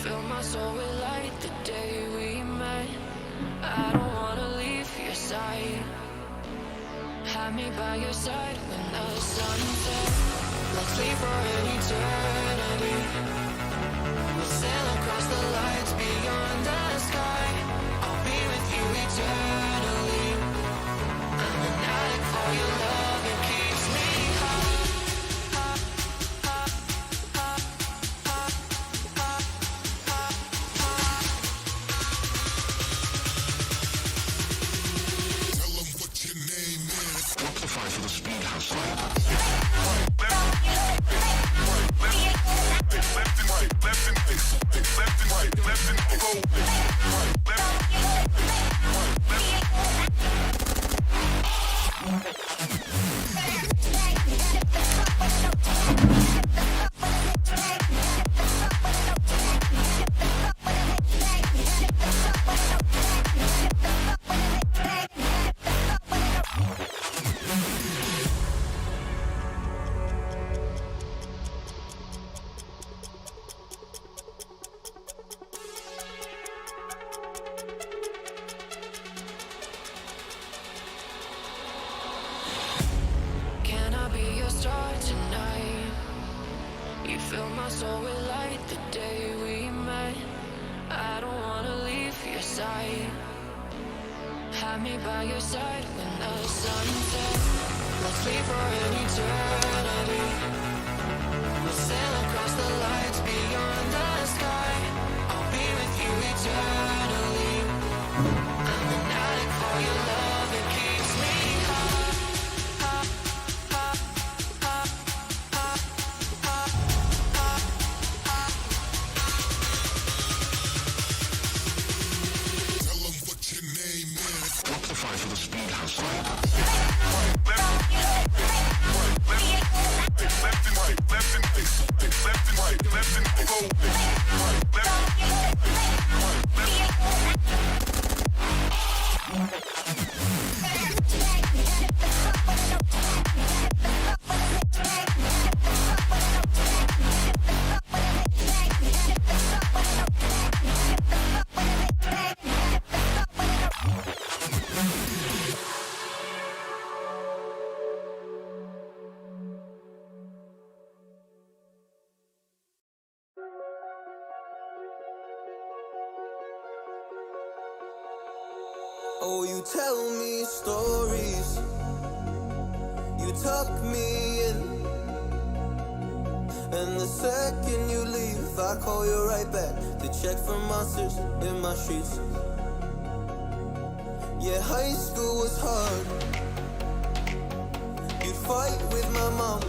fill my soul with light the day we met. I don't wanna leave your side. Have me by your side when the sun sets. Let's leave for an eternity. We'll sail across the lights beyond the sky. I'll be with you eternally. I'm an addict for your love, it keeps me high. For the speed hustle. You fill my soul with light the day we met. I don't wanna leave your side. Have me by your side when the sun sets. Let's leave for an eternity. We'll sail across the lights beyond the sky. I'll be with you eternally. I'm an addict for your love, it keeps me high. For the speed hustle. Oh, you tell me stories, you tuck me in, and the second you leave, I call you right back to check for monsters in my streets. Yeah, high school was hard, you'd fight with my mom,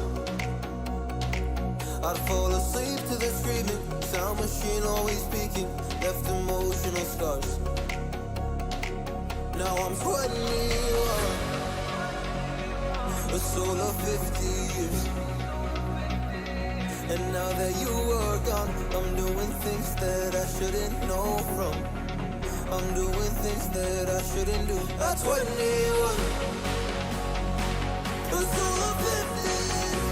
I'd fall asleep to the screaming, sound machine always speaking, left emotional scars. Now I'm 21, a soul of 50 years. And now that you are gone, I'm doing things that I shouldn't know from. I'm doing things that I shouldn't do. At 21, a soul of 50 years.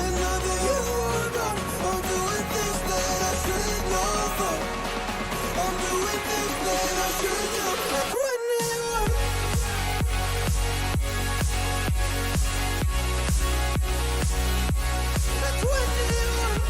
And now that you are gone, I'm doing things that I shouldn't know from. I'm doing things that I shouldn't do. At 21. At 21.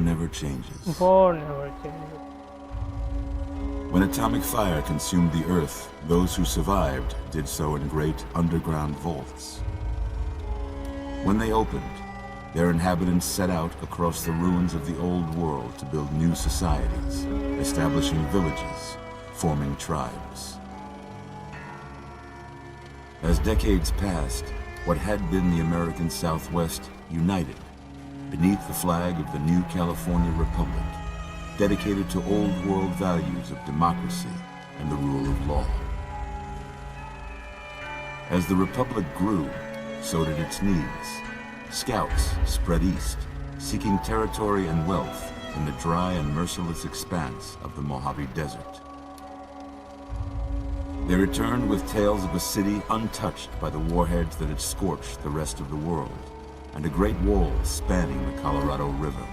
never changes. War never changes. When atomic fire consumed the Earth, those who survived did so in great underground vaults. When they opened, their inhabitants set out across the ruins of the old world to build new societies, establishing villages, forming tribes. As decades passed, what had been the American Southwest united beneath the flag of the new California Republic, dedicated to old world values of democracy and the rule of law. As the Republic grew, so did its needs. Scouts spread east, seeking territory and wealth in the dry and merciless expanse of the Mojave Desert. They returned with tales of a city untouched by the warheads that had scorched the rest of the world, and a great wall spanning the Colorado River.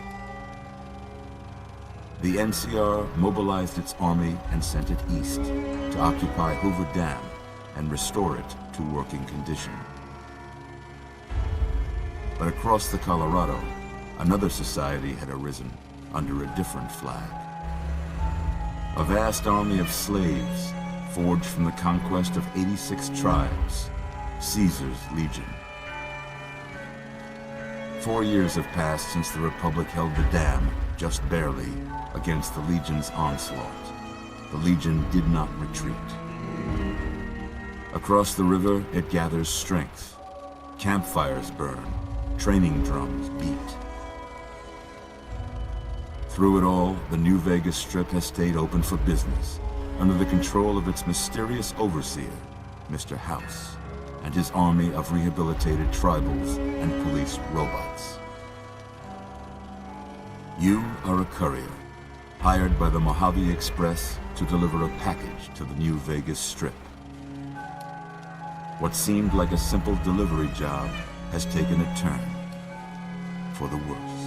The NCR mobilized its army and sent it east to occupy Hoover Dam and restore it to working condition. But across the Colorado, another society had arisen under a different flag. A vast army of slaves forged from the conquest of 86 tribes, Caesar's Legion. 4 years have passed since the Republic held the dam, just barely, against the Legion's onslaught. The Legion did not retreat. Across the river, it gathers strength. Campfires burn. Training drums beat. Through it all, the New Vegas Strip has stayed open for business, under the control of its mysterious overseer, Mr. House, and his army of rehabilitated tribals and police robots. You are a courier, hired by the Mojave Express to deliver a package to the New Vegas Strip. What seemed like a simple delivery job has taken a turn for the worse.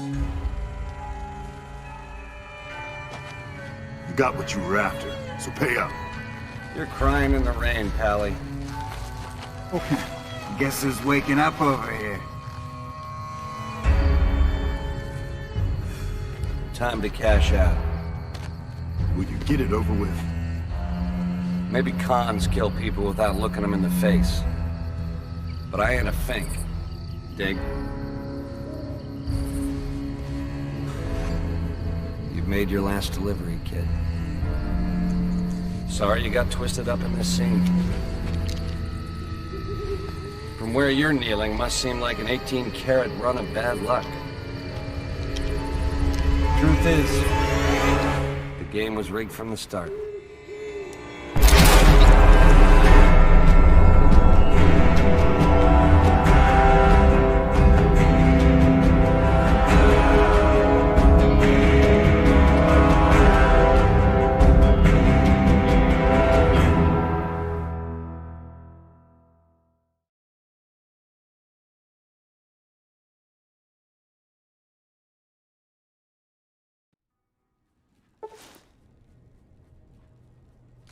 You got what you were after, so pay up. You're crying in the rain, Pally. Guess who's waking up over here? Time to cash out. Will you get it over with? Maybe cons kill people without looking them in the face. But I ain't a fink. Dig? You've made your last delivery, kid. Sorry you got twisted up in this scene. From where you're kneeling must seem like an 18-carat run of bad luck. Truth is, the game was rigged from the start.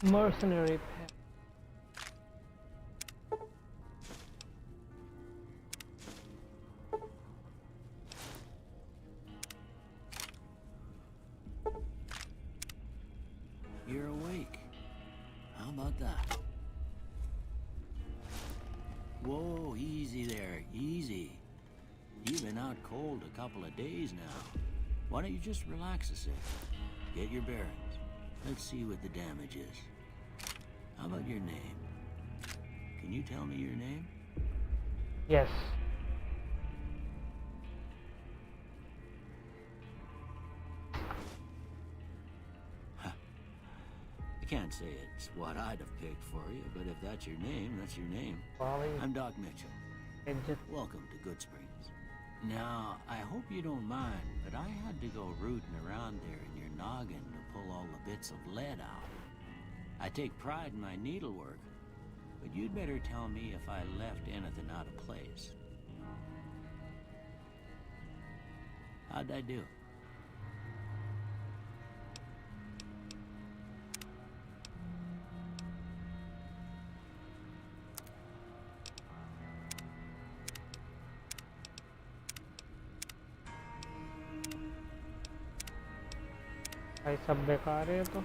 Mercenary pack. You're awake. How about that? Whoa, easy there, easy. You've been out cold a couple of days now. Why don't you just relax a sec? Get your bearings. Let's see what the damage is. How about your name? Can you tell me your name? Yes. I can't say it's what I'd have picked for you, but if that's your name, that's your name. Wally. I'm Doc Mitchell. It just Welcome to Good Springs. Now, I hope you don't mind, but I had to go rooting around there in your noggin to pull all the bits of lead out. I take pride in my needlework, but you'd better tell me if I left anything out of place. How'd I do? भाई सब बेकार है तो।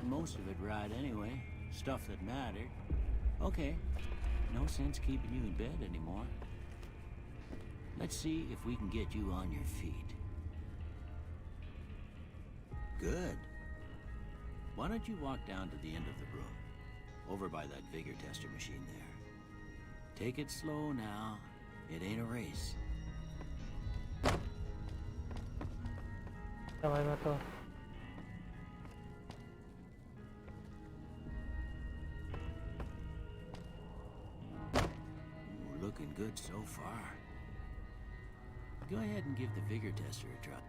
Most of it right anyway. Stuff that mattered. Okay. No sense keeping you in bed anymore. Let's see if we can get you on your feet. Good. Why don't you walk down to the end of the room? Over by that vigor tester machine there. Take it slow now. It ain't a race. Looking good so far. Go ahead and give the vigor tester a try.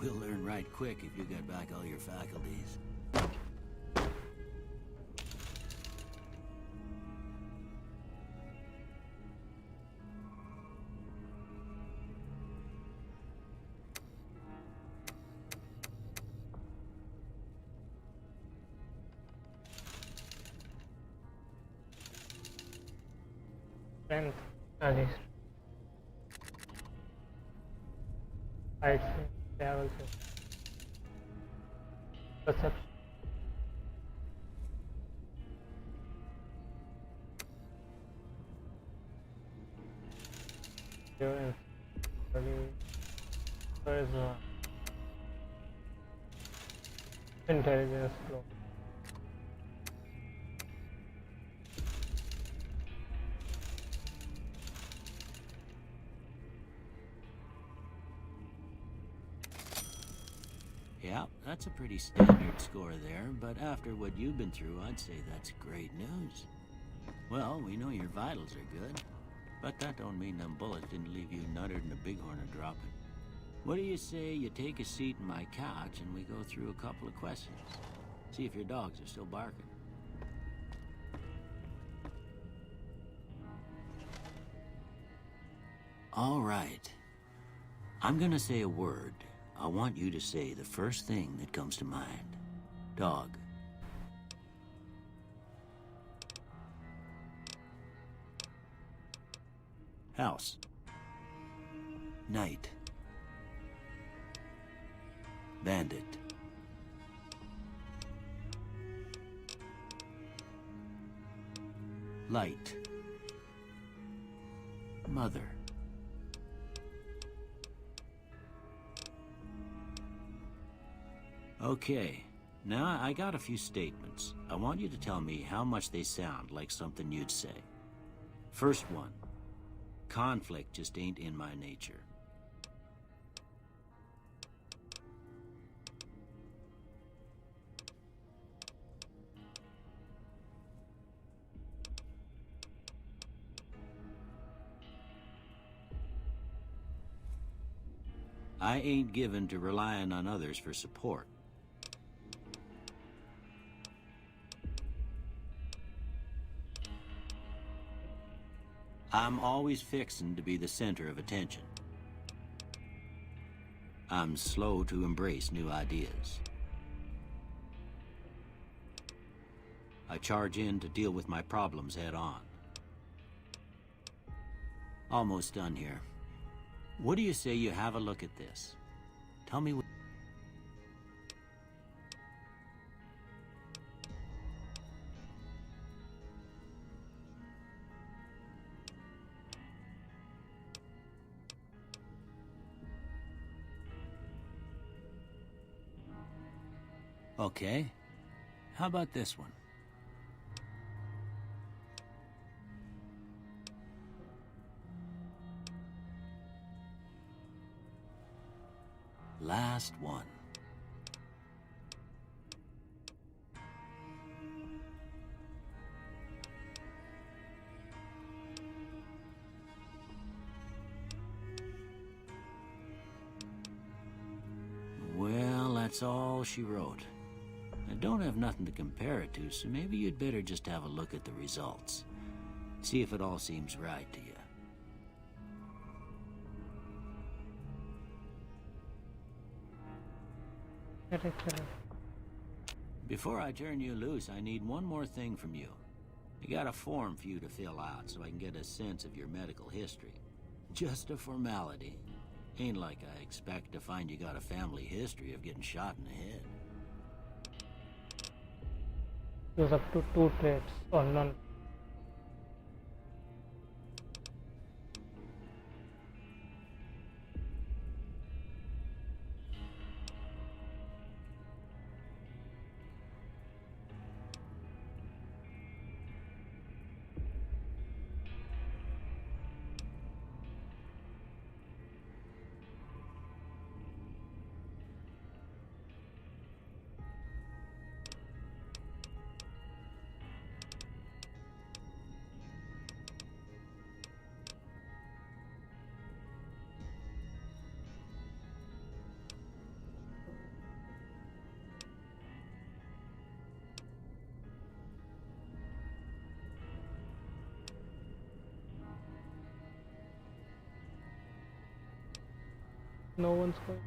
We'll learn right quick if you get back all your faculties. Strength. Height. Level. Perception. Where is intelligence flow? Yeah, that's a pretty standard score there, but after what you've been through, I'd say that's great news. Well, we know your vitals are good, but that don't mean them bullets didn't leave you nuttered and a bighorn are dropping. What do you say you take a seat in my couch and we go through a couple of questions? See if your dogs are still barking. All right. I'm gonna say a word. I want you to say the first thing that comes to mind. Dog. House. Night. Bandit. Light. Mother. Okay, now I got a few statements. I want you to tell me how much they sound like something you'd say. First one, conflict just ain't in my nature. I ain't given to relying on others for support. I'm always fixin' to be the center of attention. I'm slow to embrace new ideas. I charge in to deal with my problems head on. Almost done here. What do you say you have a look at this? Tell me what... Okay. How about this one? Last one. Well, that's all she wrote. I don't have nothing to compare it to, so maybe you'd better just have a look at the results. See if it all seems right to you. Correct. Before I turn you loose, I need one more thing from you. I got a form for you to fill out so I can get a sense of your medical history. Just a formality. Ain't like I expect to find you got a family history of getting shot in the head. Use up to 2 traits or none. No one's going.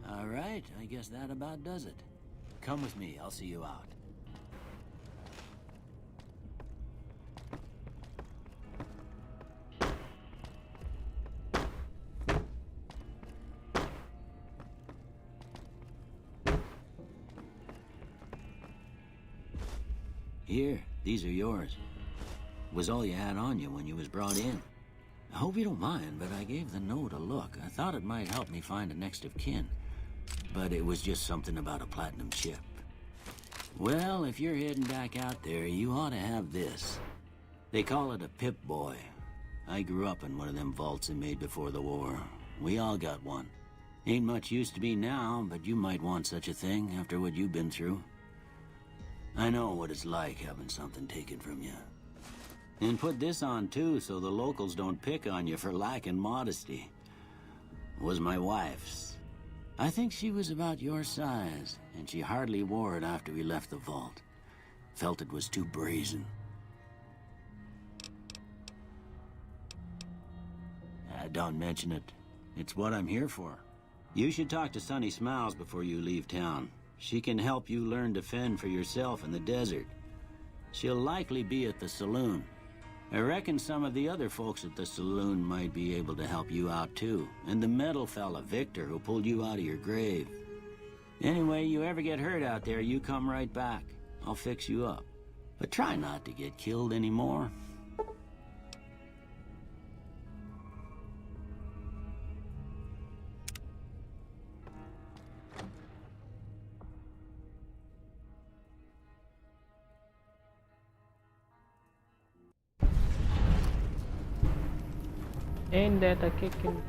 All right, I guess that about does it. Come with me, I'll see you out. Here, these are yours. Was all you had on you when you was brought in. I hope you don't mind, but I gave the note a look. I thought it might help me find a next of kin. But it was just something about a platinum chip. Well, if you're heading back out there, you ought to have this. They call it a Pip-Boy. I grew up in one of them vaults they made before the war. We all got one. Ain't much use to me now, but you might want such a thing after what you've been through. I know what it's like having something taken from you. And put this on too, so the locals don't pick on you for lacking modesty. Was my wife's. I think she was about your size, and she hardly wore it after we left the vault. Felt it was too brazen. Don't mention it. It's what I'm here for. You should talk to Sunny Smiles before you leave town. She can help you learn to fend for yourself in the desert. She'll likely be at the saloon. I reckon some of the other folks at the saloon might be able to help you out too. And the metal fella, Victor, who pulled you out of your grave. Anyway, you ever get hurt out there, you come right back. I'll fix you up. But try not to get killed anymore. Ain't that a kick in?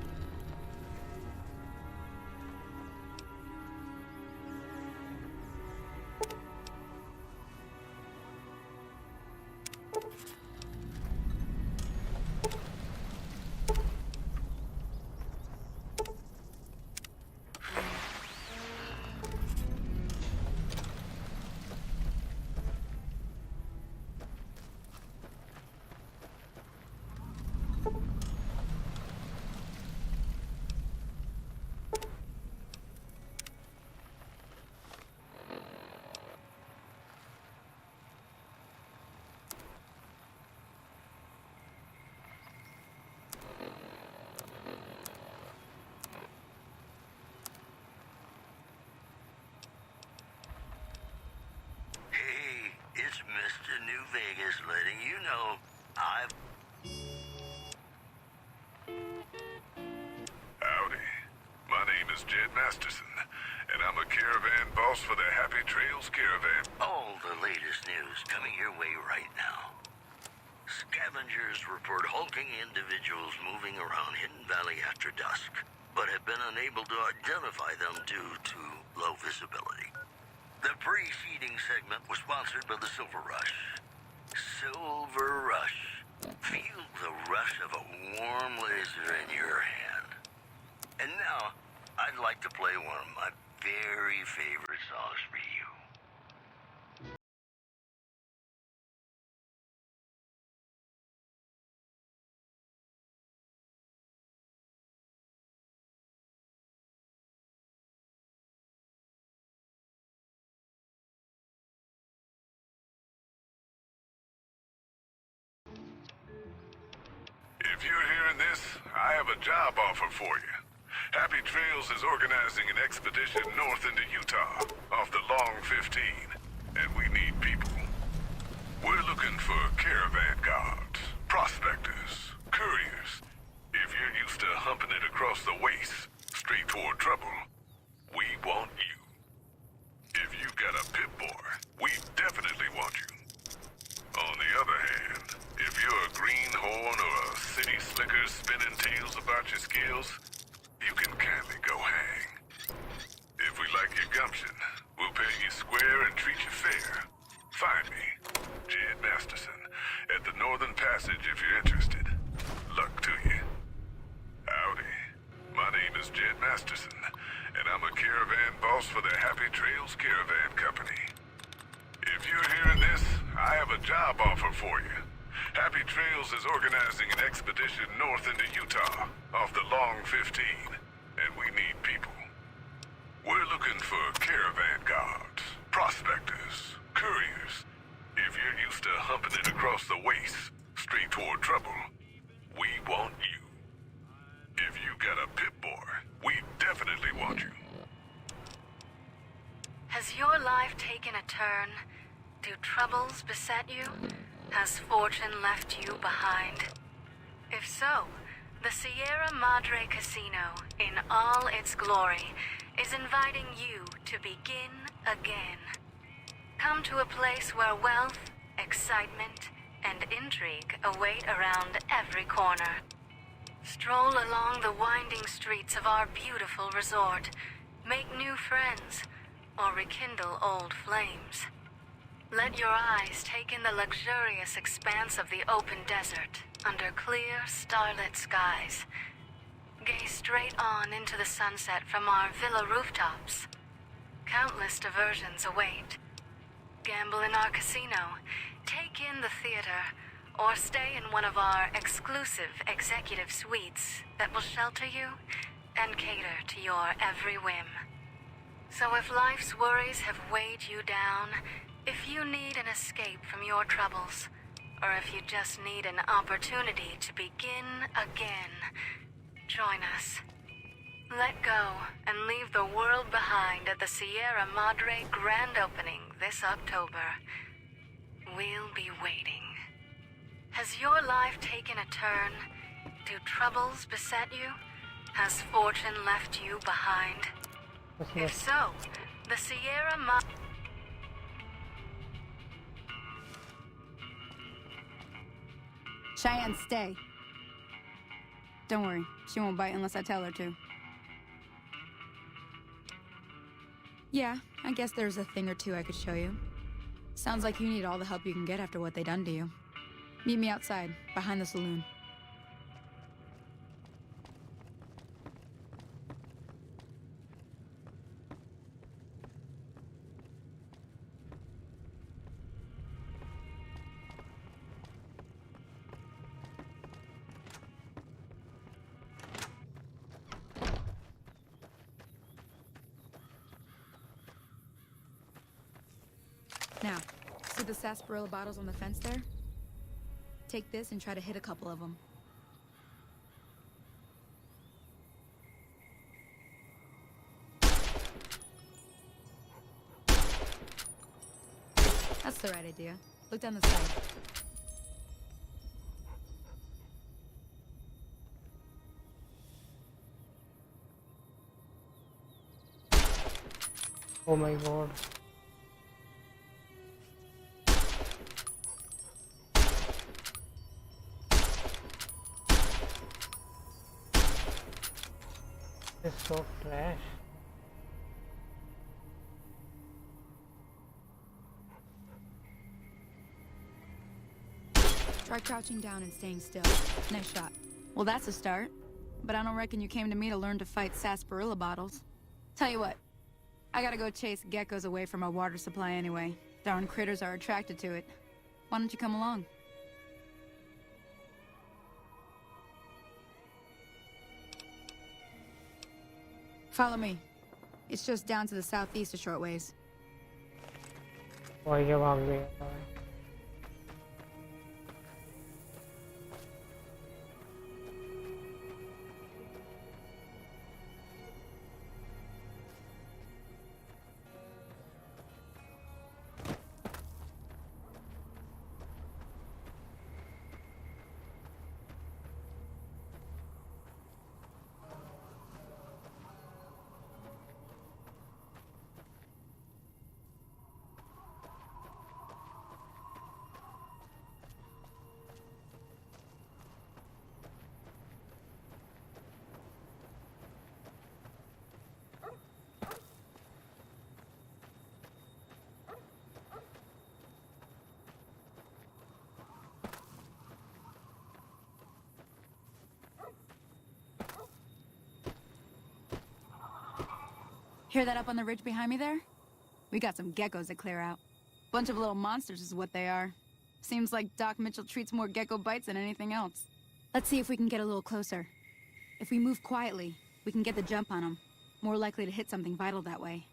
Jed Masterson, and I'm a caravan boss for the Happy Trails Caravan. All the latest news coming your way right now. Scavengers report hulking individuals moving around Hidden Valley after dusk, but have been unable to identify them due to low visibility. The preceding segment was sponsored by the Silver Rush. Silver Rush. Feel the rush of a warm laser in your hand. And now, I'd like to play one of my very favorite songs for you. If you're hearing this, I have a job offer for you. Happy Trails is organizing an expedition north into Utah, off the Long 15, and we need people. We're looking for caravan guards, prospectors, couriers. If you're used to humping it across the waste, straight toward trouble, we want you. If you got a Pip-Boy, we definitely want you. On the other hand, if you're a greenhorn or a city slicker spinning tales about your skills, you can kindly go hang. If we like your gumption, we'll pay you square and treat you fair. Find me, Jed Masterson, at the Northern Passage if you're interested. Luck to you. Howdy. My name is Jed Masterson, and I'm a caravan boss for the Happy Trails Caravan Company. If you're hearing this, I have a job offer for you. Happy Trails is organizing an expedition north into Utah, off the Long 15, and we need people. We're looking for caravan guards, prospectors, couriers. If you're used to humping it across the waste, straight toward trouble, we want you. If you got a Pip-Boy, we definitely want you. Has your life taken a turn? Do troubles beset you? Has fortune left you behind? If so, the Sierra Madre Casino, in all its glory, is inviting you to begin again. Come to a place where wealth, excitement, and intrigue await around every corner. Stroll along the winding streets of our beautiful resort, make new friends, or rekindle old flames. Let your eyes take in the luxurious expanse of the open desert under clear, starlit skies. Gaze straight on into the sunset from our villa rooftops. Countless diversions await. Gamble in our casino, take in the theater, or stay in one of our exclusive executive suites that will shelter you and cater to your every whim. So if life's worries have weighed you down, if you need an escape from your troubles, or if you just need an opportunity to begin again, join us. Let go and leave the world behind at the Sierra Madre grand opening this October. We'll be waiting. Has your life taken a turn? Do troubles beset you? Has fortune left you behind? If so, the Sierra Madre... Cheyenne, stay. Don't worry, she won't bite unless I tell her to. Yeah, I guess there's a thing or two I could show you. Sounds like you need all the help you can get after what they done to you. Meet me outside, behind the saloon. Now, see the sarsaparilla bottles on the fence there? Take this and try to hit a couple of them. That's the right idea. Look down the side. Oh my god. It's so trash. Try crouching down and staying still. Nice shot. Well, that's a start. But I don't reckon you came to me to learn to fight sarsaparilla bottles. Tell you what, I gotta go chase geckos away from our water supply anyway. Darn critters are attracted to it. Why don't you come along? Follow me. It's just down to the southeast a short ways. Why you want me? Hear that up on the ridge behind me there? We got some geckos to clear out. Bunch of little monsters is what they are. Seems like Doc Mitchell treats more gecko bites than anything else. Let's see if we can get a little closer. If we move quietly, we can get the jump on them. More likely to hit something vital that way.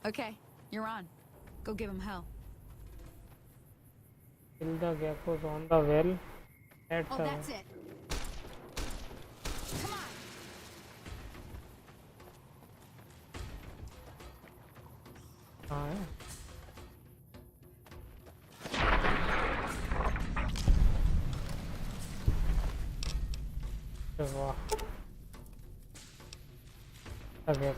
Okay, you're on. Go give him hell. Kill the geckos on the well. Oh, that's it. Come on. Wow. Okay.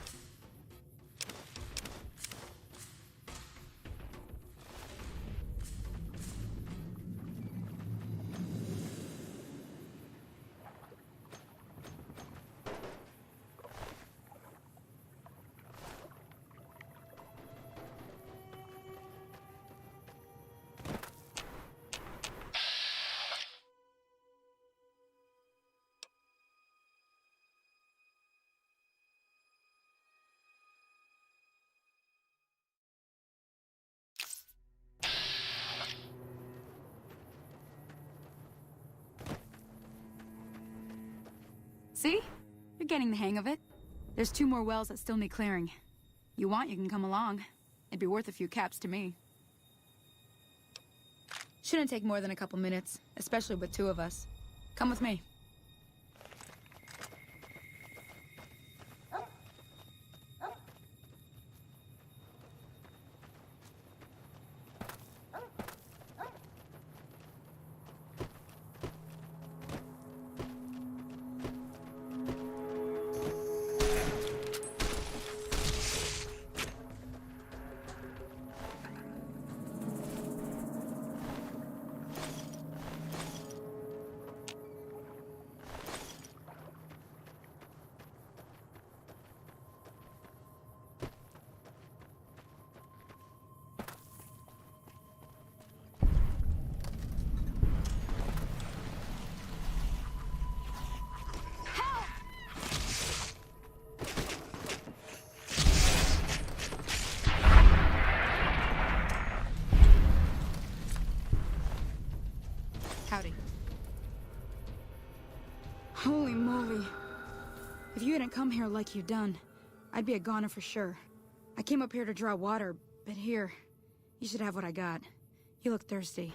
See? You're getting the hang of it. There's 2 more wells that still need clearing. You want, you can come along. It'd be worth a few caps to me. Shouldn't take more than a couple minutes, especially with 2 of us. Come with me. Howdy. Holy moly. If you hadn't come here like you done, I'd be a goner for sure. I came up here to draw water, but here, you should have what I got. You look thirsty.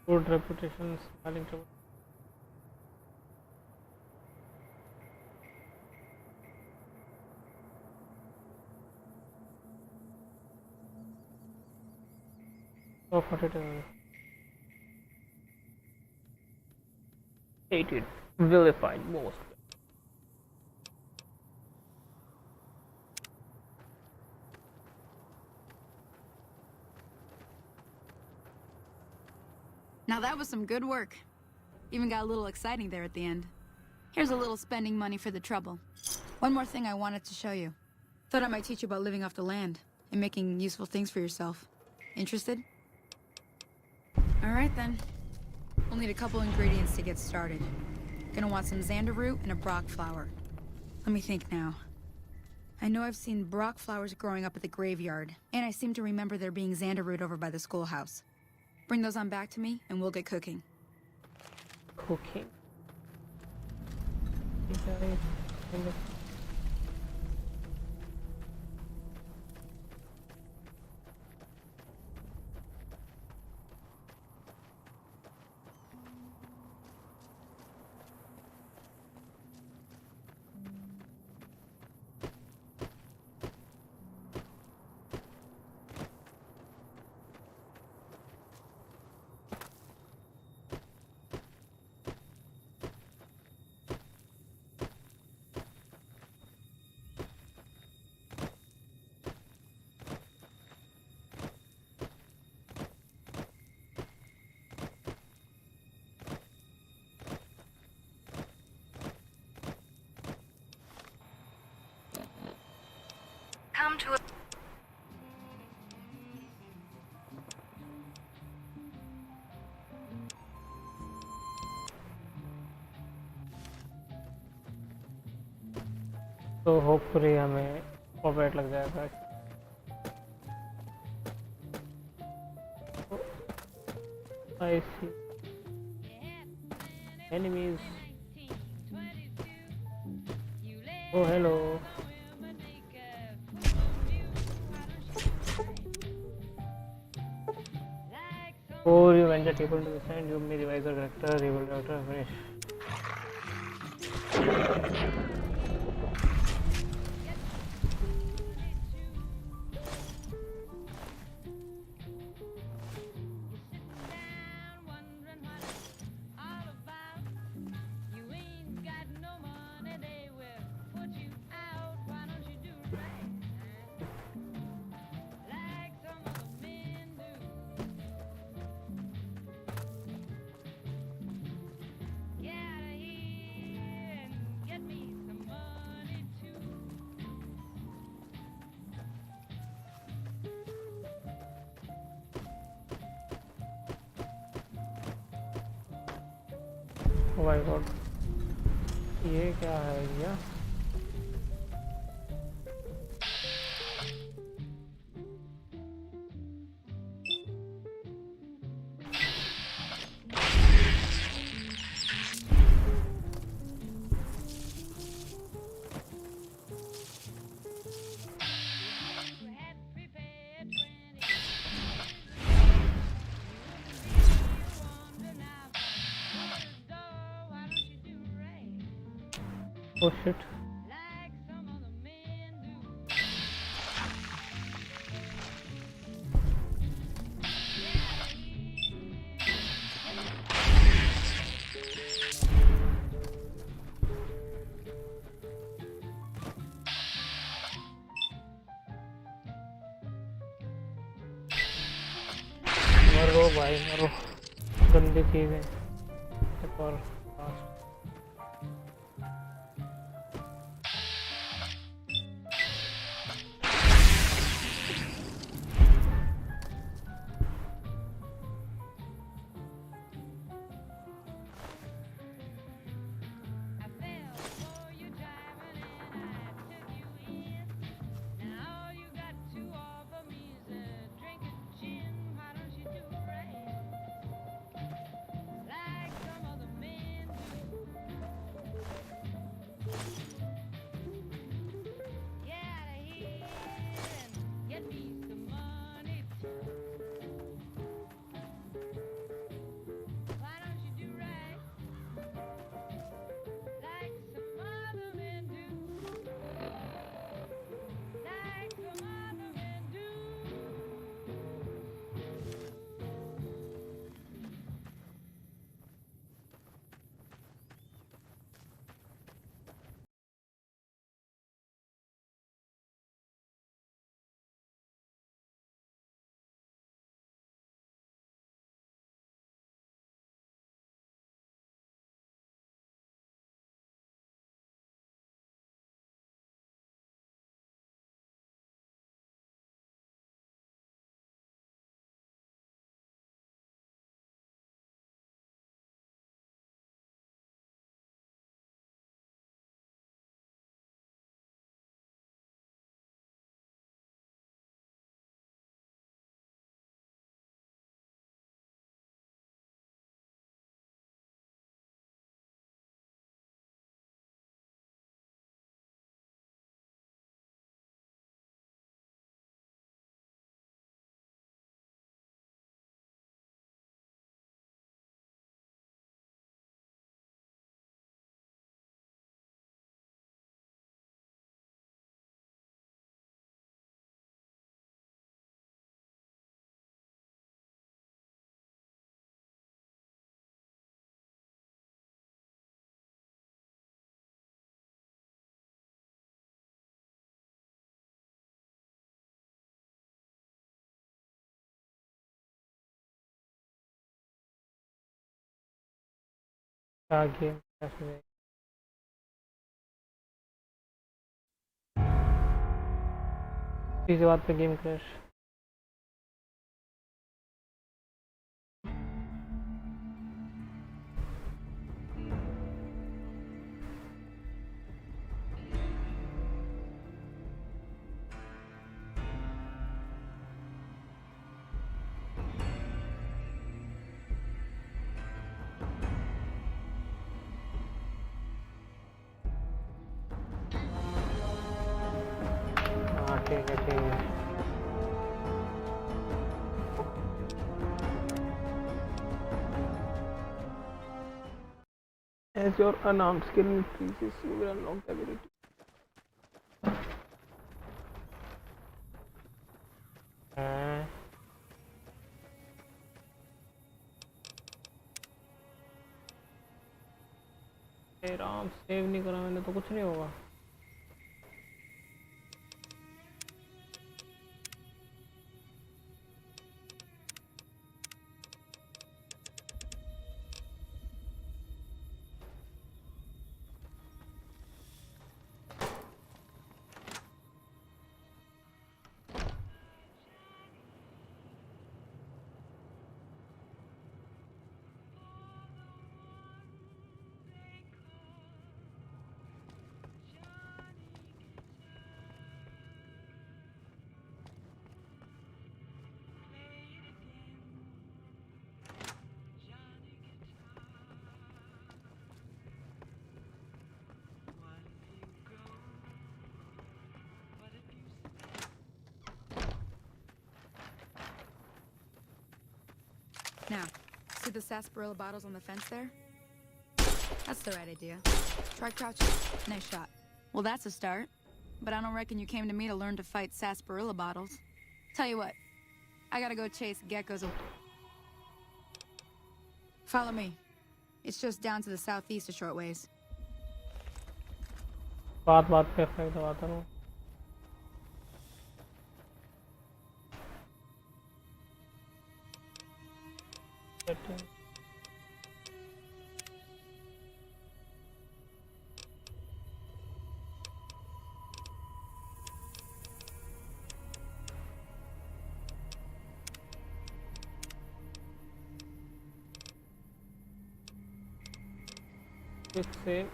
Good reputation, smiling trouble. Oh, 42. 18. Vilified most. Now that was some good work. Even got a little exciting there at the end. Here's a little spending money for the trouble. One more thing I wanted to show you. Thought I might teach you about living off the land and making useful things for yourself. Interested? Alright then. We'll need a couple ingredients to get started. Gonna want some xander root and a brock flower. Let me think now. I know I've seen brock flowers growing up at the graveyard, and I seem to remember there being xander root over by the schoolhouse. Bring those on back to me, and we'll get cooking. Cooking. Come to a... तो hopefully हमें operate लग जाएगा. I see enemies. Oh, hello. Oh, you venture table to the side, you may revise the character, rebuild character, finish. Oh my god, ये क्या है भैया? Oh shit. मरो भाई मरो, गंदी चीजें और क्या गेम कैसे इसी बात पे गेम क्रैश हाँ ठीक है ठीक है As your unarmed skill increases, you will unlock the ability. Ram save नहीं करा मैंने तो कुछ नहीं होगा Now, see the sarsaparilla bottles on the fence there? That's the right idea. Try crouching. Nice shot. Well, that's a start. But I don't reckon you came to me to learn to fight sarsaparilla bottles. Tell you what, I gotta go chase geckos. Follow me. It's just down to the southeast a short ways. बात बात पे effect दबाता रहूं quick save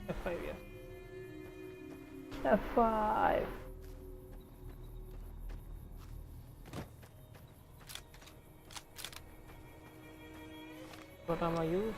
F5 yes F5 what am I use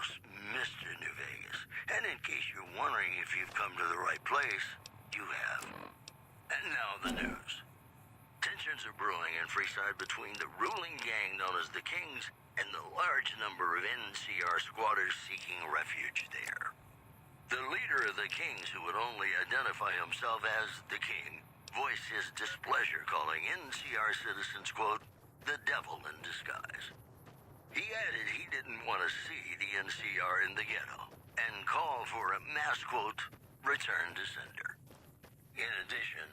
host, Mr. New Vegas. And in case you're wondering if you've come to the right place, you have. And now the news. Tensions are brewing in Freeside between the ruling gang known as the Kings and the large number of NCR squatters seeking refuge there. The leader of the Kings, who would only identify himself as the King, voiced his displeasure, calling NCR citizens, quote, the devil in disguise. He added he didn't want to see the NCR in the ghetto and called for a mass, quote, return to sender. In addition,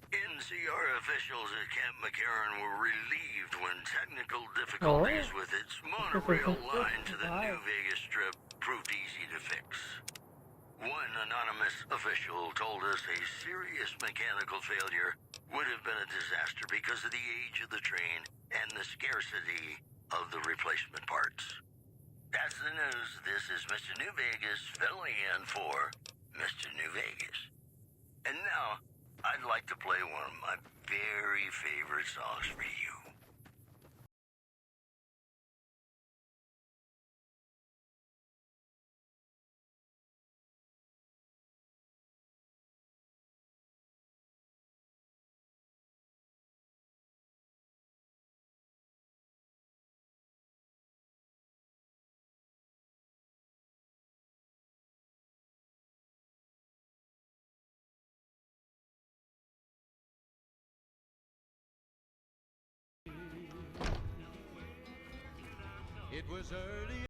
NCR officials at Camp McCarran were relieved when technical difficulties with its monorail line to the New Vegas Strip proved easy to fix. One anonymous official told us a serious mechanical failure would have been a disaster because of the age of the train and the scarcity of the replacement parts. That's the news. This is Mr. New Vegas filling in for Mr. New Vegas. And now, I'd like to play one of my very favorite songs for you. It was early.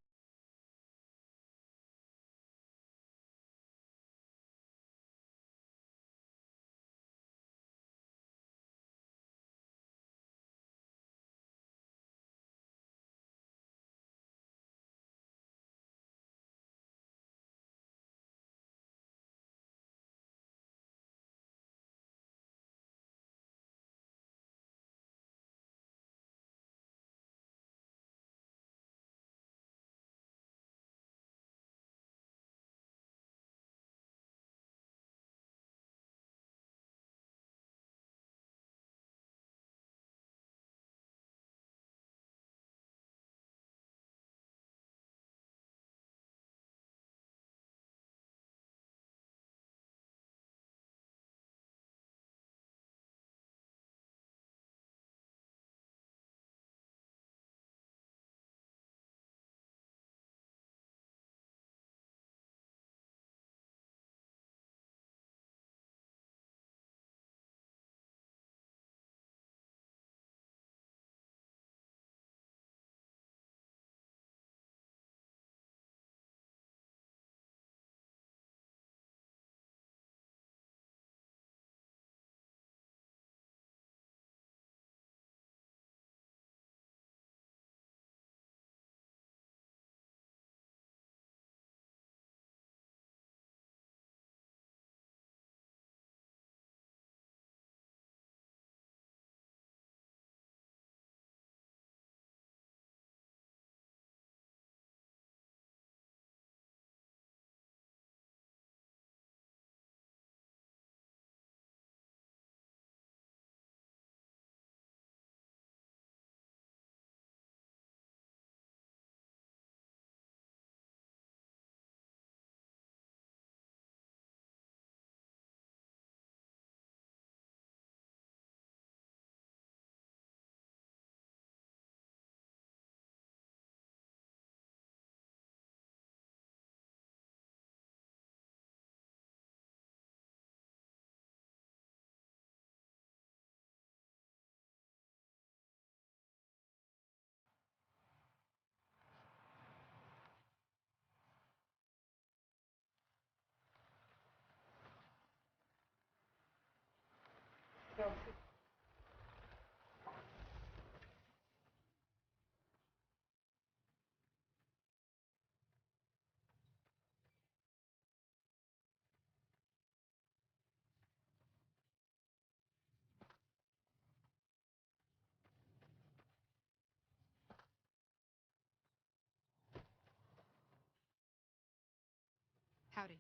Howdy.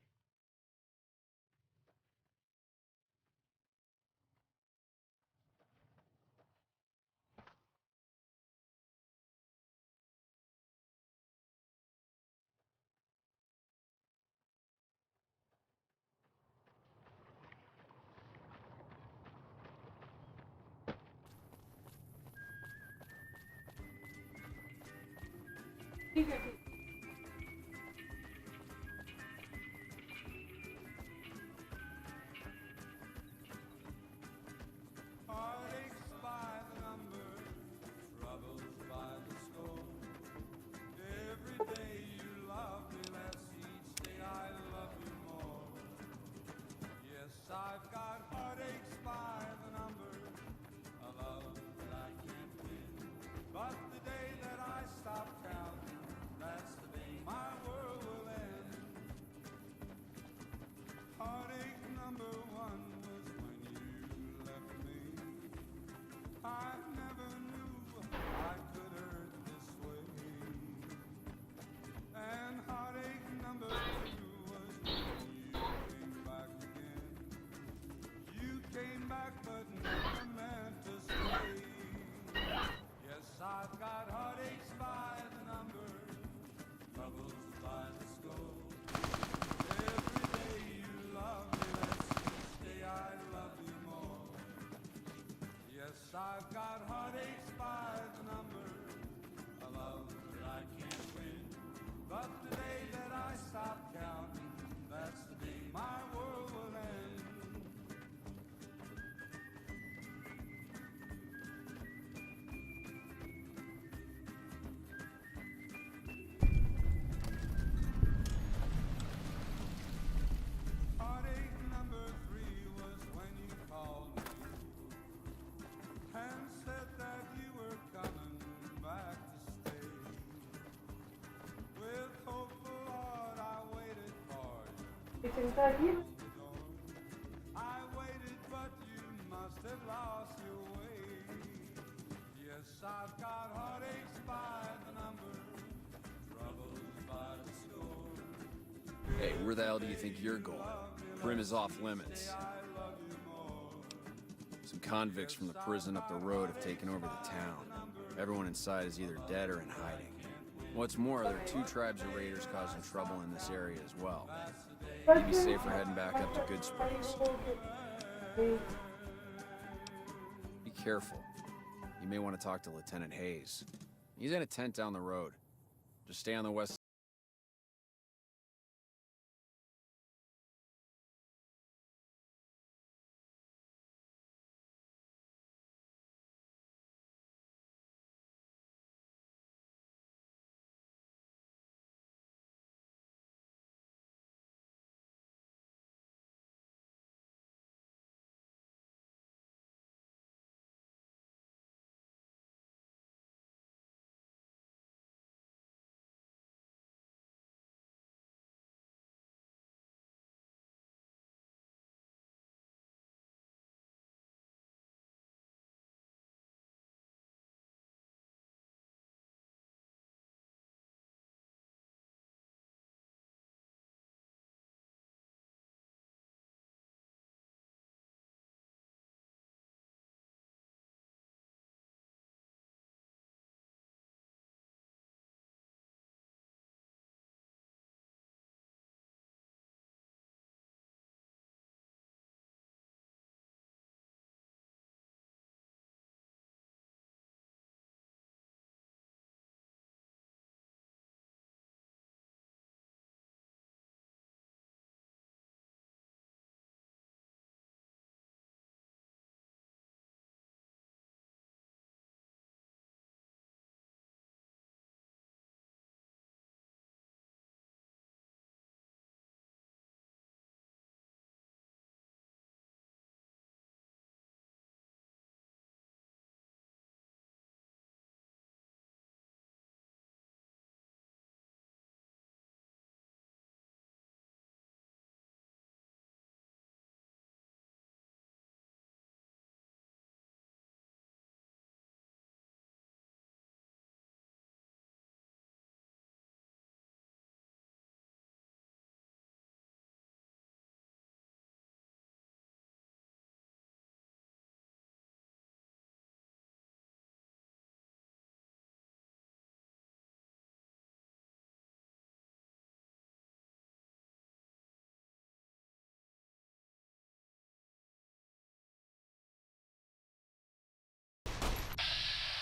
Heartaches by the number, troubles by the score. Every day you love me less, each day I love you more. Yes, I've got heartaches by the number, a love that I can't win. But the day that I stop counting, that's the day my world will end. Heartache number one was when you left me. I never knew I could hurt this way. And heartache number two was when you came back again. You came back but never meant to stay. Yes, I've got heartaches by the number, troubles by the score. Every day you love me less, each day I love you more. Yes, I've got heartaches by the number, a love that I can't win. But the day that I stop counting, that's the day my world will end. Heartache number three was when you called me and said that you were coming back to stay. With hopeful heart I waited for you. I waited but you must have lost your way. Yes, I've got heartaches by the number, troubles by the score. Hey, where the hell do you think you're going? Prim is off limits. Some convicts from the prison up the road have taken over the town. Everyone inside is either dead or in hiding. What's more, there are 2 tribes of raiders causing trouble in this area as well. You'd be safer heading back up to Good Springs. Be careful. You may want to talk to Lieutenant Hayes. He's in a tent down the road. Just stay on the west.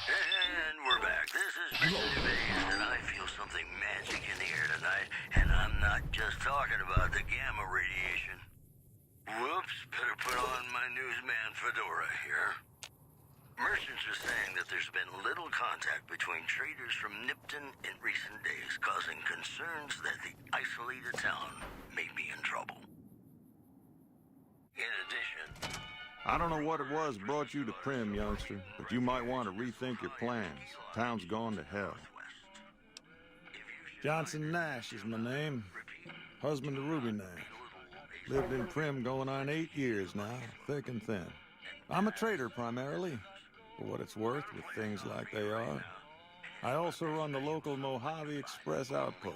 And we're back. This is Mr. Vegas, and I feel something not just talking about the gamma radiation. Whoops, better put on my newsman fedora here. Merchants are saying that there's been little contact between traders from Nipton in recent days, causing concerns that the isolated town may be in trouble. In addition, I don't know what it was brought you to Prim, youngster, but you might want to rethink your plans. Town's gone to hell. Johnson Nash is my name. Husband to Ruby Nash. Lived in Prim going on 8 years now, thick and thin. I'm a trader primarily, for what it's worth with things like they are. I also run the local Mojave Express outpost.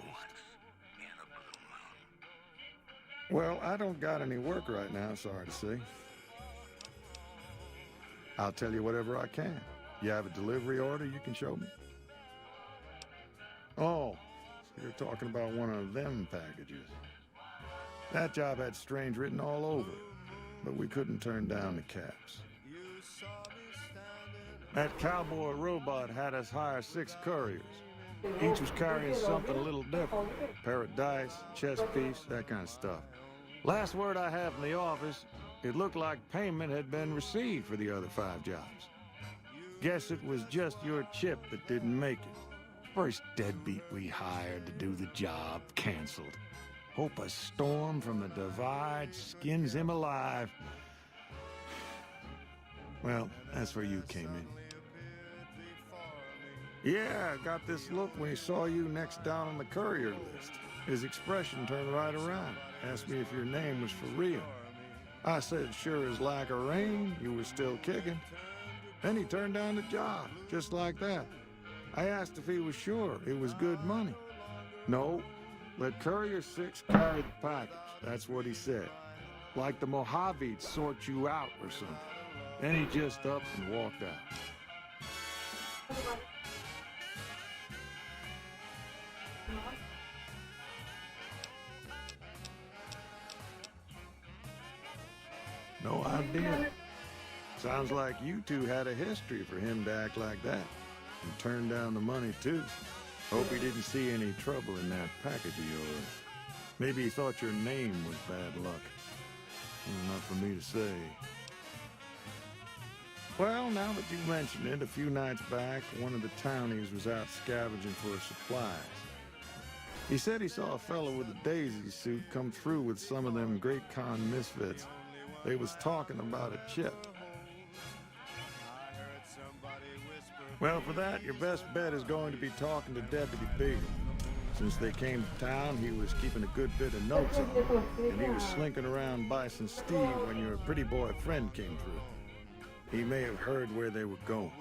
Well, I don't got any work right now, sorry to say. I'll tell you whatever I can. You have a delivery order you can show me? Oh, so you're talking about one of them packages. That job had strange written all over it, but we couldn't turn down the caps. That cowboy robot had us hire 6 couriers. Each was carrying something a little different. Pair of dice, chess piece, that kind of stuff. Last word I have from the office, it looked like payment had been received for the other 5 jobs. Guess it was just your chip that didn't make it. First deadbeat we hired to do the job canceled. Hope a storm from the divide skins him alive. Well, that's where you came in. Yeah, I got this look when he saw you next down on the courier list. His expression turned right around. Asked me if your name was for real. I said, sure as like a rain, you were still kicking. Then he turned down the job, just like that. I asked if he was sure it was good money. No, let Courier 6 carry the package. That's what he said. Like the Mojave'd sort you out or something. Then he just up and walked out. No idea. Sounds like you two had a history for him to act like that. And turn down the money, too. Hope he didn't see any trouble in that package of yours. Maybe he thought your name was bad luck. Not for me to say. Well, now that you mention it, a few nights back, one of the townies was out scavenging for supplies. He said he saw a fellow with a daisy suit come through with some of them Great Con misfits. They was talking about a chip. Well, for that, your best bet is going to be talking to Deputy Beagle. Since they came to town, he was keeping a good bit of notes on them, and he was slinking around Bison Steve when your pretty boy friend came through. He may have heard where they were going.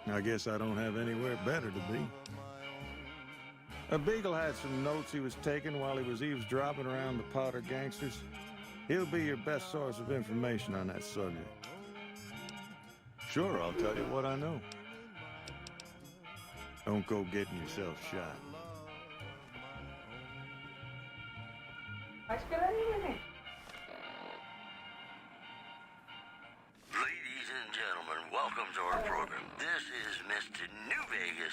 I guess I don't have anywhere better to be. Beagle had some notes he was taking while he was eavesdropping around the Powder gangsters. He'll be your best source of information on that subject. Sure, I'll tell you what I know. Don't go getting yourself shot. ladies and gentlemen, welcome to our program. This is Mr. New Vegas,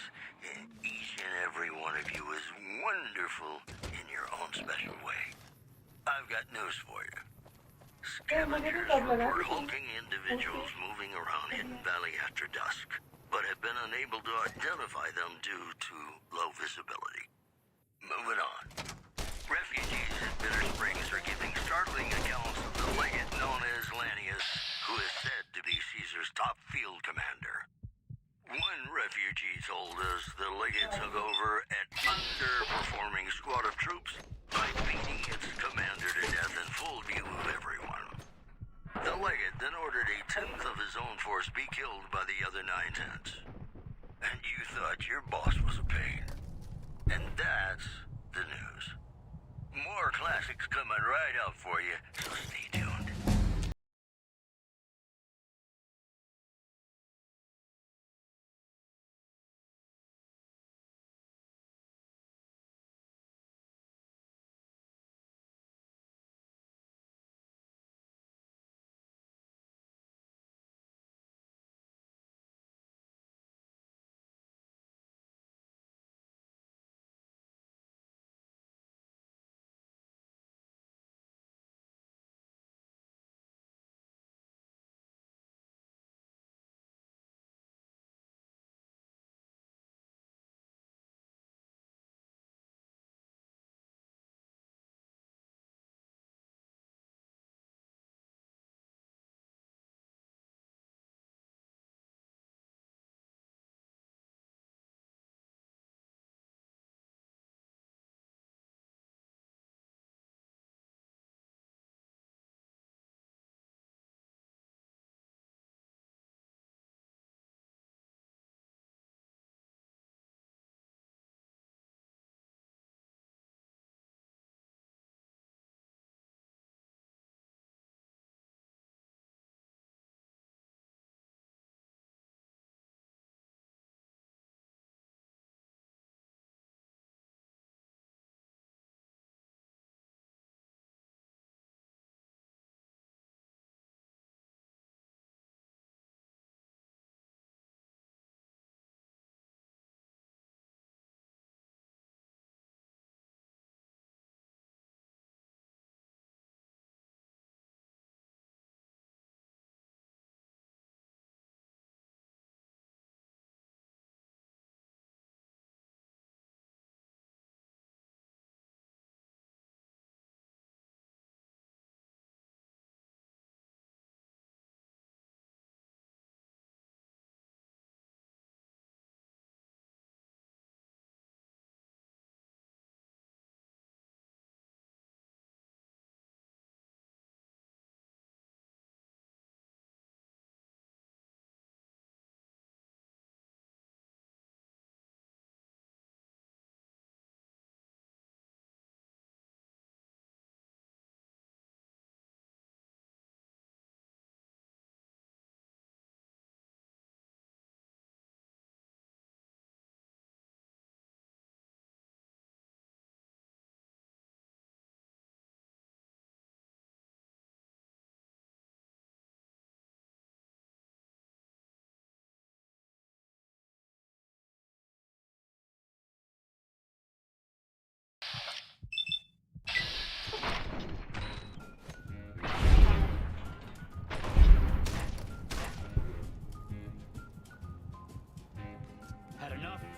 and each and every one of you is wonderful in your own special way. I've got news for you. Scavengers report hulking individuals moving around Hidden Valley after dusk, but have been unable to identify them due to low visibility. Moving on. Refugees in Bitter Springs are giving startling accounts of the legate known as Lanius, who is said to be Caesar's top field commander. One refugee told us the legate took over an underperforming squad of troops by beating its commander to death in full view of everyone. The legate then ordered a tenth of his own force be killed by the other 9/10. And you thought your boss was a pain. And that's the news. More classics coming right up for you, so stay tuned. enough?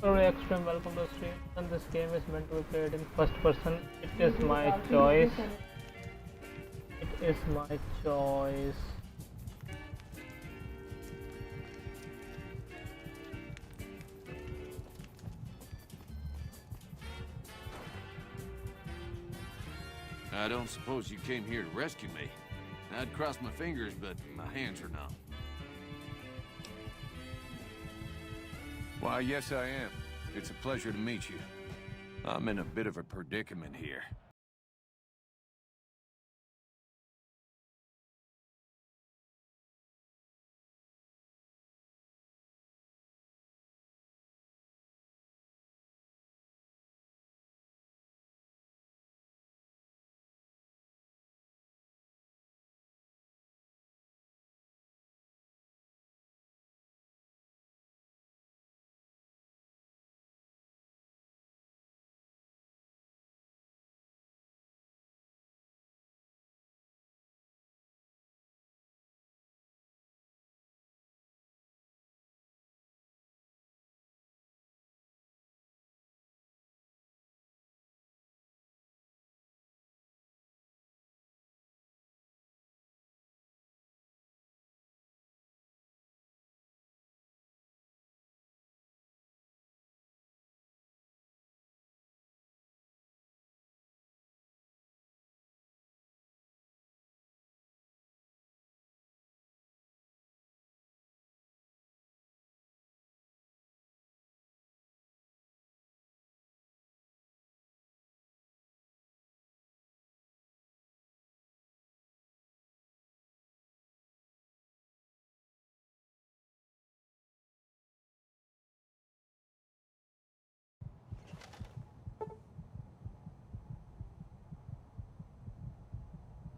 Hello Extreme, welcome to stream. And this game is meant to be played in first person. It is my choice. It is my choice. I don't suppose you came here to rescue me. I'd cross my fingers, but my hands are numb. Why, yes I am. It's a pleasure to meet you. I'm in a bit of a predicament here.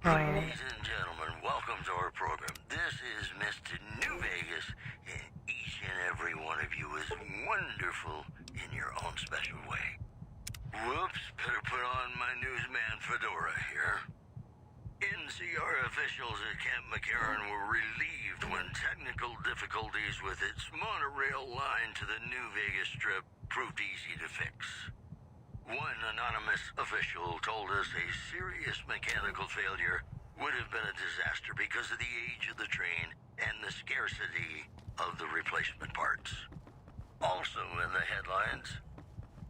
Ladies and gentlemen, welcome to our program. This is Mr. New Vegas, and each and every one of you is wonderful in your own special way. Whoops, better put on my newsman fedora here. NCR officials at Camp McCarran were relieved when technical difficulties with its monorail line to the New Vegas Strip proved easy to fix. One anonymous official told us a serious mechanical failure would have been a disaster because of the age of the train and the scarcity of the replacement parts. Also in the headlines,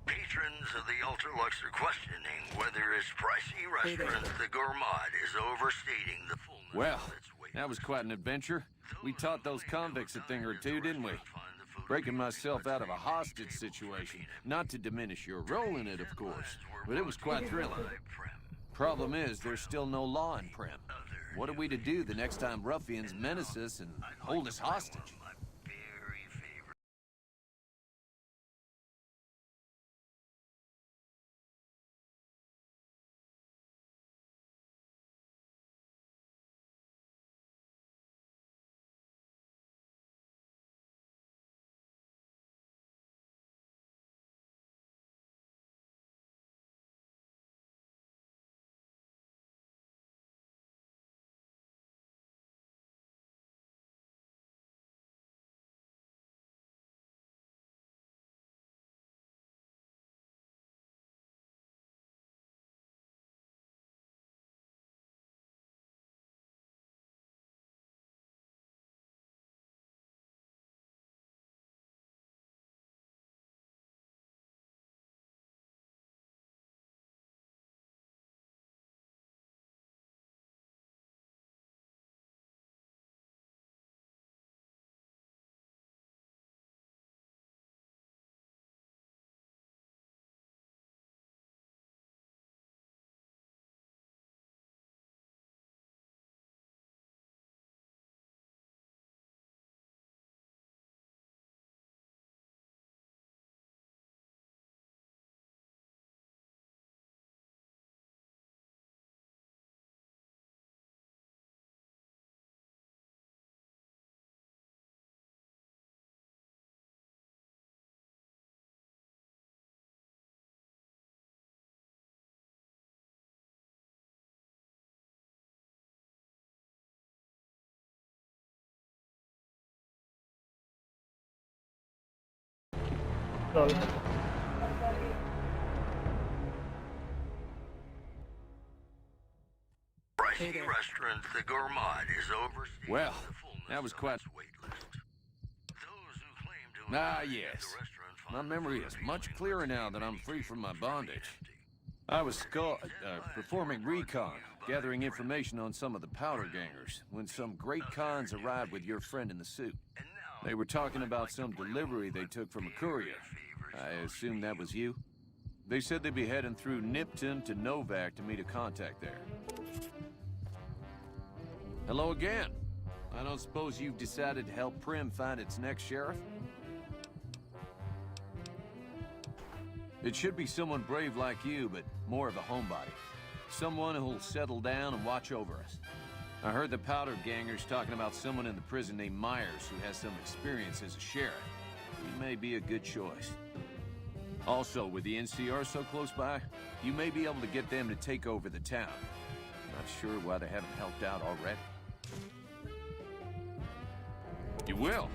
patrons of the Ultralux are questioning whether its pricey restaurant, the Gourmand, is overstating the fullness Well, of its weight. that was quite an adventure. We taught those convicts a thing or two, didn't we? Breaking myself out of a hostage situation. Not to diminish your role in it, of course, but it was quite thrilling. Problem is, there's still no law in Prem. What are we to do the next time ruffians menace us and hold us hostage? Lol. Pricey restaurant, the Gourmand, is overseeing Well, the fullness that was of quite... its wait list. Those who claim to Ah, have yes. the restaurant My find memory the is food much appealing, clearer but now that I'm free from my bondage. empty. I was performing recon, gathering information on some of the powder gangers, when some great cons arrived with your friend in the suit. They were talking about some delivery they took from a courier. I assume that was you? They said they'd be heading through Nipton to Novak to meet a contact there. Hello again. I don't suppose you've decided to help Prim find its next sheriff? It should be someone brave like you, but more of a homebody. Someone who'll settle down and watch over us. I heard the powder gangers talking about someone in the prison named Myers who has some experience as a sheriff. He may be a good choice. Also, with the NCR so close by, you may be able to get them to take over the town. Not sure why they haven't helped out already. You will?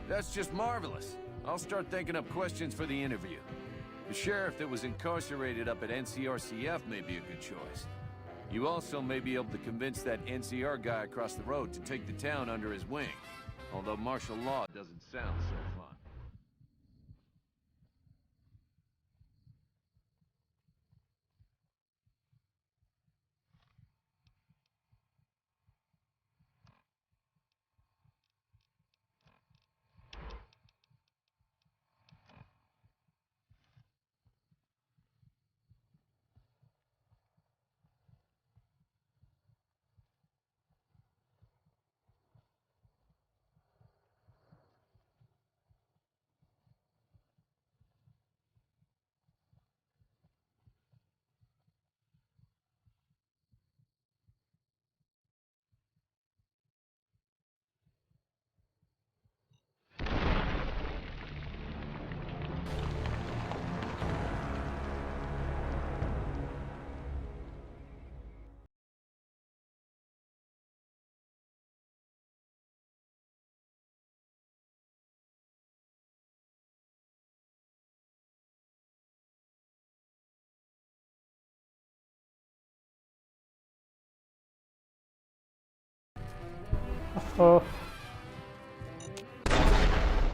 That's just marvelous. I'll start thinking up questions for the interview. The sheriff that was incarcerated up at NCRCF may be a good choice. You also may be able to convince that NCR guy across the road to take the town under his wing. Although martial law doesn't sound so fun.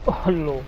Oh, no.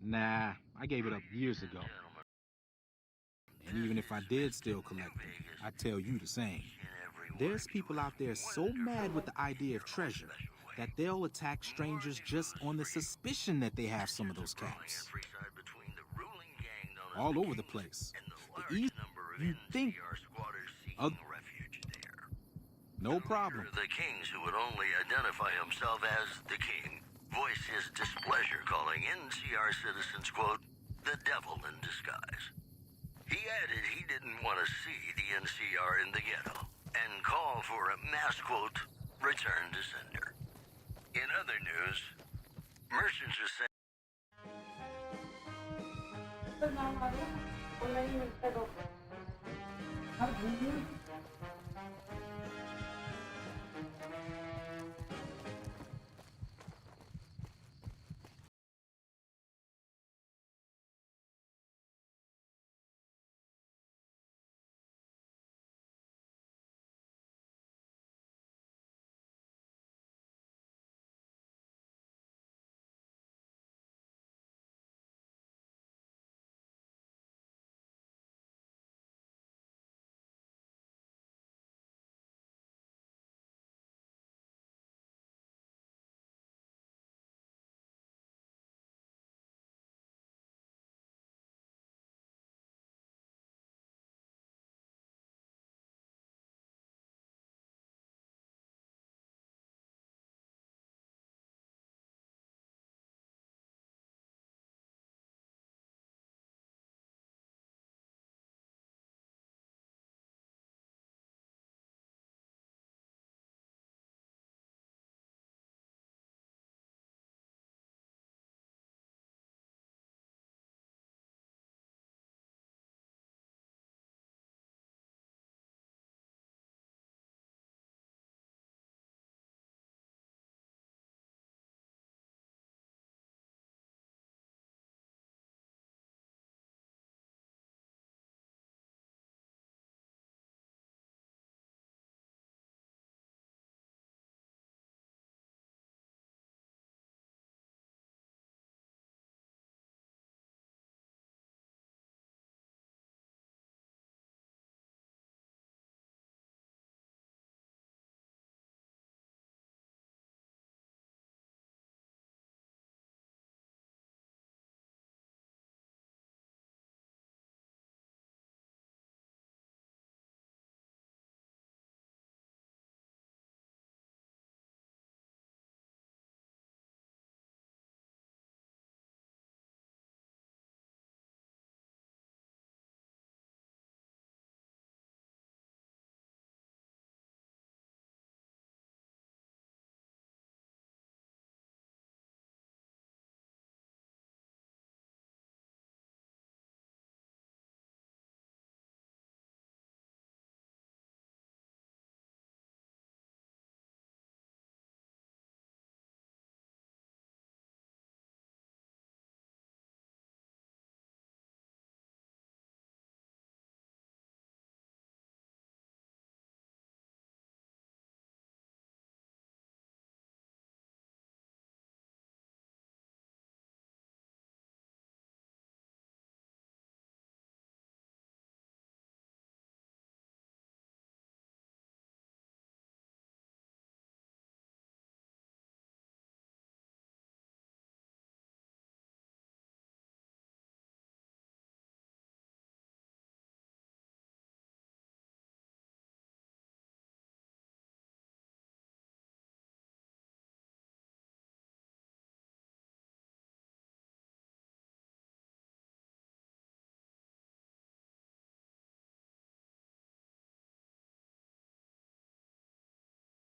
Nah, I gave it up years ago. And even if I did still collect them, I'd tell you the same. There's people out there so mad with the idea of treasure that they'll attack strangers just on the suspicion that they have some of those caps. All over the place. The east, you think... No problem. The Kings, who would only identify himself as the King, voiced his displeasure, calling NCR citizens, quote, the devil in disguise. He added he didn't want to see the NCR in the ghetto, and called for a mass, quote, return to sender. In other news, merchants are saying...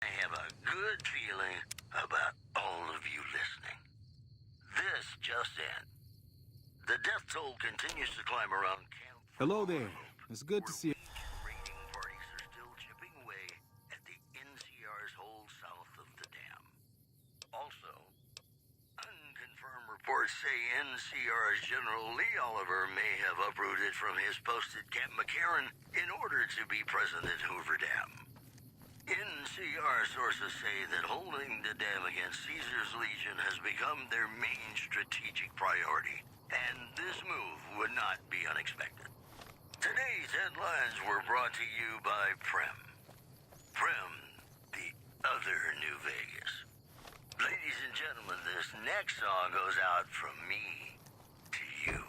I have a good feeling about all of you listening. This just in. The death toll continues to climb around Camp. Hello there. It's good to see you. Raiding parties are still chipping away at the NCR's hold south of the dam. Also, unconfirmed reports say NCR's General Lee Oliver may have uprooted from his post at Camp McCarran in order to be present at Hoover Dam. NCR sources say that holding the dam against Caesar's Legion has become their main strategic priority. And this move would not be unexpected. Today's headlines were brought to you by Prem. Prem, the other New Vegas. Ladies and gentlemen, this next song goes out from me to you.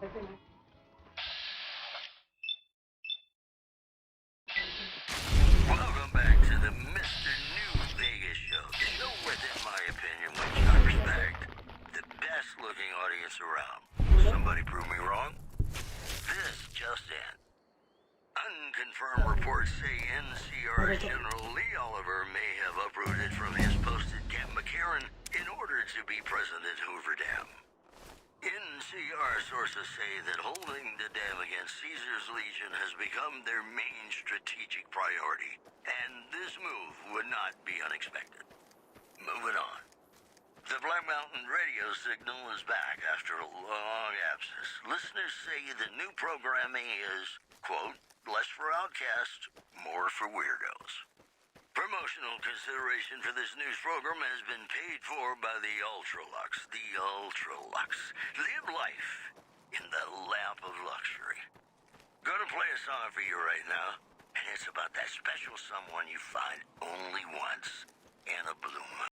Welcome back to the Mr. New Vegas show. The show with, in my opinion, which I respect, the best looking audience around. Somebody prove me wrong? This just in. Unconfirmed reports say NCR General Lee Oliver may have uprooted from his post at Camp McCarran in order to be present at Hoover Dam. NCR sources say that holding the dam against Caesar's Legion has become their main strategic priority, and this move would not be unexpected. Moving on. The Black Mountain radio signal is back after a long absence. Listeners say the new programming is, quote, less for outcasts, more for weirdos. Promotional consideration for this news program has been paid for by the Ultralux. The Ultralux. Live life in the lap of luxury. Gonna play a song for you right now, and it's about that special someone you find only once in a blue moon.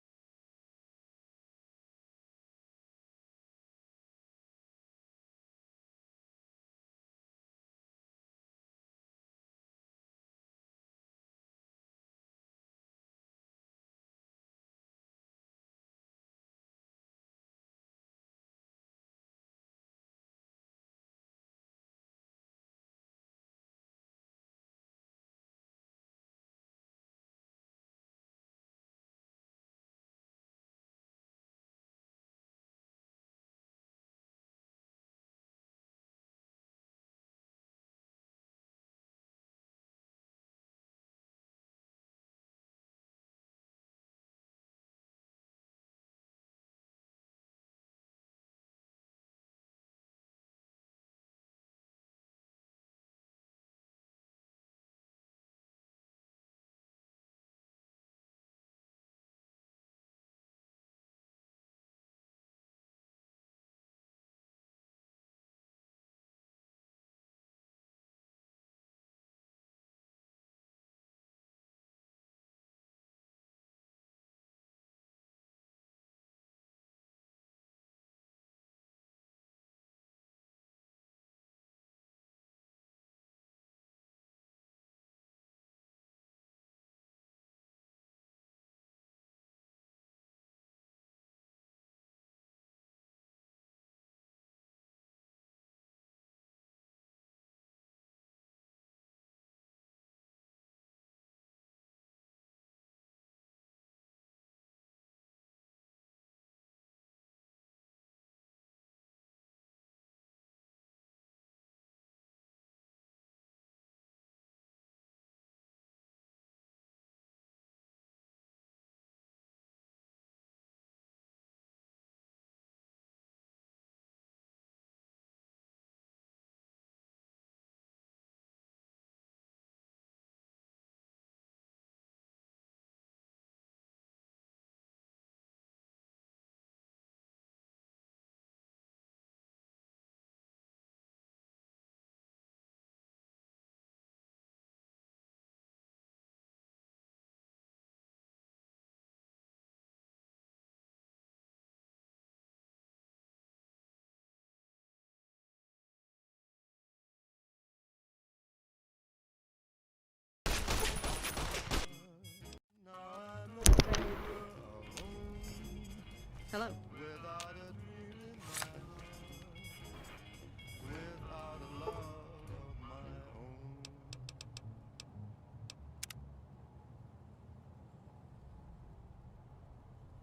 Hello.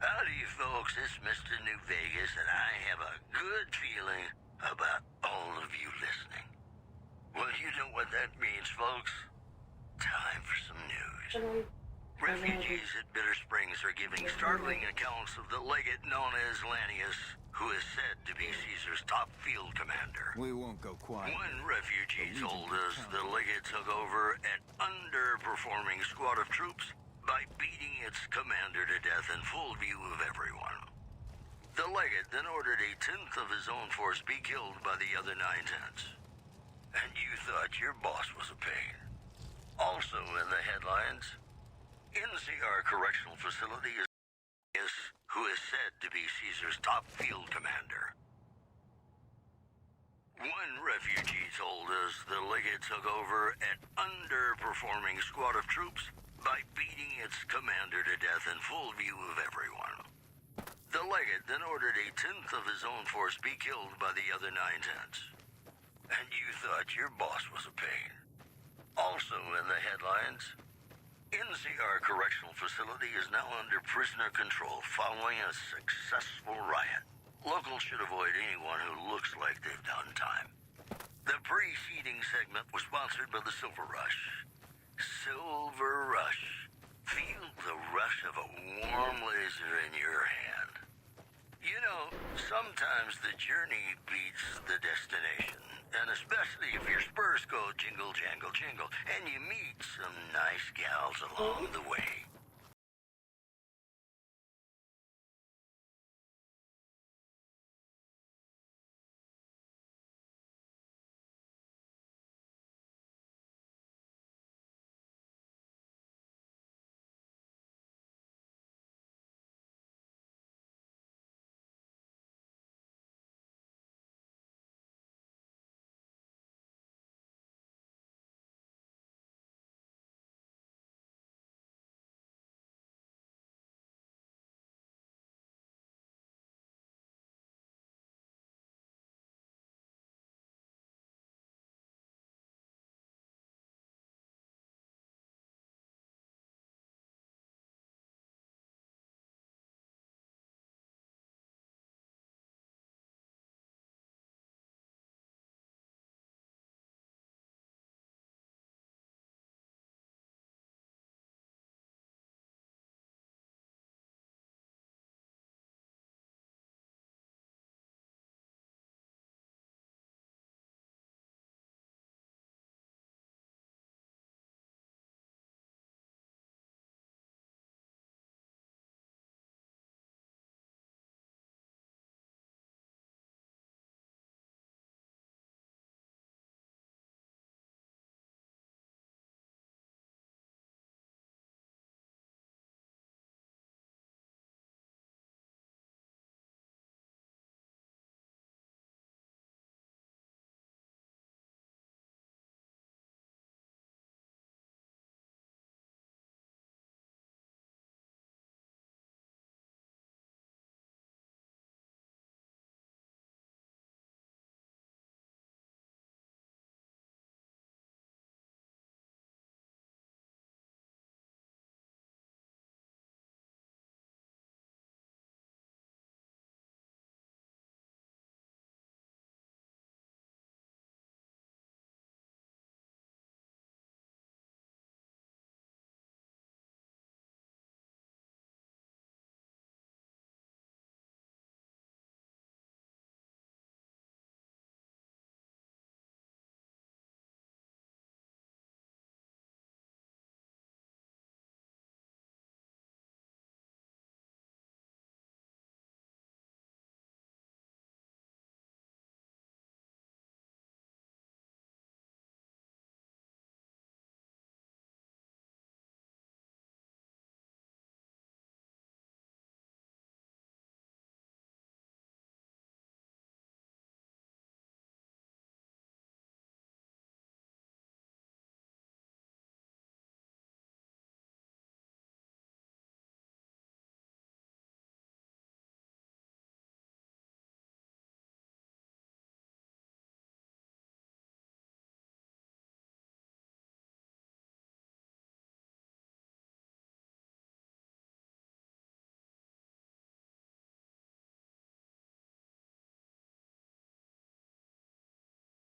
Howdy, folks. It's Mr. New Vegas, and I have a good feeling about all of you listening. Well, you know what that means, folks. Time for some news. Refugees at Bitter Springs are giving startling accounts of the legate known as Lanius, who is said to be Caesar's top field commander. We won't go quiet. One refugee told us the legate took over an underperforming squad of troops by beating its commander to death in full view of everyone. The legate then ordered a tenth of his own force be killed by the other 9/10. And you thought your boss was a pain. Also in the headlines, NCR Correctional Facility is who is said to be Caesar's top field commander. One refugee told us the Legate took over an underperforming squad of troops by beating its commander to death in full view of everyone. The Legate then ordered a tenth of his own force be killed by the other 9/10. And you thought your boss was a pain. Also in the headlines, NCR Correctional Facility is now under prisoner control following a successful riot. Locals should avoid anyone who looks like they've done time. The preceding segment was sponsored by the Silver Rush. Silver Rush. Feel the rush of a warm laser in your hand. You know, sometimes the journey beats the destination. And especially if your spurs go jingle, jangle, jingle, and you meet some nice gals along the way.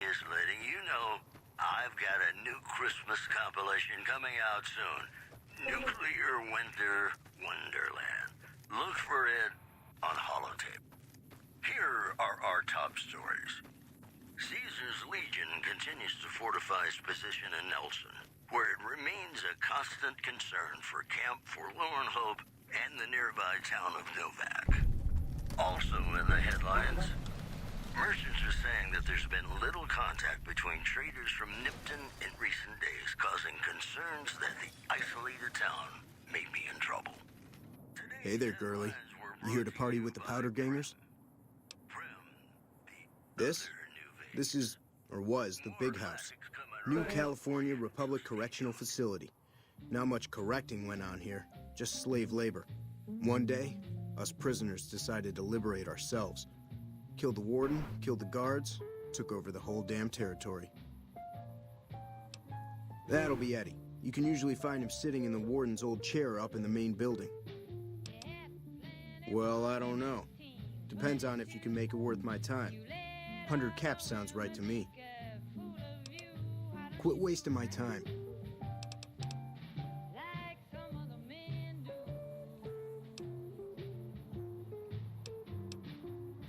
Is letting you know I've got a new Christmas compilation coming out soon. Nuclear Winter Wonderland. Look for it on holotape. Here are our top stories. Caesar's Legion continues to fortify its position in Nelson, where it remains a constant concern for Camp Forlorn Hope and the nearby town of Novak. Also in the headlines, merchants are saying that there's been little contact between traders from Nipton in recent days, causing concerns that the isolated town may be in trouble. Hey there, girlie. You here to party with the Powder Gangers? This is or was the big house. New California Republic Correctional Facility. Not much correcting went on here, just slave labor. One day, us prisoners decided to liberate ourselves. Killed the warden, killed the guards, took over the whole damn territory. That'll be Eddie. You can usually find him sitting in the warden's old chair up in the main building. Well, I don't know. Depends on if you can make it worth my time. 100 caps sounds right to me. Quit wasting my time.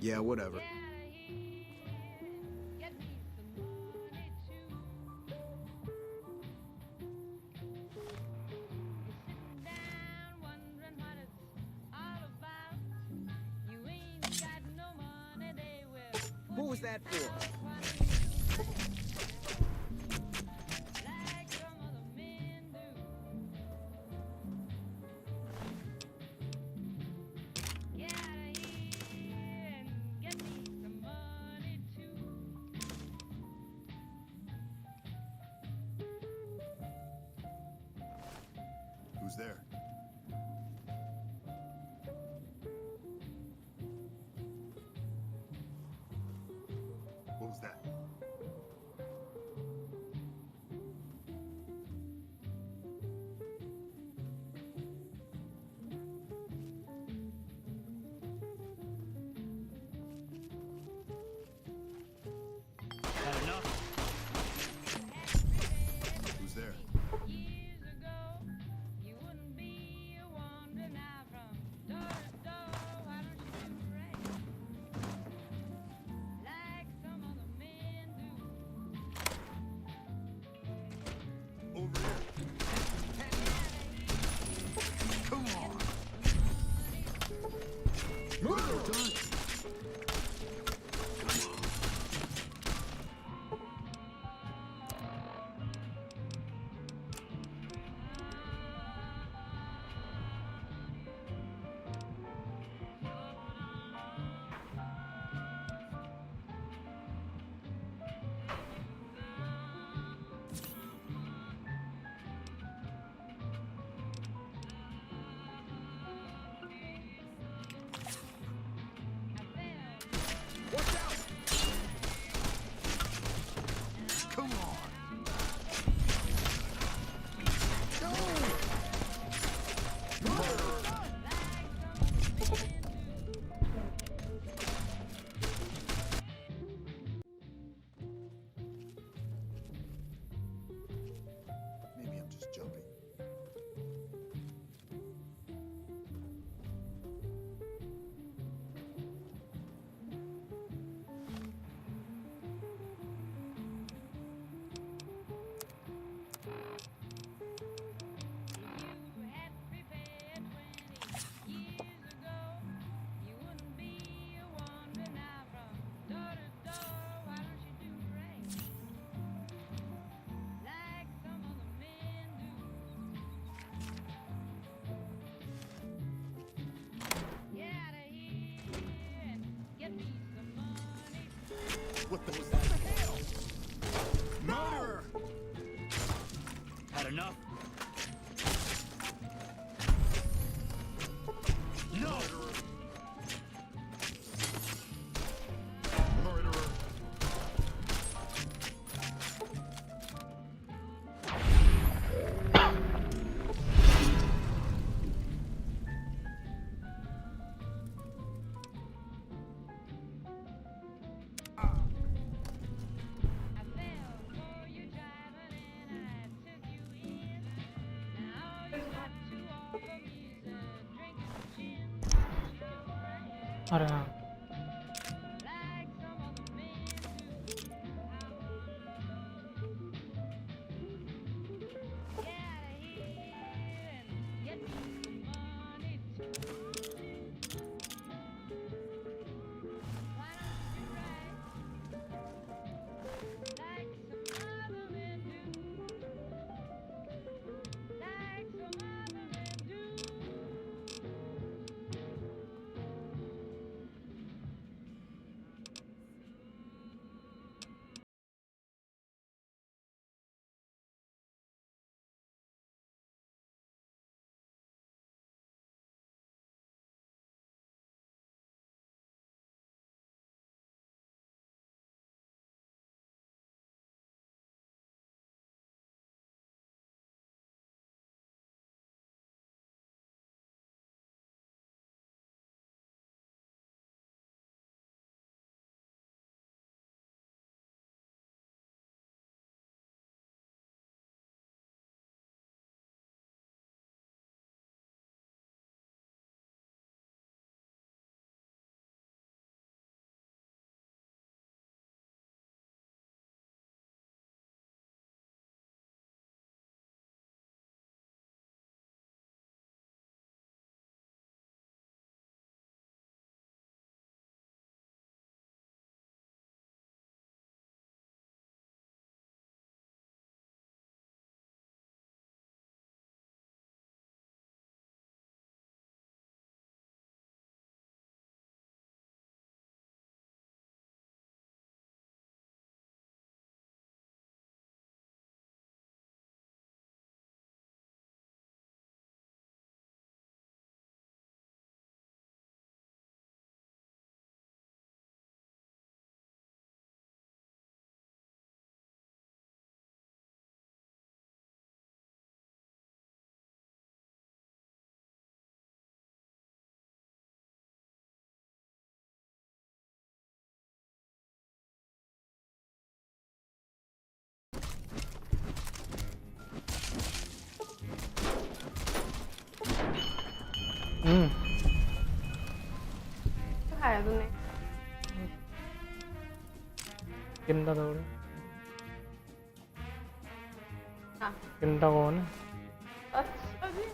Yeah, whatever. What was that for? Who's there? What was that? Had enough? Who's there? Over here. Come on. Murder time. Come on. Maybe I'm just jumping. What the hell? Murderer! Had enough? No! Murderer! अरे हाँ खाया तूने? किंदा थोड़ा हाँ किंदा कौन है? अच्छा जी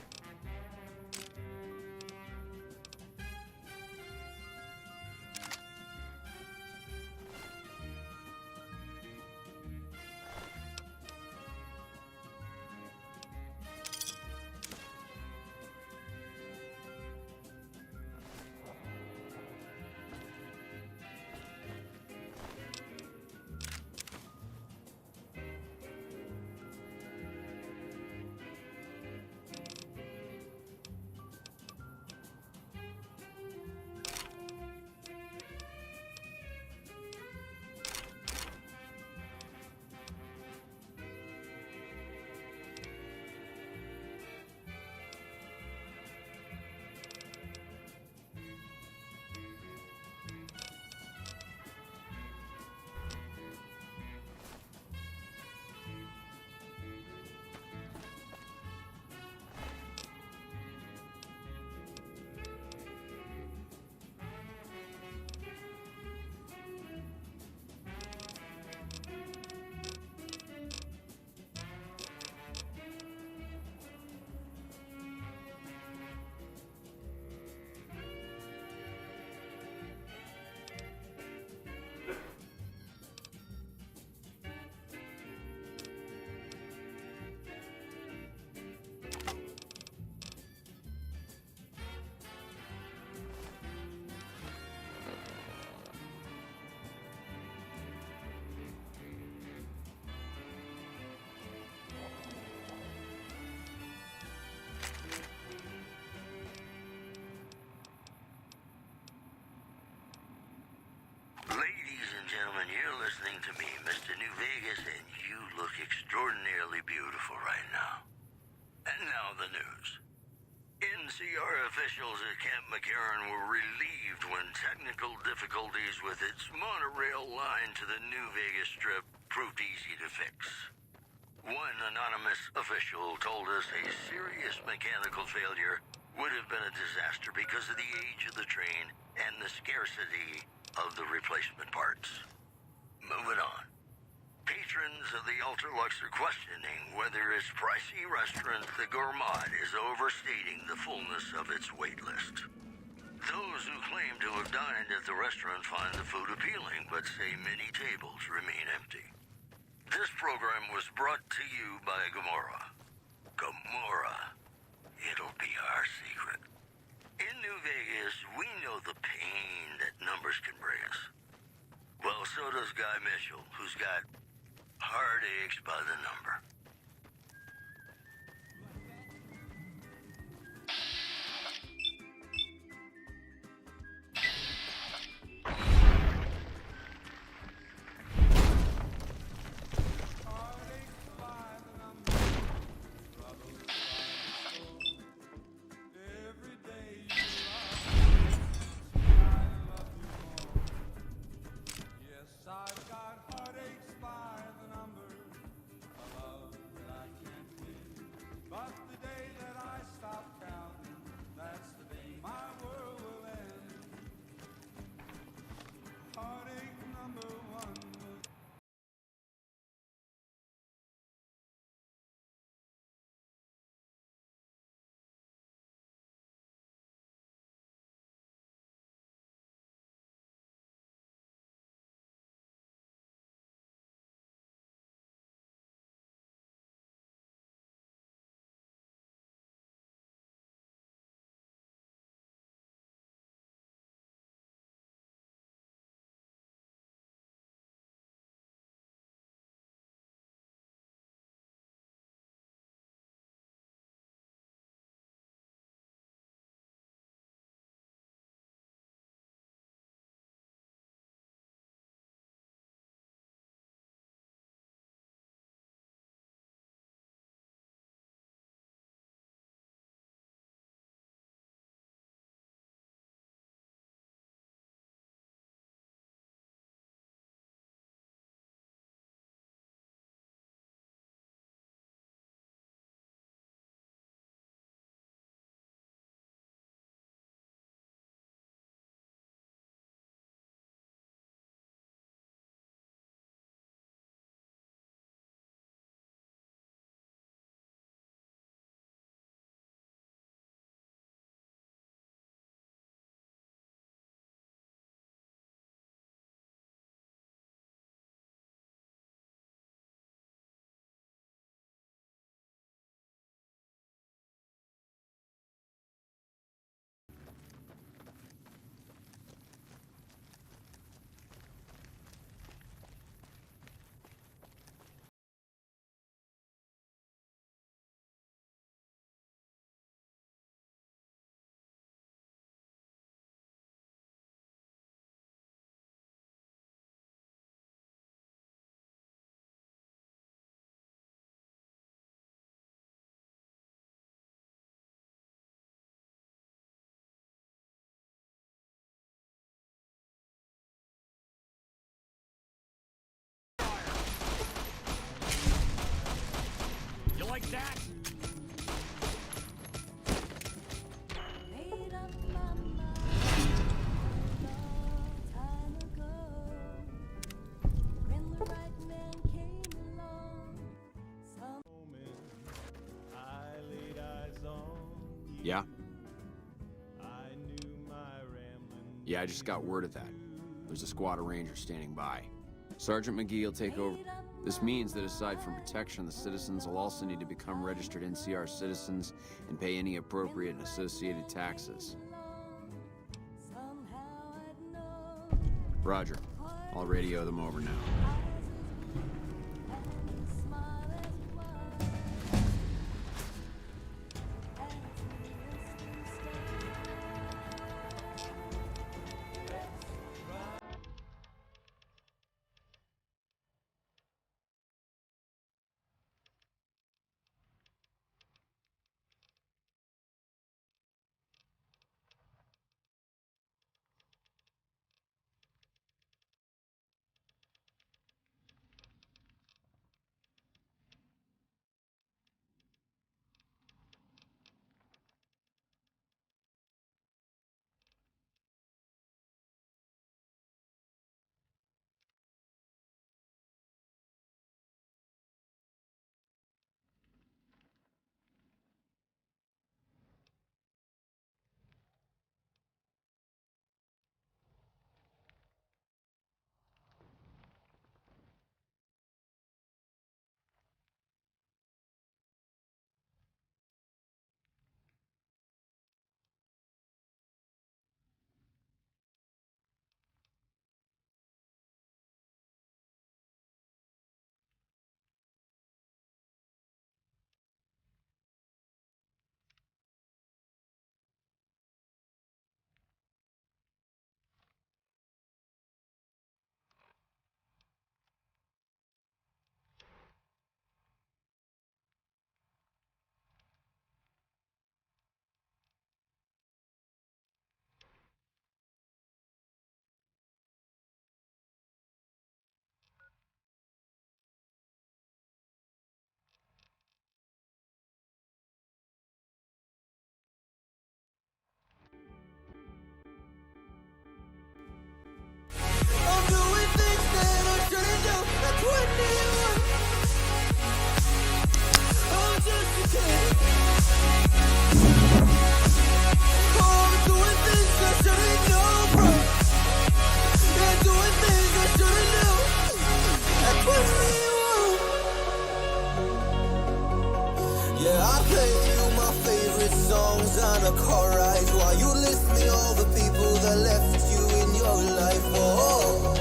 Ladies and gentlemen, you're listening to me, Mr. New Vegas, and you look extraordinarily beautiful right now. And now the news. NCR officials at Camp McCarran were relieved when technical difficulties with its monorail line to the New Vegas Strip proved easy to fix. One anonymous official told us a serious mechanical failure would have been a disaster because of the age of the train and the scarcity of the replacement parts. Moving on. Patrons of the Ultralux are questioning whether its pricey restaurant, the Gourmand, is overstating the fullness of its wait list. Those who claim to have dined at the restaurant find the food appealing, but say many tables remain empty. This program was brought to you by Gamora. Gamora. It'll be our secret. In New Vegas, we know the pain that numbers can bring us. Well, so does Guy Mitchell, who's got heartaches by the number. I've got heartaches by the number. I love Yeah? Yeah, I just got word of that. There's a squad of Rangers standing by. Sergeant McGee will take over. This means that aside from protection, the citizens will also need to become registered NCR citizens and pay any appropriate and associated taxes. Roger. I'll radio them over now. Yeah, I play you my favorite songs on a car ride while you list me all the people that left you in your life. Oh,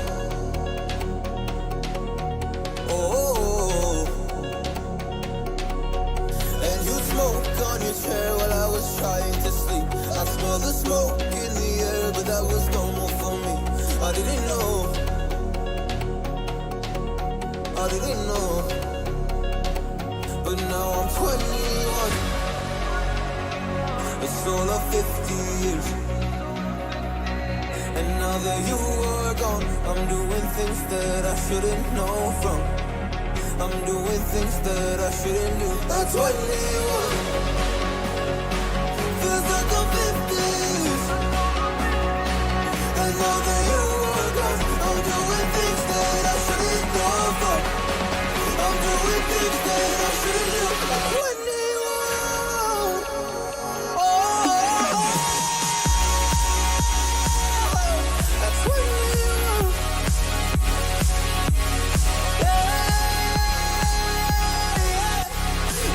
oh, and you smoke on your chair while I was trying to sleep. I smell the smoke in the air, but that was normal for me. I didn't know. I didn't know. But now I'm 21. It's all of 50 years. And now that you are gone, I'm doing things that I shouldn't know from. I'm doing things that I shouldn't do. At 21, feels like I'm 50s. And now that you are gone, I'm doing things that I shouldn't know from. I'm doing things that I shouldn't do. At 21, at 21,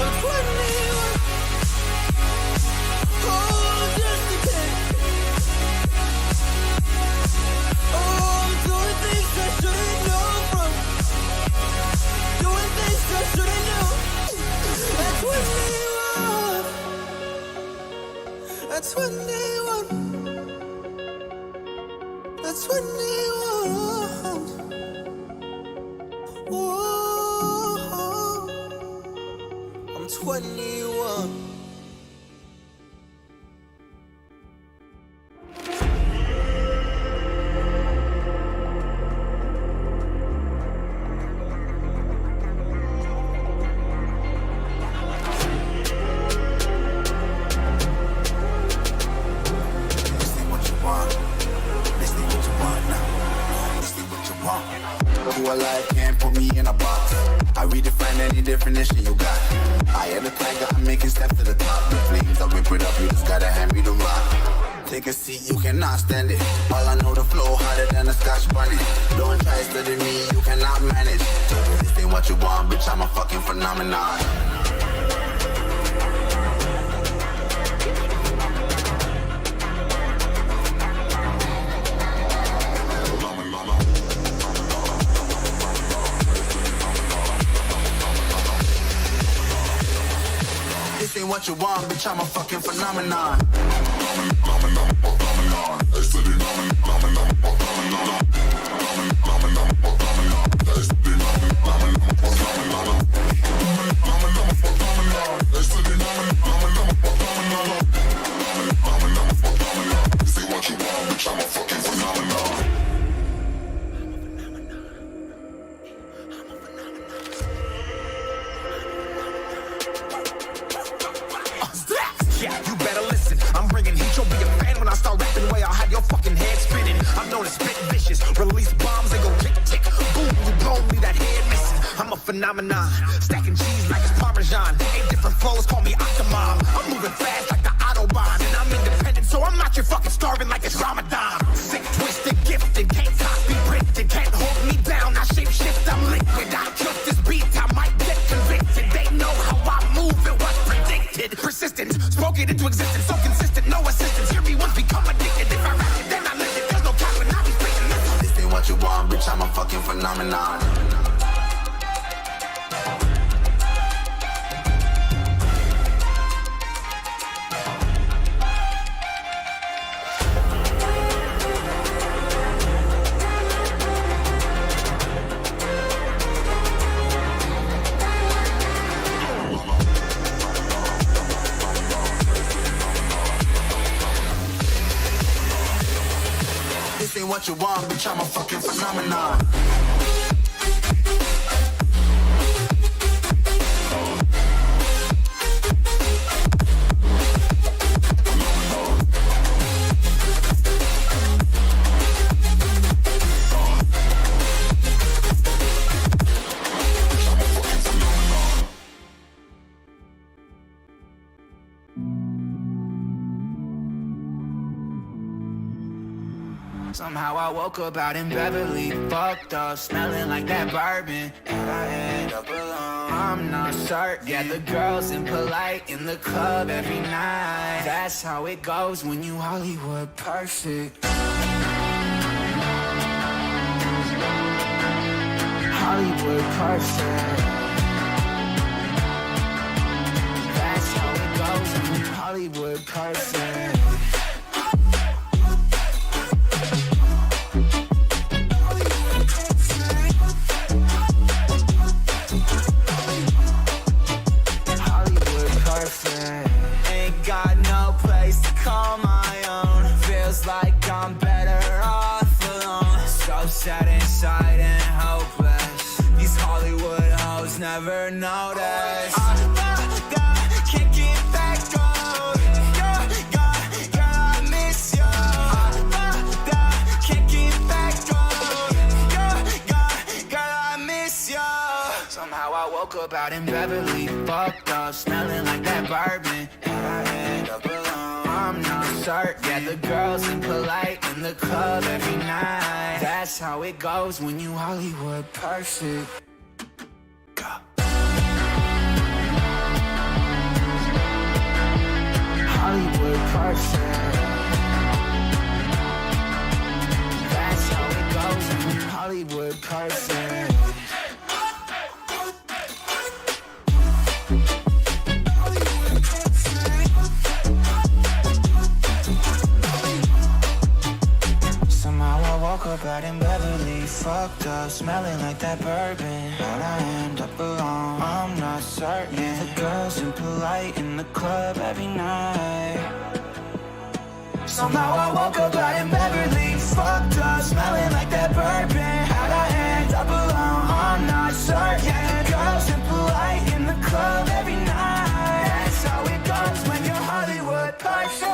at 21, oh, just a kid. Oh, I'm doing things I shouldn't know from. Doing things I shouldn't know. At 21, at 21, at 21. Whoa, I'm 21. Do a life can't put me in a box. I redefine any definition you got. I am the tiger, I'm making steps to the top. The flames, I whip it up, you just gotta hand me the rock. Take a seat, you cannot stand it. All I know, the flow harder than a scotch bunny. Don't try studying me, you cannot manage. This ain't what you want, bitch, I'm a fucking phenomenon. This ain't what you want, bitch, I'm a fucking phenomenon. Phenomenon, stacking cheese like it's Parmesan. 8 different flows, call me Octomom. I'm moving fast like the Autobahn, and I'm independent, so I'm not your fucking starving like it's Ramadan. Sick, twisted, gifted, can't copy, printed, can't hold me down. I shape shift, I'm liquid. I trust this beat, I might get convicted. They know how I move, it was predicted. Persistent, spoke it into existence, so consistent, no assistance. Hear me once, become addicted. If I rap it, then I live it. There's no cap when I be spitting this. This ain't what you want, bitch, I'm a fucking phenomenon. This ain't what you want, bitch, I'm a fucking phenomenon. Somehow I woke up out in Beverly, fucked up, smelling like that bourbon, and I end up alone. I'm not certain. Yeah, the girls impolite in the club every night. That's how it goes when you Hollywood perfect. Hollywood perfect. That's how it goes when you Hollywood perfect. Ain't got no place to call my own. Feels like I'm better off alone. So sad inside and hopeless. These Hollywood hoes never notice. Can't get back on. Girl, I miss you. Can't get back on. Girl, I miss you. Somehow I woke up out in Beverly, fucked up, smelling like that bourbon, and I end up alone. I'm not certain. Yeah, the girls impolite in the club every night. That's how it goes when you Hollywood perfect. Hollywood perfect. That's how it goes when you Hollywood perfect. Woke up out in Beverly, fucked up, smelling like that bourbon, and I end up alone. I'm not certain. Yeah, the girls impolite in the club every night. Somehow I woke up out in Beverly, fucked up, smelling like that bourbon, how'd I end up alone? I'm not certain. Yeah, the girls impolite in the club every night. That's how it goes when you're Hollywood perfect.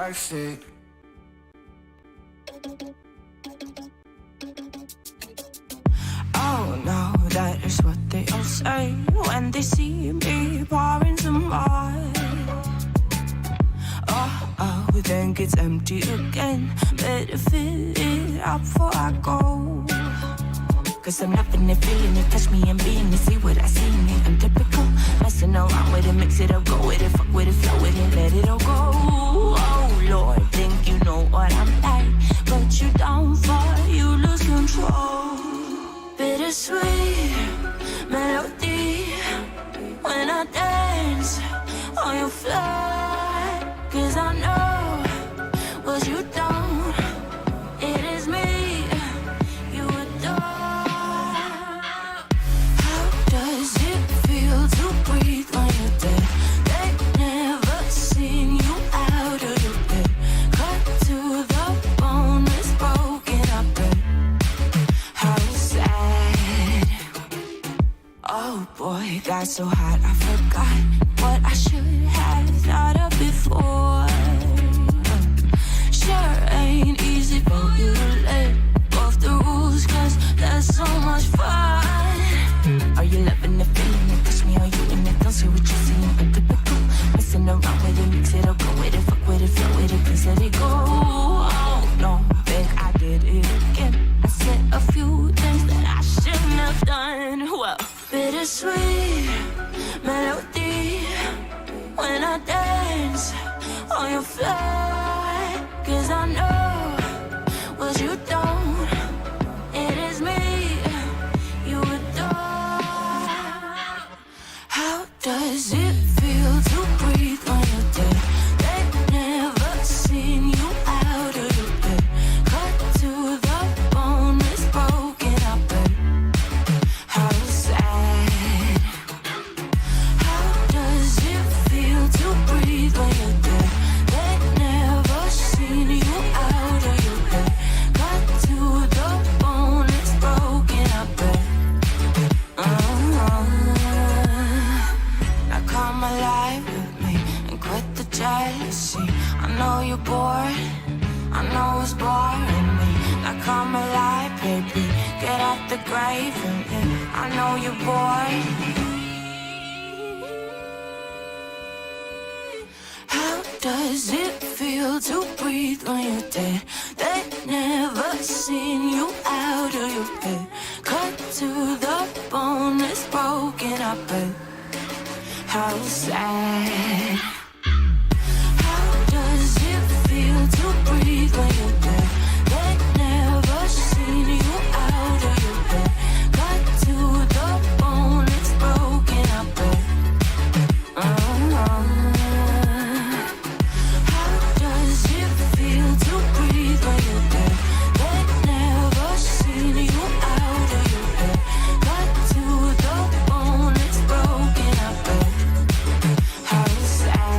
backseat. Oh no, that is what they all say when they see me pouring some wine. Oh, think it's empty again. Better fill it up before I go. Cause I'm loving it, feeling it, touch me and being it. See what I see in it, I'm typical. Messing around with it, mix it up, go with it, fuck with it, flow with it, let it all go. Oh Lord, think you know what I'm like, but you don't fall, you lose control. Bittersweet melody when I dance on your fly. Cause I know what you don't, it is me you adore. How does it feel to breathe when you're dead? They never seen you out of your bed. Cut to the bone, it's broken up bed. How sad. Oh boy, got so hot I forgot what I should have thought of before. Sure ain't easy for you to let off the rules, cause that's so much fun. Are you loving the feeling it? Touch me, are you in it? Don't see what you're seeing, but typical. Messing around with it, mix it up, go with it, fuck with it, flow with it, please let it go. Oh no, think I did it again. I said a few things that I shouldn't have done. Well, bittersweet melody when I dance on your fly. Cause I know what you don't, it is me you adore. How does it feel to breathe when you're dead? They've never seen you out of your bed. Cut to the bone, it's broken up bed. How sad. How does it feel to breathe when you're dead? They've never seen you out of your bed. Cut to the bone, it's broken up bed. Now come alive with me and quit the jealousy. I know you're bored, I know it's boring me. Now come alive, baby, get out the grave and live. I know you're bored. How does it feel to breathe when you're dead? They've never seen you out of your bed. Cut to the bone, it's broken up bed. How sad. How does it feel to breathe when you're dead? They've never seen you out of your bed. Cut to the bone, it's broken up bed. How does it feel to breathe when you're dead? They've never seen you out of your bed. Cut to the bone, it's broken up bed. How sad.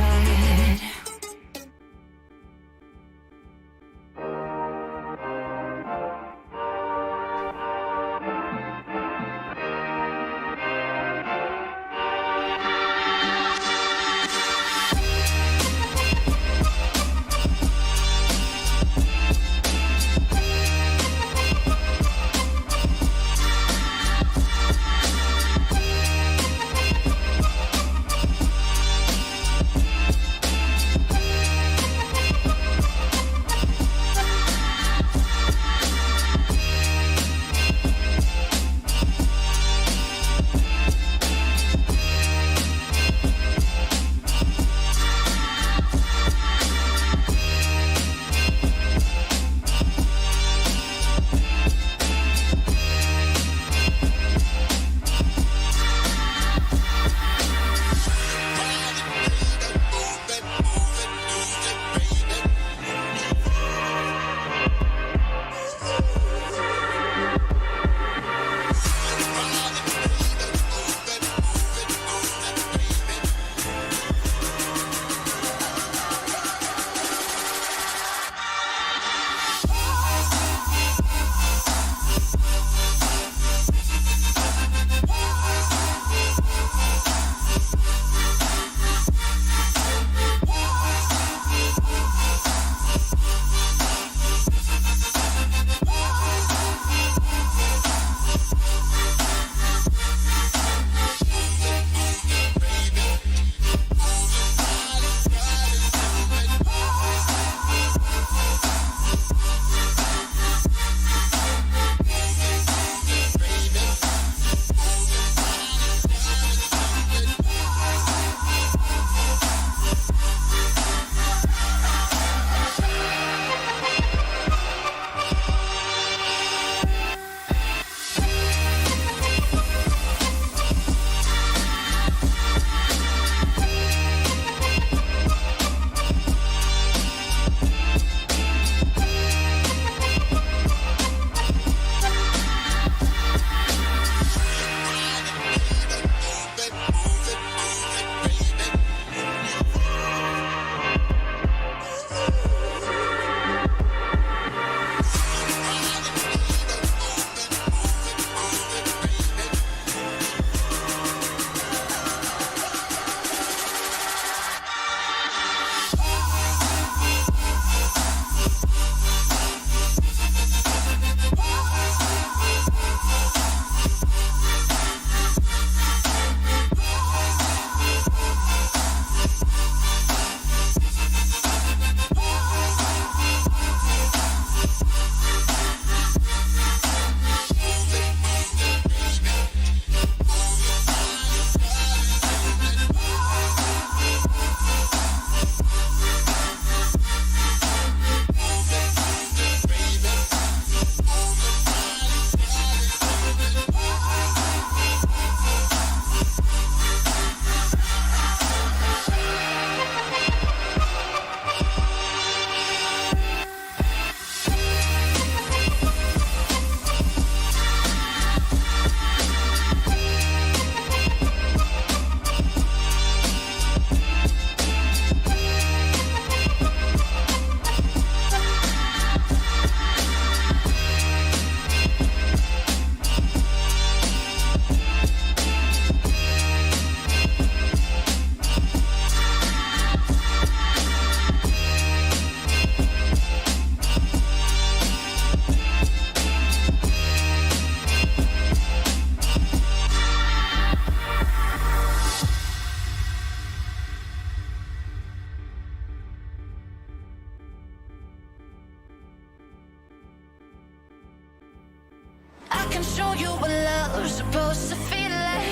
can show you what love's supposed to feel like.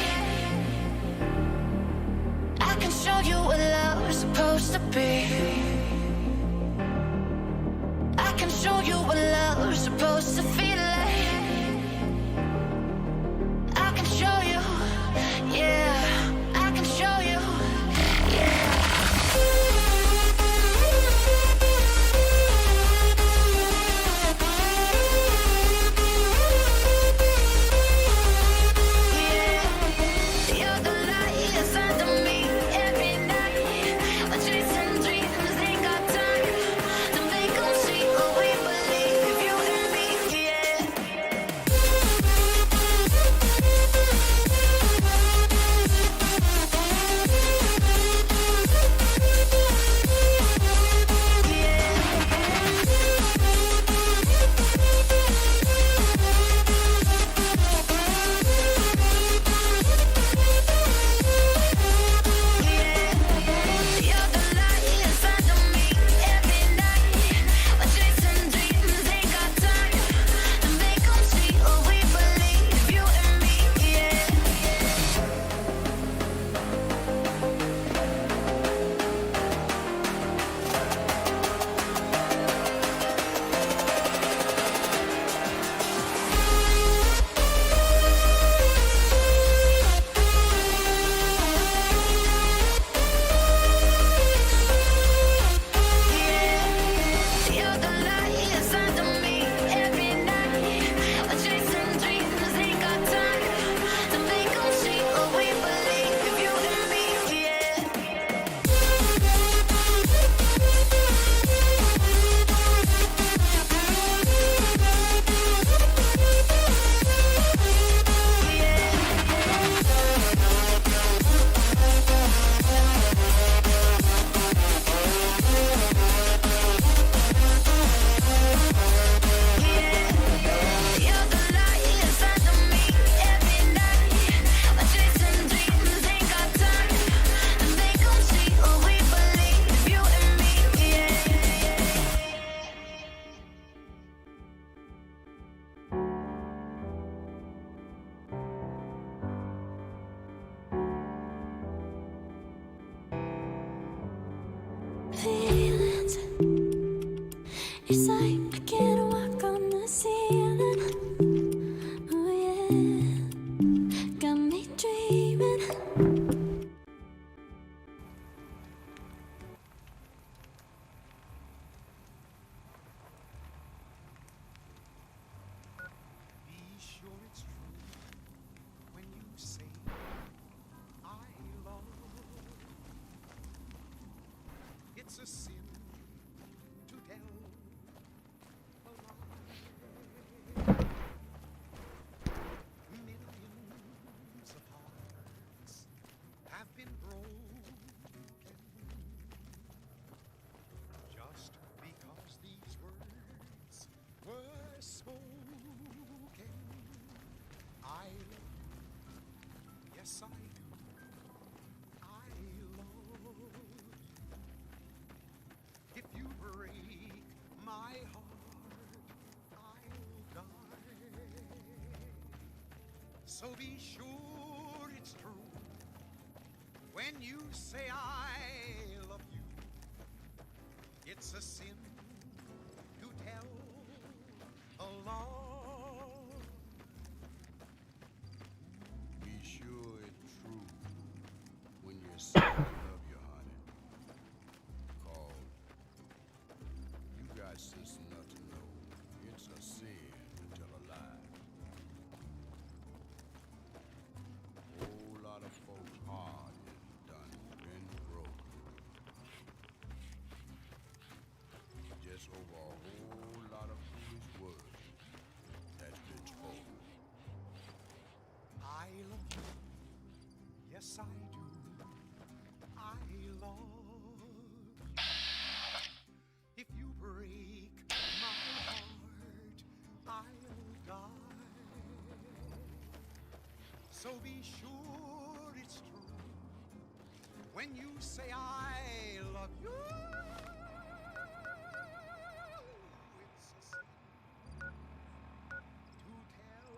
I can show you what love's supposed to be. I can show you what love's supposed to feel like. I can show you, yeah. I can show you, yeah. You're the light inside of me every night. Chasing dreams, ain't got time to make them see what we believe. You and me, yeah. You're the light inside of me every night. Chasing dreams, ain't got time to make them see what we believe. You and me, yeah. You're the light inside of me every night. Chasing dreams, ain't got time to make them see what we believe. You and me, yeah. You're the light inside of me every night. Chasing dreams, ain't got time to make them see what we believe. You and me, yeah. Feelings, it's like I can't walk on the ceiling. Oh yeah, got me dreaming. Be sure it's true when you say I love. It's a sin to tell a lie. Millions of hearts have been broken just because these words were spoken. I love you, yes I do. I love you. If you break my heart, I'll die. So be sure it's true when you say I love you. It's a sin to tell a lie. Be sure it's true when you say I love you, honey. 'Cause you got sense enough to know it's a sin to tell a lie. Whole lot of folks' heart is done been broken. Just over a whole lot of foolish words that's been spoken. I love you, yes I do. I love you. If you break my heart, I'll die. So be sure it's true when you say I love you. It's a sin to tell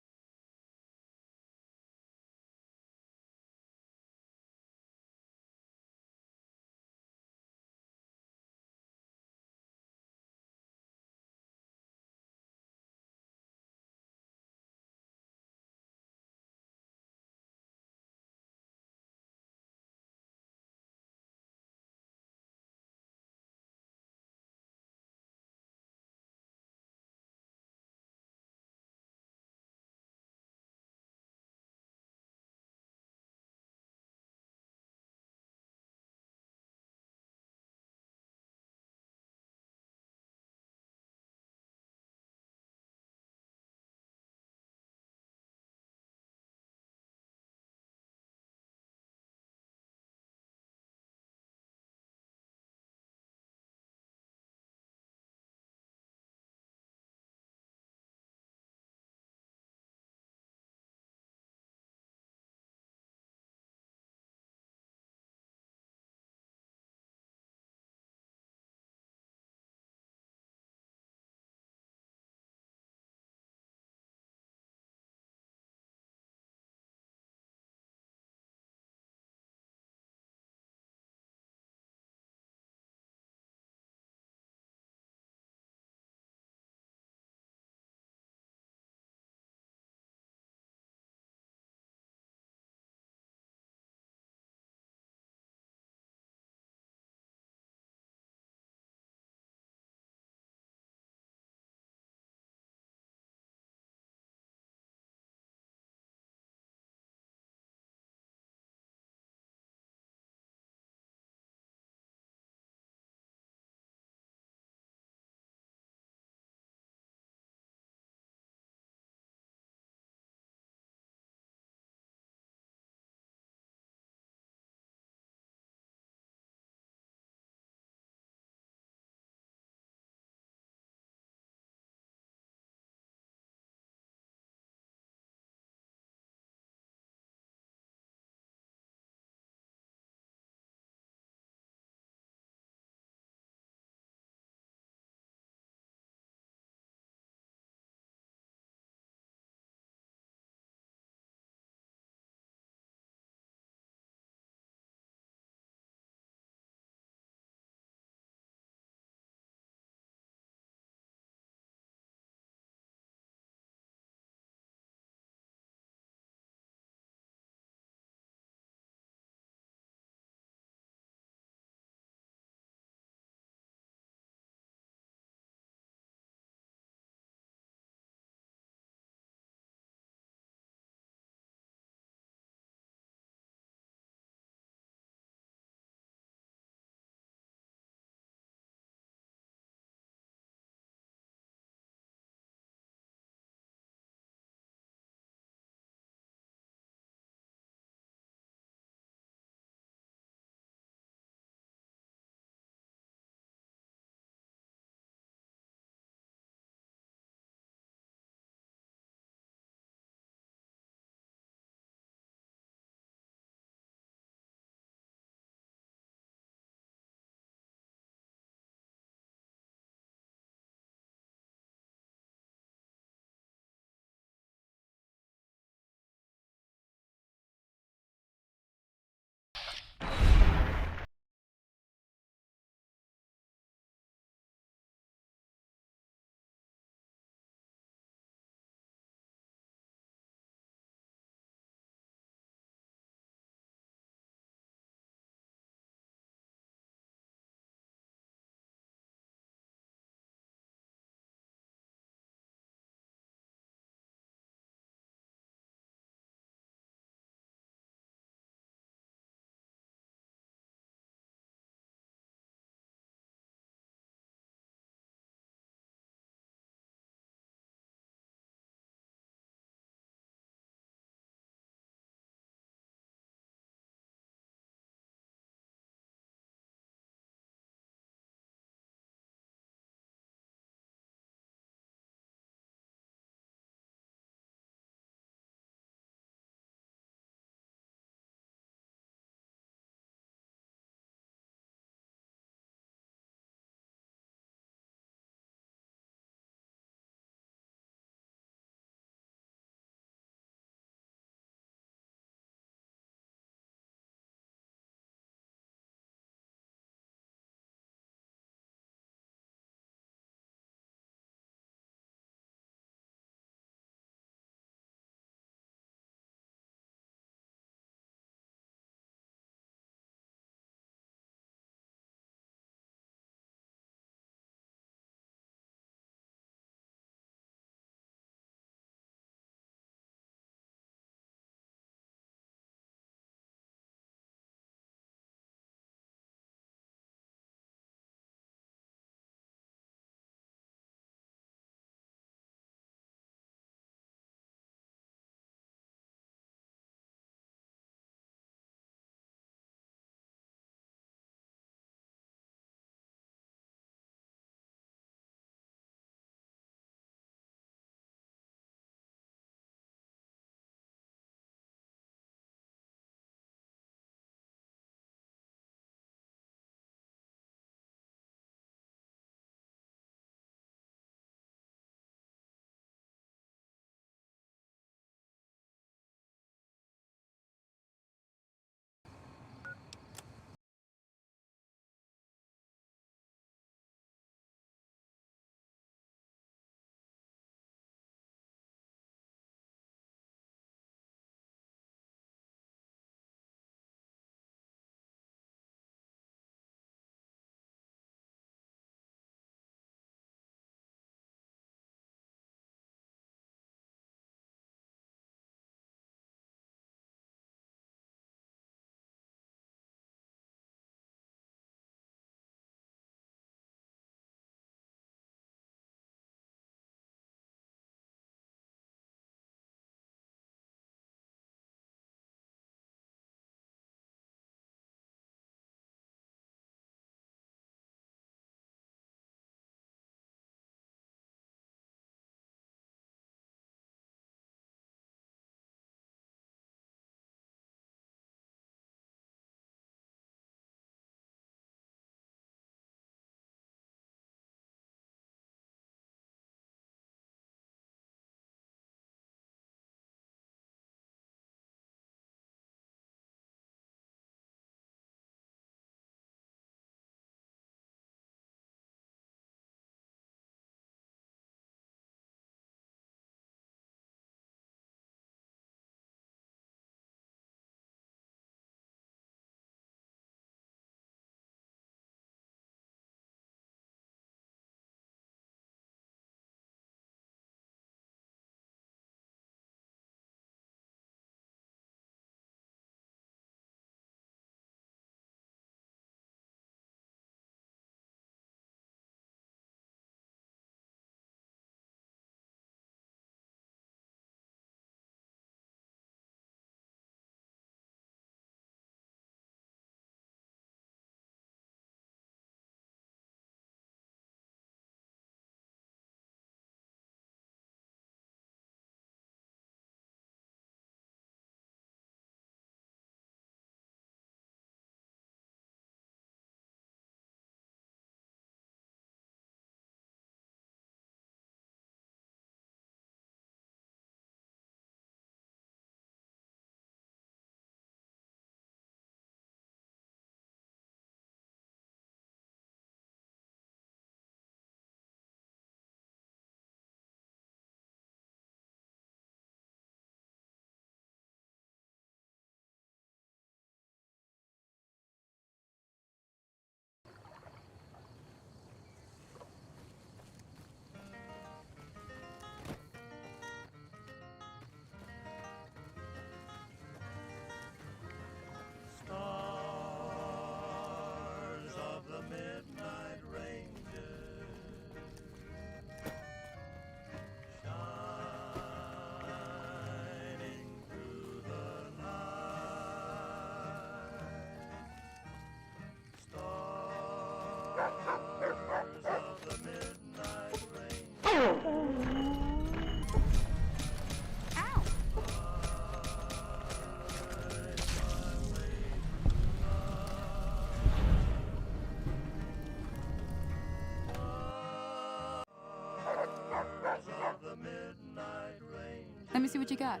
me see what you got.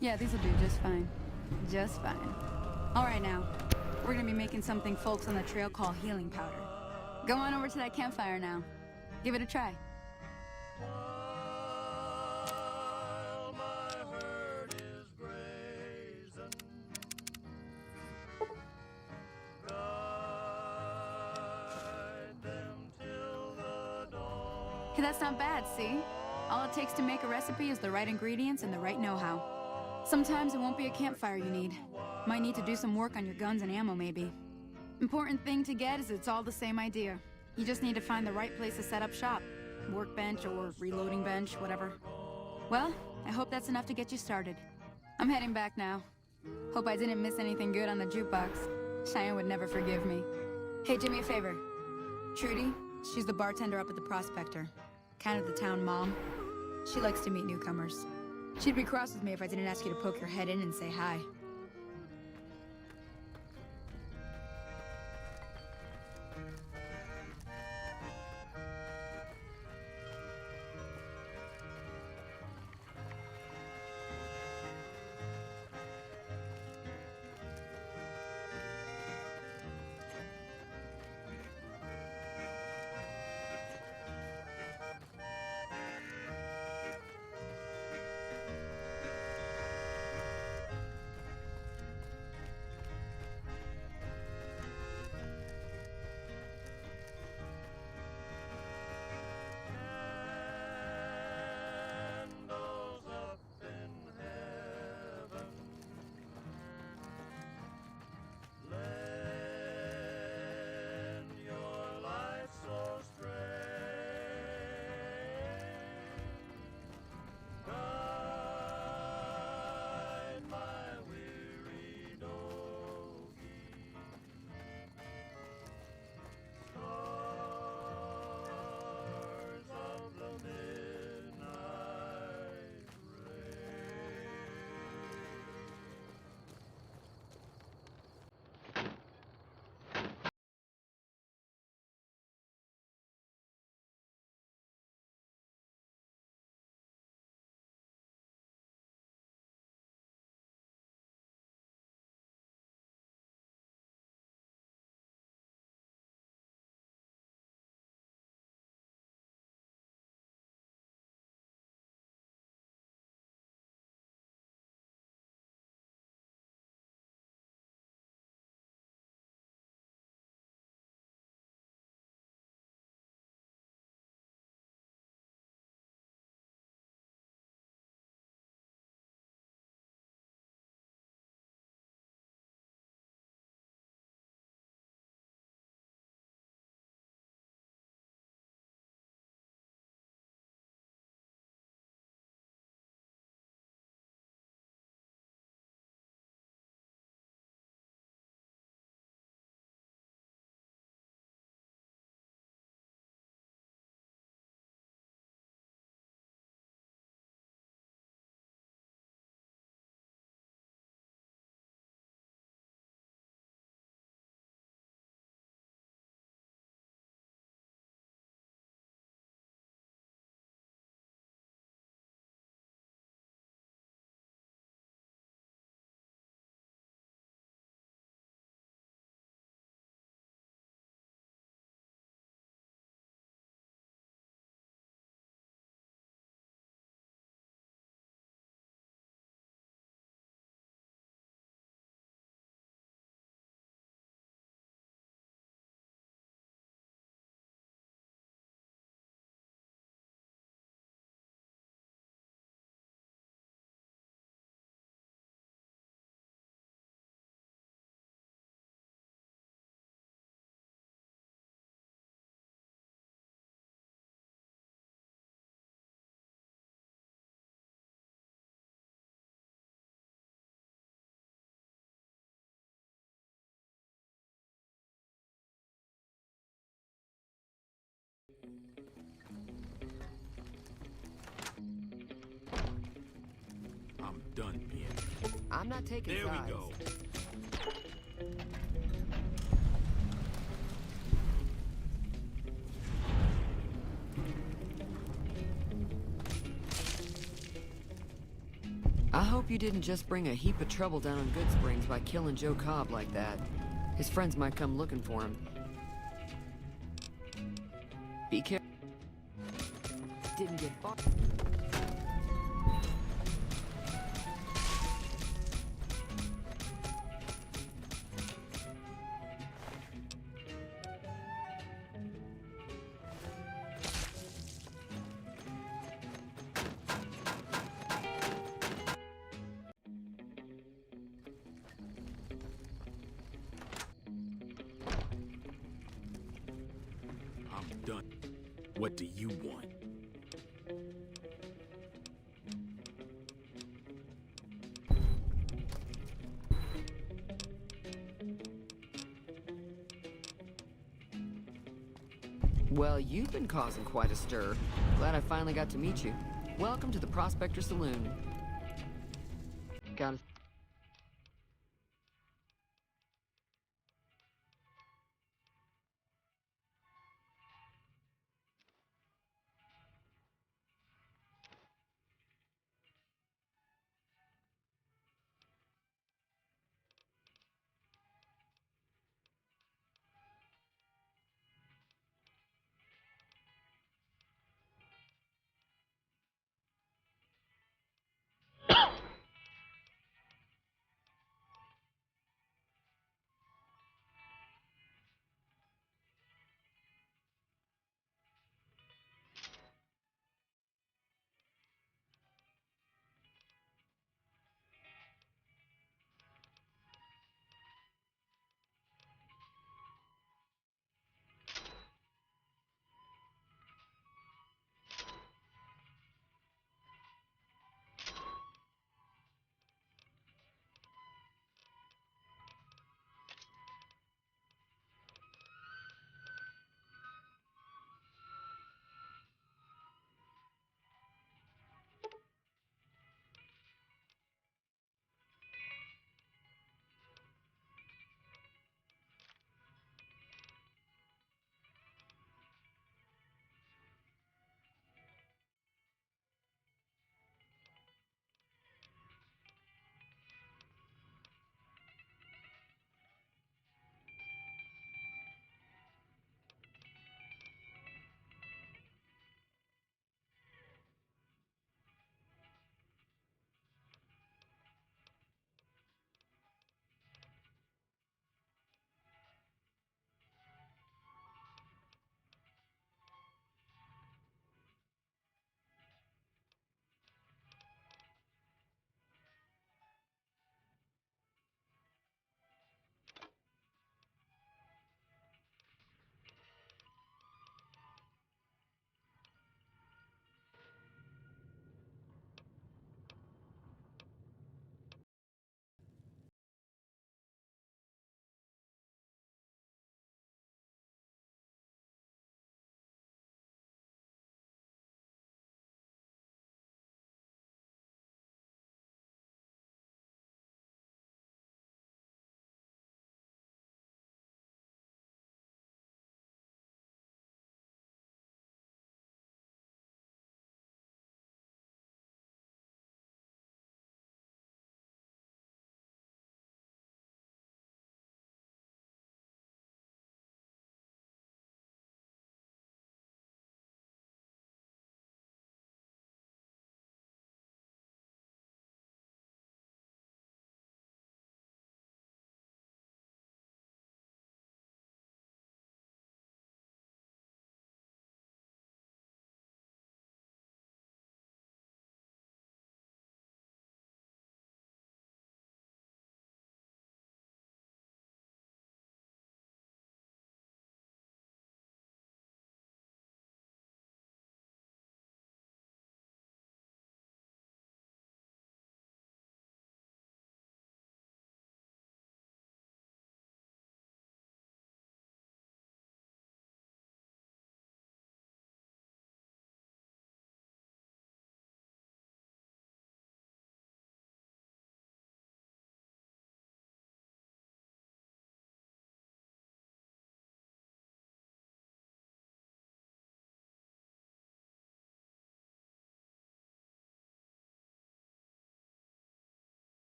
Yeah, these will do just fine. Just fine. All right, now. We're gonna be making something folks on the trail call healing powder. Go on over to that campfire now. Give it a try. Hey, that's not bad, see? All it takes to make a recipe is the right ingredients and the right know-how. Sometimes it won't be a campfire you need. Might need to do some work on your guns and ammo, maybe. Important thing to get is it's all the same idea. You just need to find the right place to set up shop. Workbench or reloading bench, whatever. Well, I hope that's enough to get you started. I'm heading back now. Hope I didn't miss anything good on the jukebox. Cheyenne would never forgive me. Hey, do me a favor. Trudy, she's the bartender up at the Prospector. Kind of the town mom. She likes to meet newcomers. She'd be cross with me if I didn't ask you to poke your head in and say hi. I'm done being. I'm not taking There sides. we go. you didn't just bring a heap of trouble down on Good Springs by killing Joe Cobb like that. His friends might come looking for him. Be careful. Didn't get far. I'm done. What do you want? Well, you've been causing quite a stir. Glad I finally got to meet you. Welcome to the Prospector Saloon. Got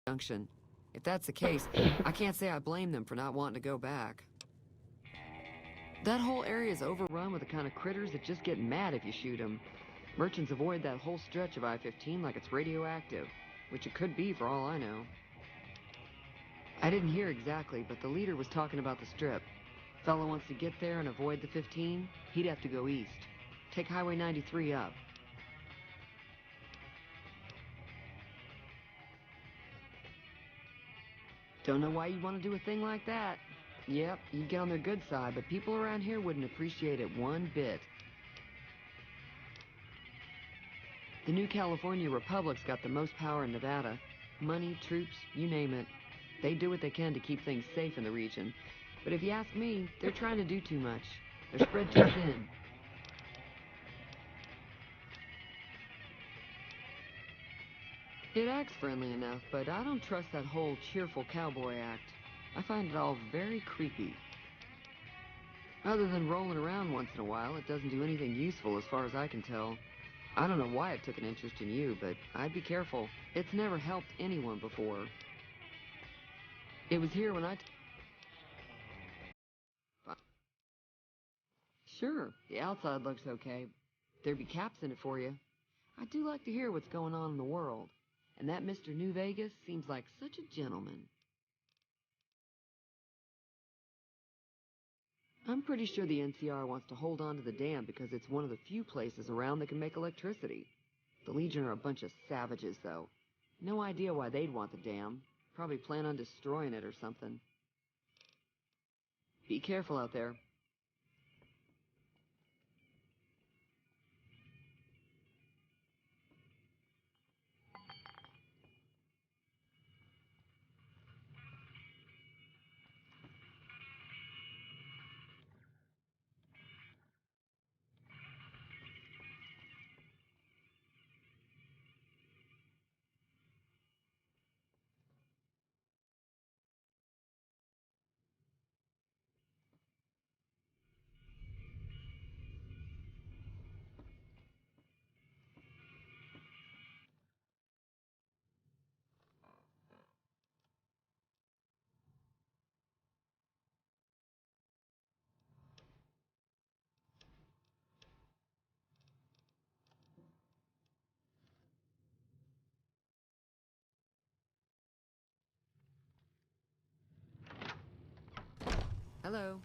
Junction. If that's the case, I can't say I blame them for not wanting to go back. That whole area is overrun with the kind of critters that just get mad if you shoot them. Merchants avoid that whole stretch of I-15 like it's radioactive, which it could be for all I know. I didn't hear exactly, but the leader was talking about the strip. Fellow wants to get there and avoid the 15, he'd have to go east. Take Highway 93 up. Don't know why you'd want to do a thing like that. Yep, you'd get on their good side, but people around here wouldn't appreciate it one bit. The new California Republic's got the most power in Nevada. Money, troops, you name it. They do what they can to keep things safe in the region. But if you ask me, they're trying to do too much. They're spread too thin. It acts friendly enough, but I don't trust that whole cheerful cowboy act. I find it all very creepy. Other than rolling around once in a while, it doesn't do anything useful as far as I can tell. I don't know why it took an interest in you, but I'd be careful. It's never helped anyone before. It was here when Sure, the outside looks okay. There'd be caps in it for you. I do like to hear what's going on in the world. And that Mr. New Vegas seems like such a gentleman. I'm pretty sure the NCR wants to hold on to the dam because it's one of the few places around that can make electricity. The Legion are a bunch of savages, though. No idea why they'd want the dam. Probably plan on destroying it or something. Be careful out there. Hello.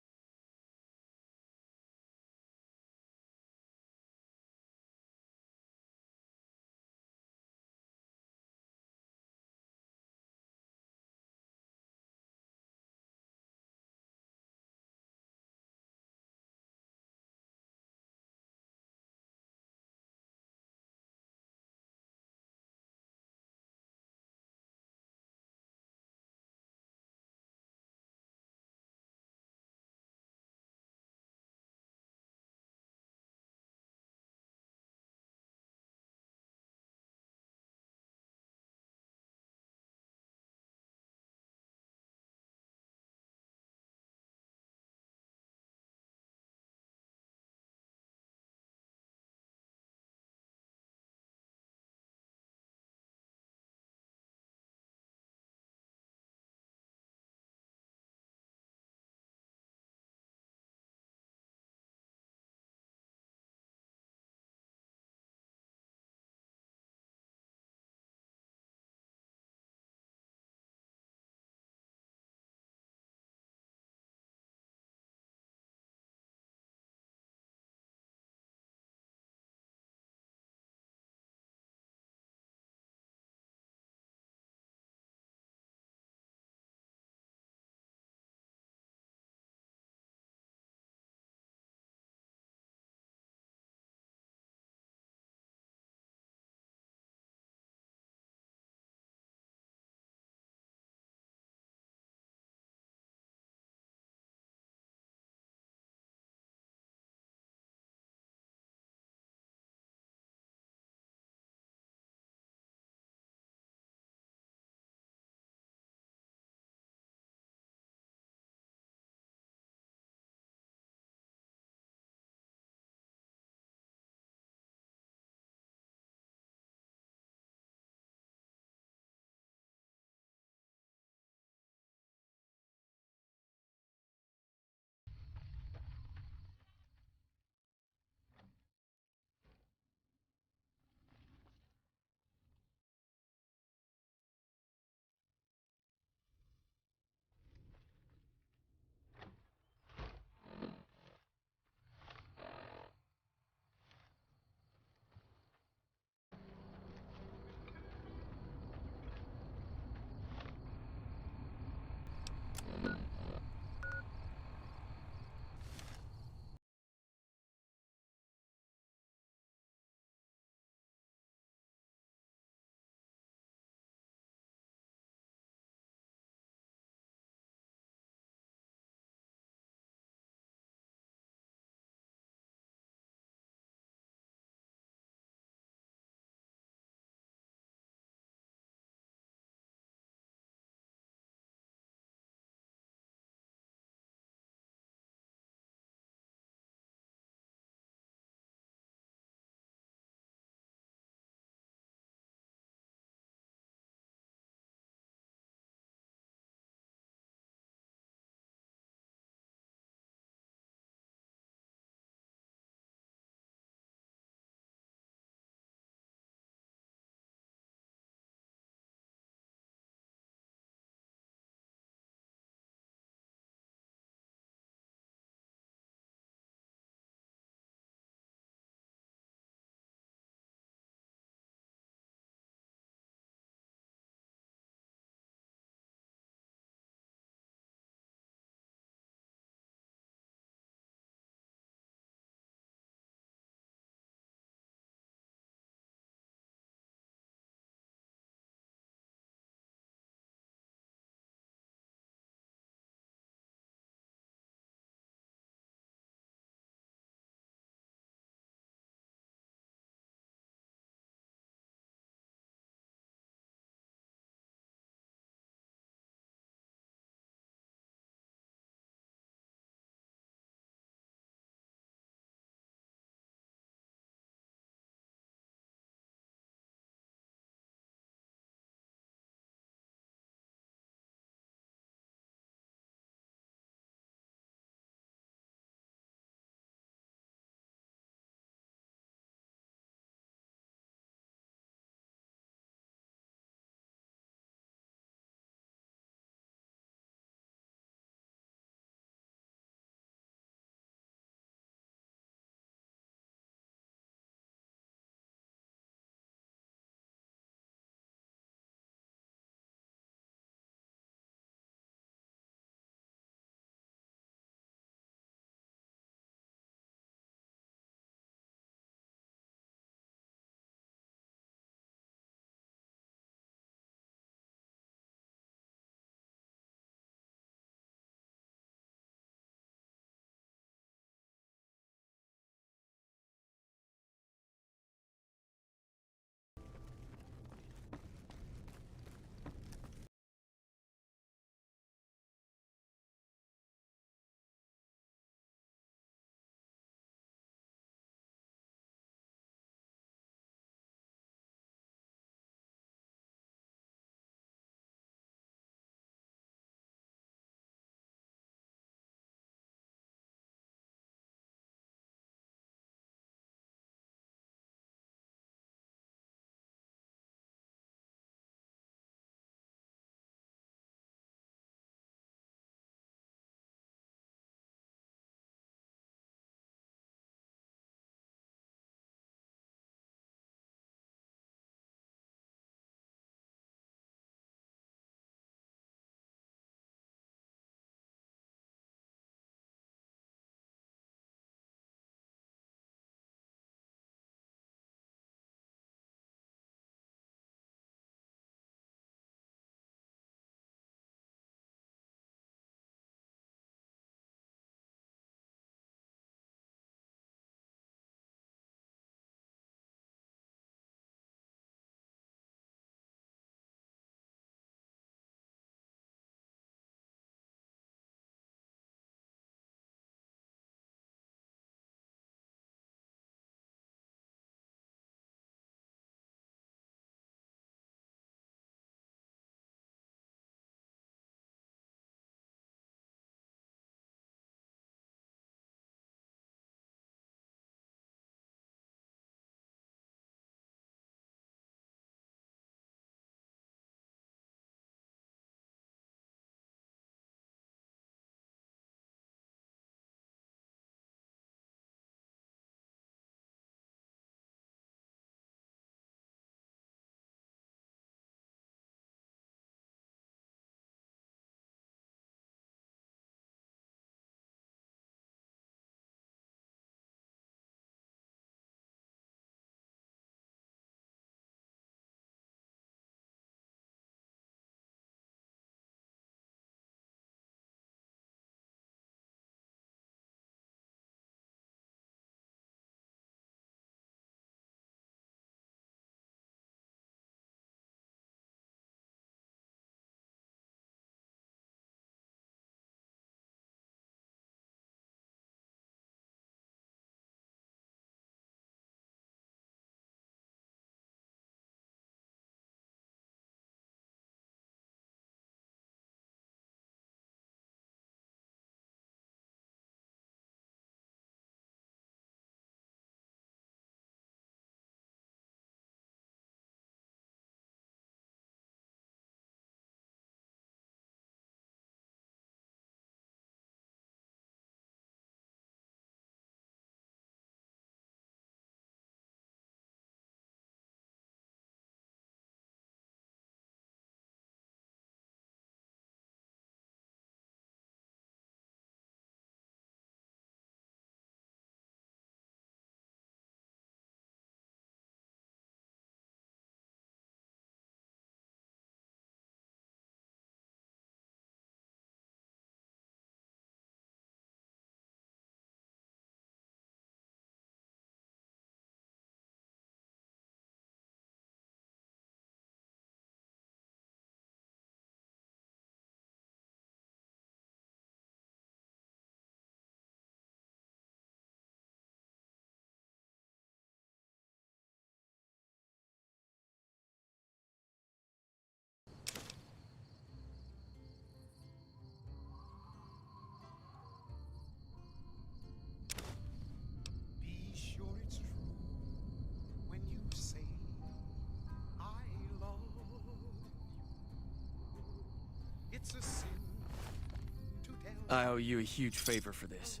I owe you a huge favor for this.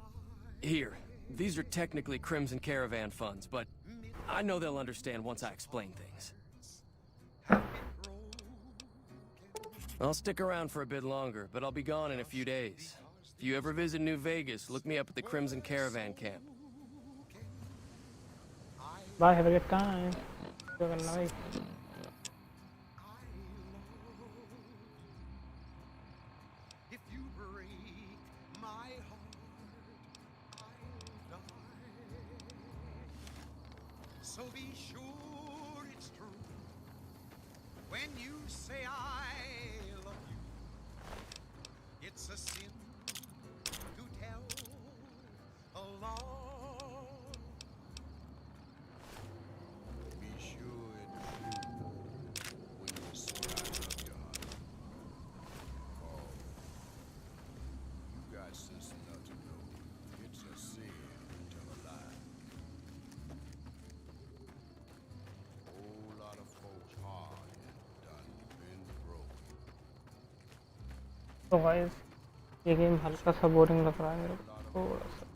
Here, these are technically Crimson Caravan funds, but I know they'll understand once I explain things. I'll stick around for a bit longer, but I'll be gone in a few days. If you ever visit New Vegas, look me up at the Crimson Caravan camp. Bye, have a good time. Have a night. If you break my heart, I'll die. So be sure it's true when you say I love you. It's a sin to tell a lie. Be sure it's true when you say I love you, honey. Call. You got sense enough to know it's a sin to tell a lie. Whole lot of folks hard and done been broke. तो guys ये game हल्का सा boring लग रहा है मेरे को थोड़ा सा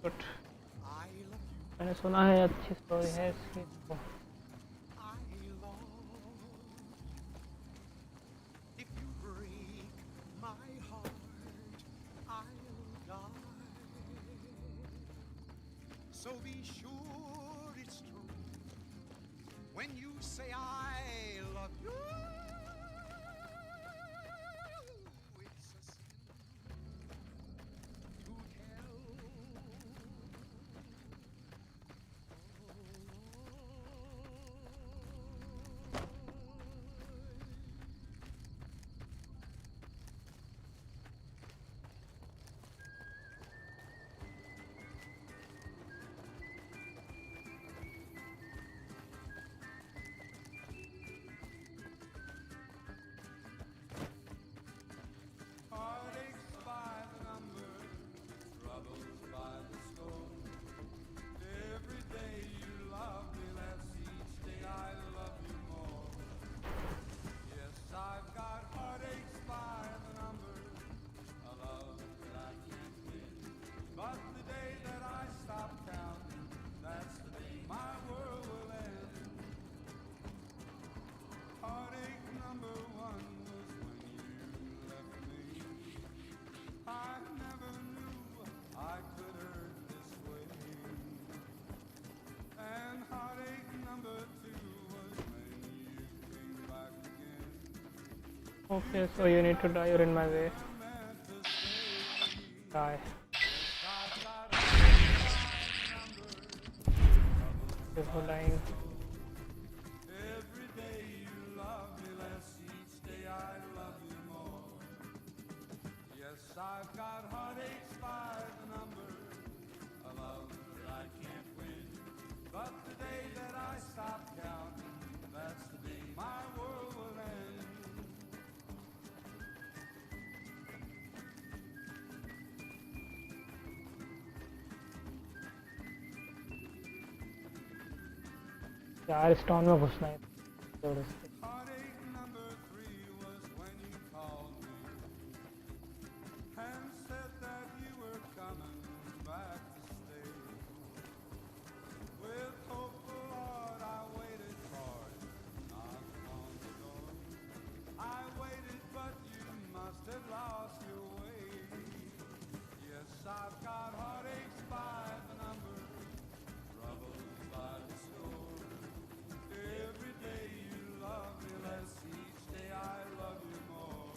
बट मैंने सुना है अच्छी स्टोरी है इसकी तो If you break my heart, I'll die. So be sure it's true when you say I love you. It's a sin to tell. Heartaches by the number, troubles by the score. Every day you love me less, each day I love you more. Yes, I've got heartaches by the number, a love that I can't win. But the day that I stop counting, that's the day my world will end. Heartache number one was when you left me. I never knew I could hurt this way. And heartache number two was when you came back again. okay so you need to die, you're in my way. Die. Before dying. Every day you love me less, each day I love you more. Yes, I've got heartaches by the number, a love that I can't win. But the day that I stop counting, that's the day my world will end. यार stone में घुसना है थोड़ा सा Heartache number three was when you called me and said that you were coming back to stay. With hopeful heart I waited for you, knocked on the door. I waited, but you must have lost your way. Yes, I've got heartaches by the number, troubles by the score. Every day you love me less, each day I love you more.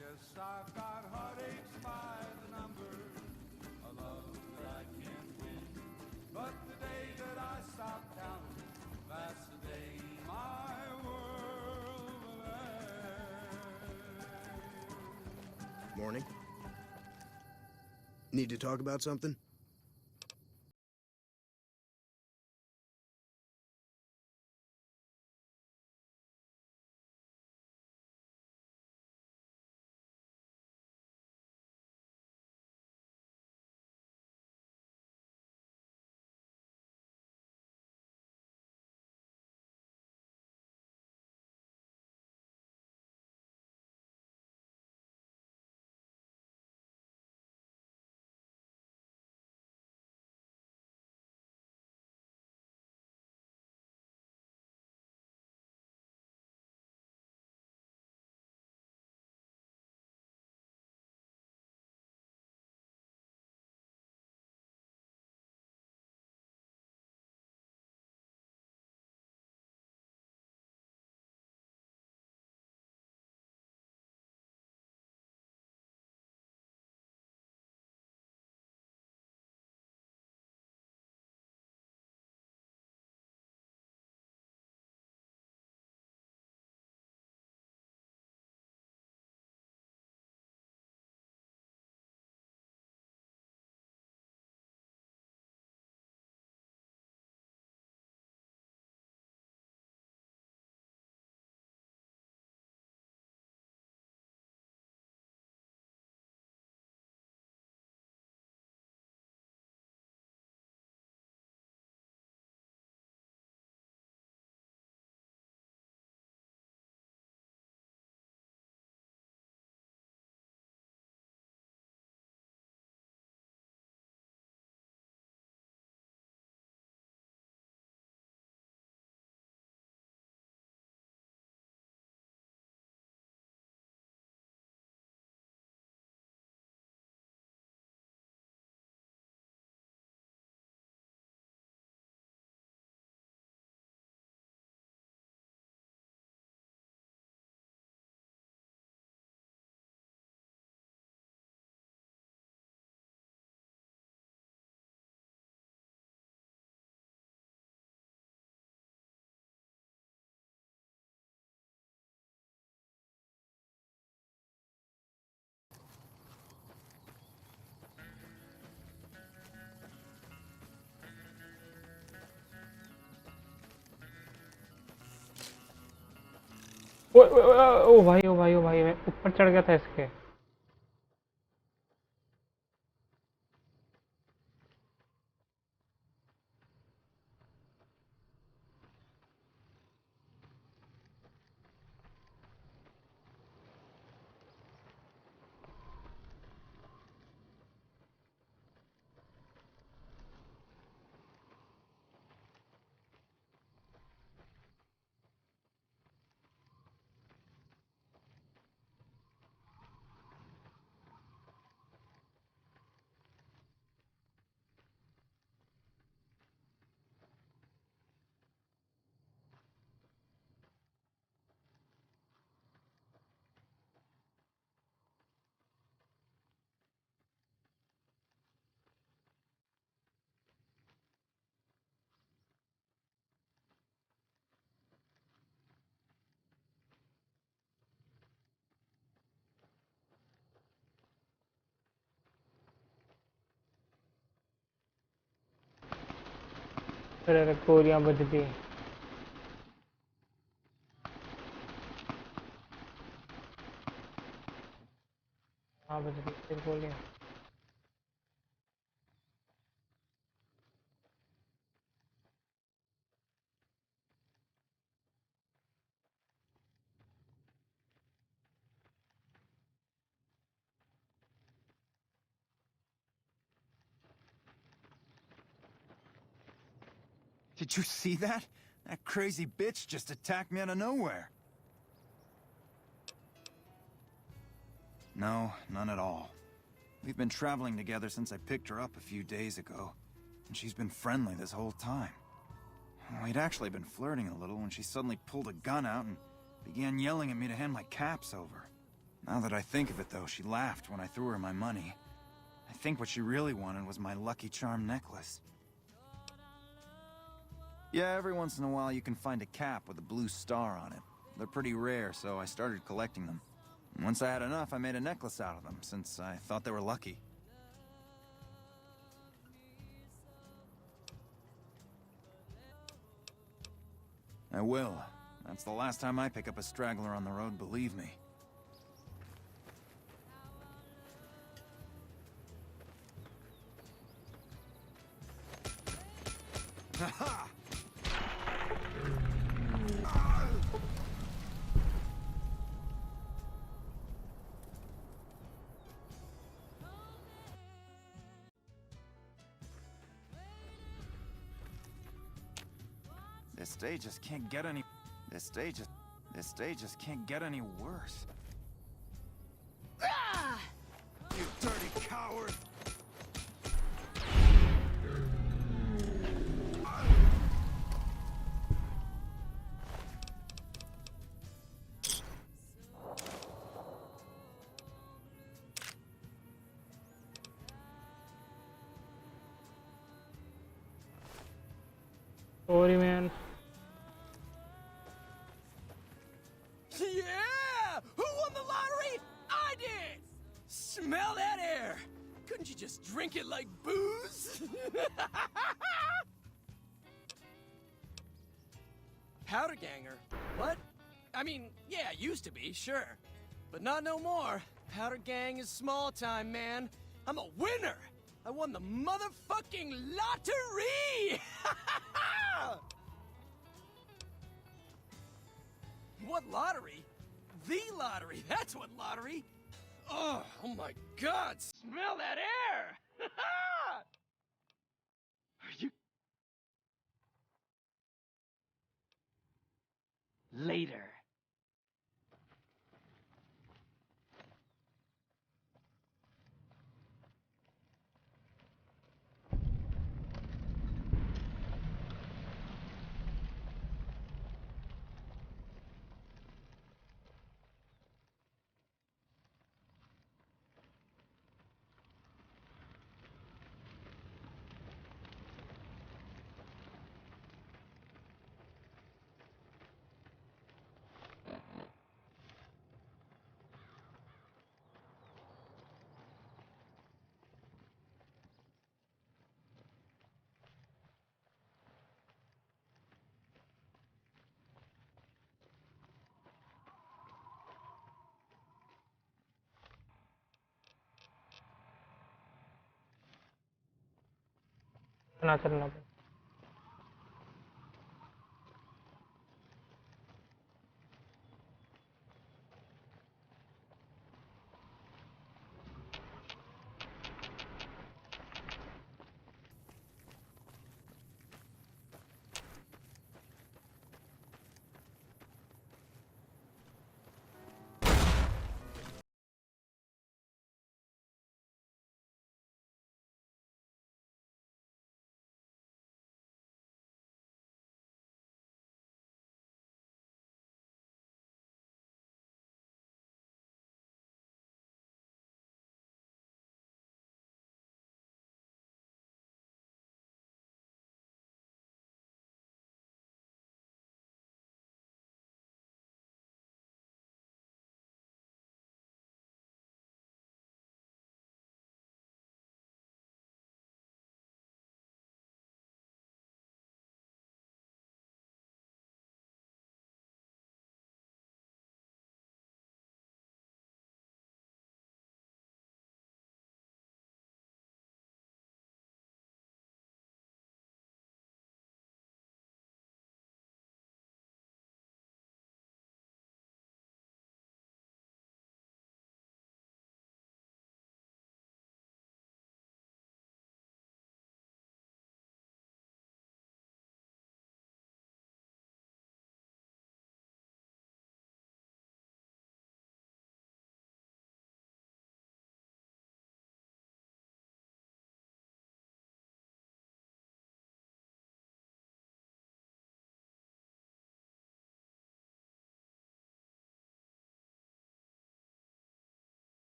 Yes, I've got heartaches by the number, a love that I can't win. But the day that I stop counting, that's the day my world will end. Morning. Need to talk about something? ओ भाई ओ भाई ओ भाई, मैं ऊपर चढ़ गया था इसके। अरे गोलियां बज दी। हाँ बज दी फिर गोलियां। Did you see that? That crazy bitch just attacked me out of nowhere. No, none at all. We've been traveling together since I picked her up a few days ago, and she's been friendly this whole time. We'd actually been flirting a little when she suddenly pulled a gun out and began yelling at me to hand my caps over. Now that I think of it, though, she laughed when I threw her my money. I think what she really wanted was my Lucky Charm necklace. Yeah, every once in a while you can find a cap with a blue star on it. They're pretty rare, so I started collecting them. And once I had enough, I made a necklace out of them, since I thought they were lucky. I will. That's the last time I pick up a straggler on the road, believe me. Ha-ha! This day just can't get any... This day just can't get any worse. Ah! You dirty coward! Sorry, man. Yeah! Who won the lottery? I did! Smell that air! Couldn't you just drink it like booze? Powder ganger? What? I mean, yeah, used to be, sure. But not no more. Powder gang is small time, man. I'm a winner! I won the motherfucking lottery! What lottery? The lottery, that's what lottery! Oh my god, smell that air! Are you... Later. चलना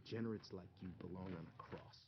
Degenerates like you belong on a cross.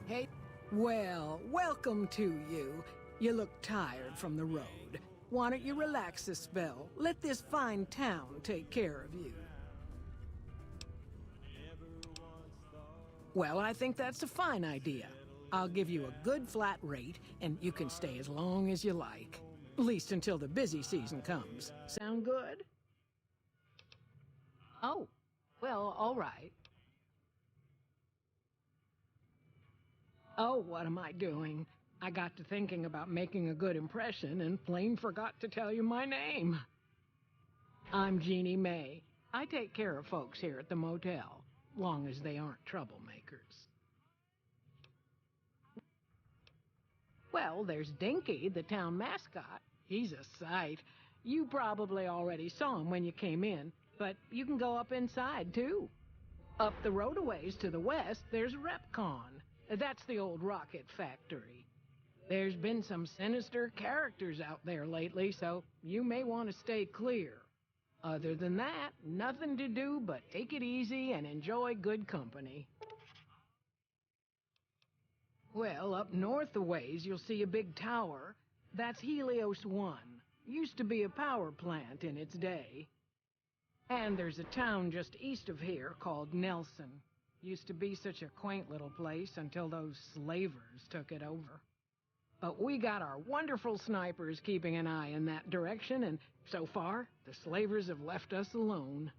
Hey, well, welcome to you. You look tired from the road. Why don't you relax a spell? Let this fine town take care of you. Well, I think that's a fine idea. I'll give you a good flat rate, and you can stay as long as you like. At least until the busy season comes. Sound good? Oh, well, all right. Oh, what am I doing? I got to thinking about making a good impression and plain forgot to tell you my name. I'm Jeannie May. I take care of folks here at the motel, long as they aren't troublemakers. Well, there's Dinky, the town mascot. He's a sight. You probably already saw him when you came in, but you can go up inside, too. Up the road a ways to the west, there's Repcon. That's the old rocket factory. There's been some sinister characters out there lately, so you may want to stay clear. Other than that, nothing to do but take it easy and enjoy good company. Well, up north a ways, you'll see a big tower. That's Helios 1. Used to be a power plant in its day. And there's a town just east of here called Nelson. Used to be such a quaint little place until those slavers took it over. But we got our wonderful snipers keeping an eye in that direction, and so far, the slavers have left us alone.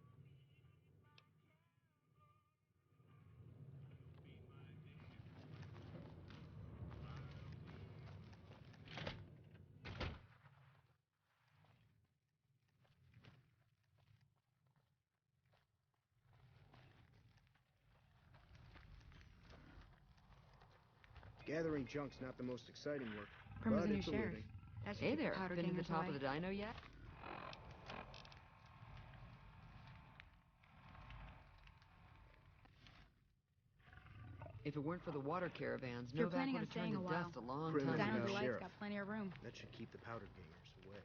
Gathering junk's not the most exciting work, Prim's but a new it's a sheriff. living. Hey there, been to the top of the dyno yet? If it weren't for the water caravans, If you're Novak planning would on have turned staying to a while, dust a long Prim time and Dino the ago. Delight's sheriff. got plenty of room. That should keep the powder gangers away.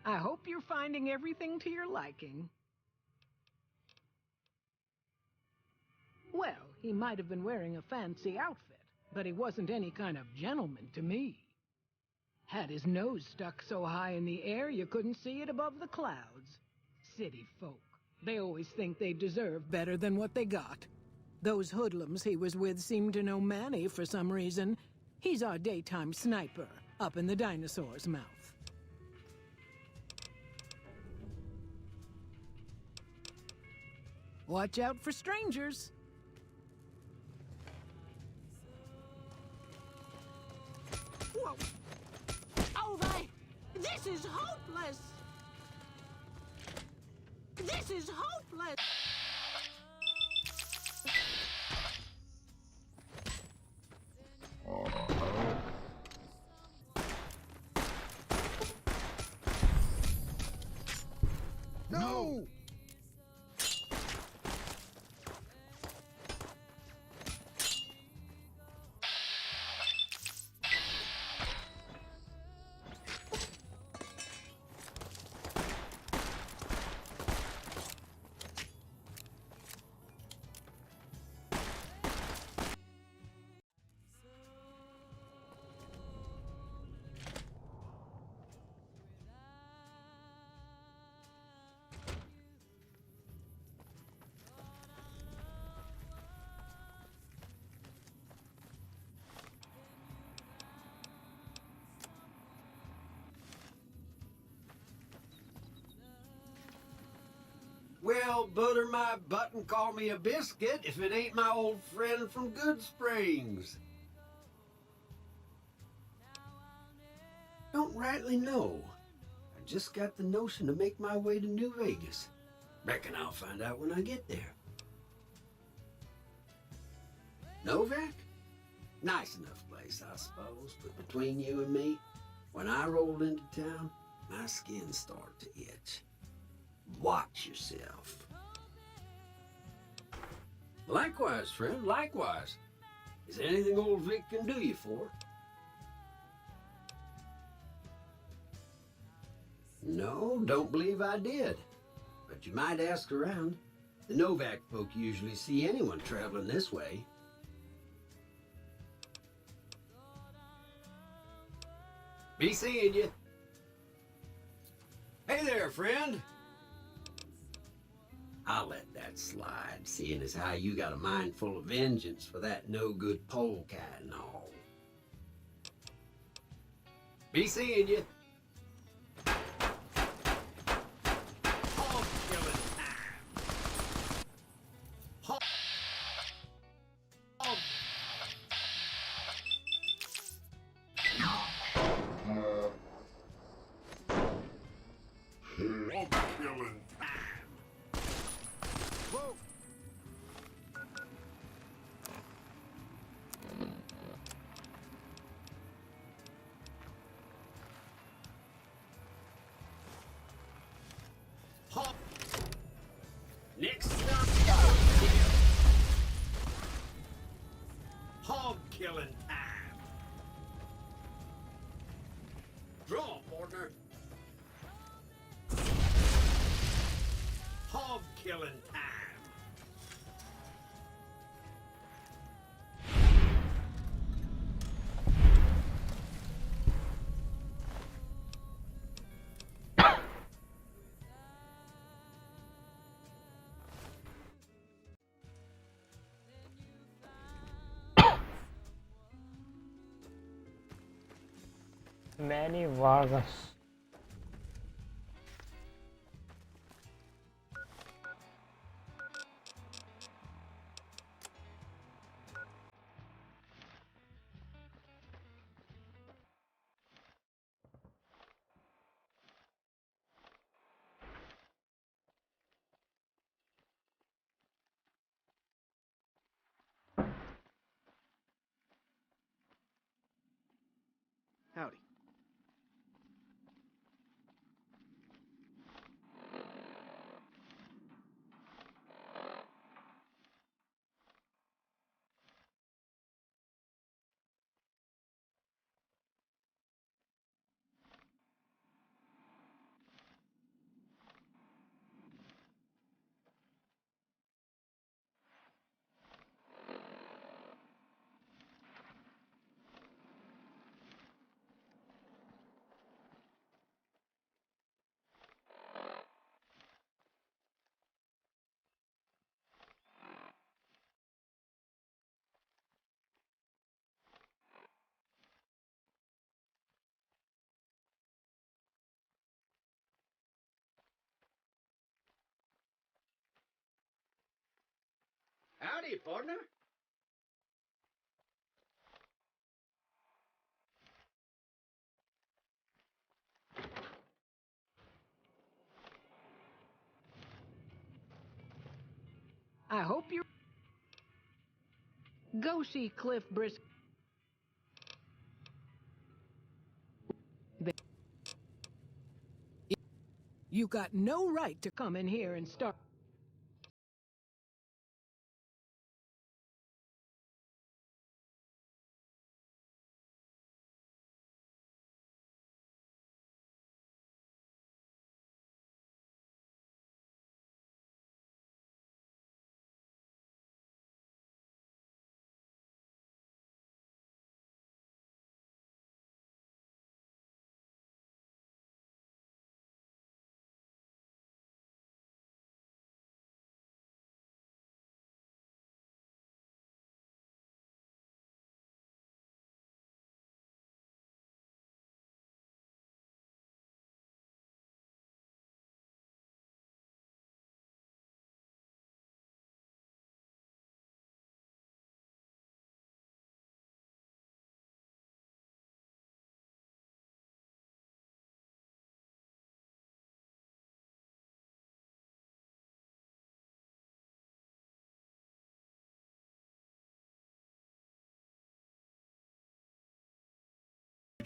I hope you're finding everything to your liking. Well, he might have been wearing a fancy outfit, but he wasn't any kind of gentleman to me. Had his nose stuck so high in the air you couldn't see it above the clouds. City folk. They always think they deserve better than what they got. Those hoodlums he was with seem to know Manny for some reason. He's our daytime sniper, up in the dinosaur's mouth. Watch out for strangers. Whoa. Ove! This is hopeless! This is hopeless! No! Well, butter my butt and call me a biscuit if it ain't my old friend from Good Springs. Don't rightly know. I just got the notion to make my way to New Vegas. Reckon I'll find out when I get there. Novak? Nice enough place, I suppose, but between you and me, when I roll into town, my skin started to itch. Watch yourself. Likewise, friend, likewise. Is there anything old Vic can do you for? No, don't believe I did. But you might ask around. The Novak folk usually see anyone traveling this way. Be seeing you. Hey there, friend. I'll let that slide, seeing as how you got a mind full of vengeance for that no-good polecat and all. Be seeing you. Hog killing time. Hog. Hog. Hog killing time. Whoa. Hog. Next stop, hog killing time. Draw, partner. Hog killing time. Manny Vargas. Howdy. Howdy, partner. I hope you go see Cliff Brisk. You got no right to come in here and start.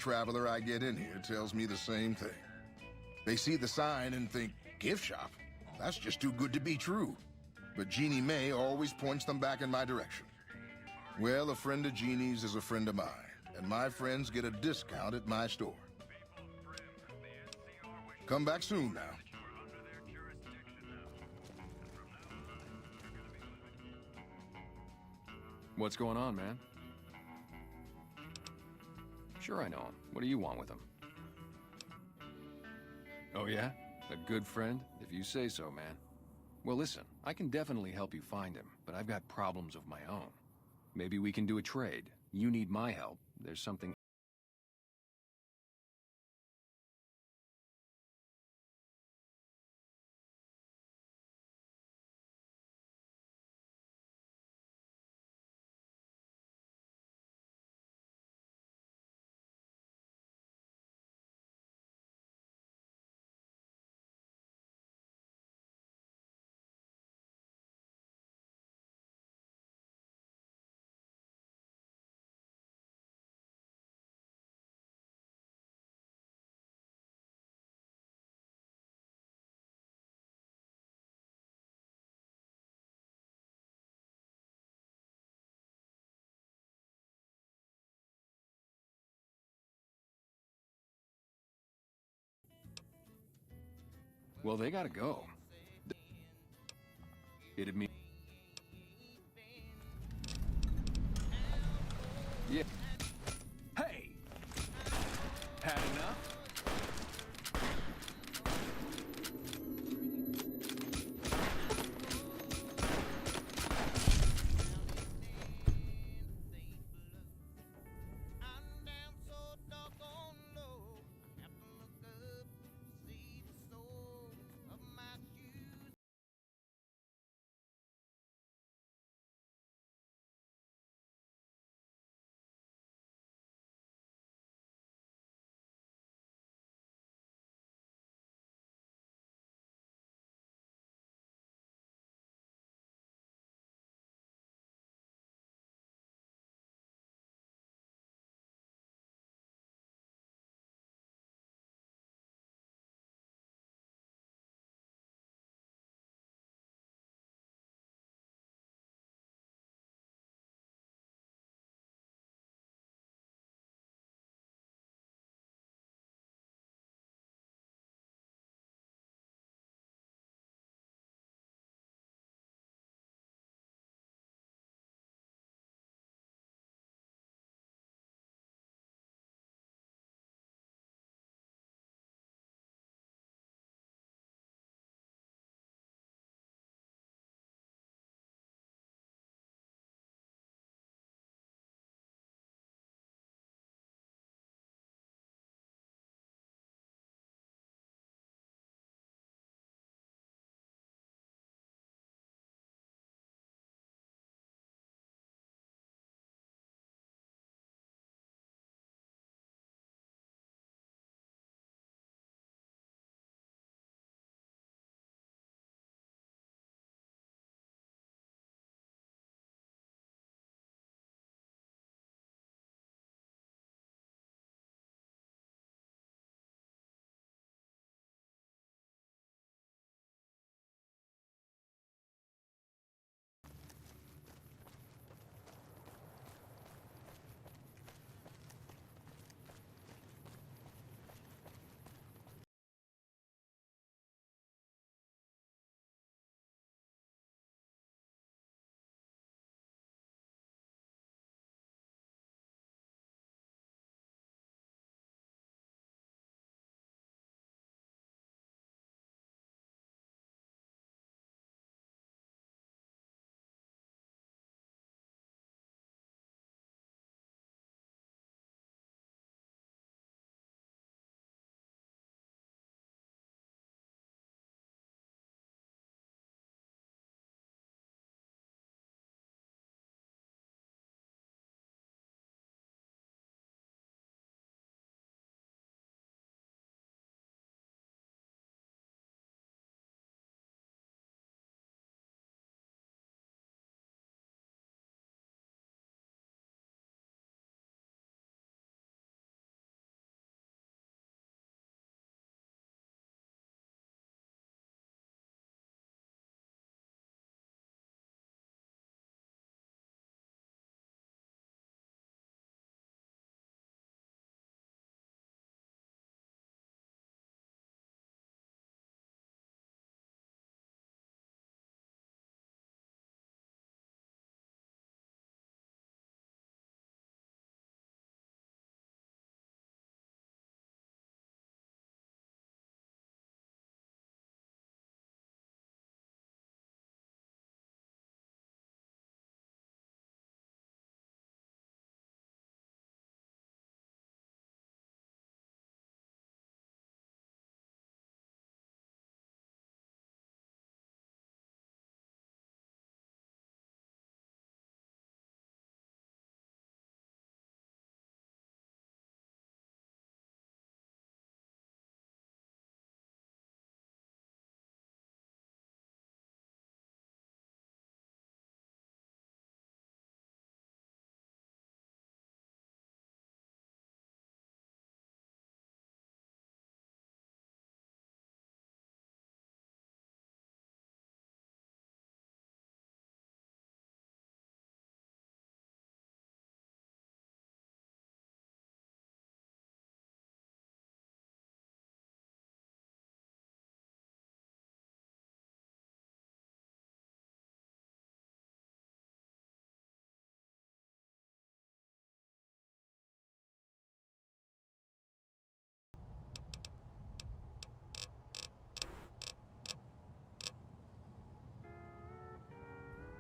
Traveler I get in here tells me the same thing. They see the sign and think, gift shop? That's just too good to be true. But Jeannie May always points them back in my direction. Well, a friend of Jeannie's is a friend of mine, and my friends get a discount at my store. Come back soon now. What's going on, man? Sure I know him. What do you want with him? Oh yeah? A good friend? If you say so, man. Well listen, I can definitely help you find him, but I've got problems of my own. Maybe we can do a trade. You need my help. There's something well, they gotta go. It'd mean... Yeah. Hey! Had enough?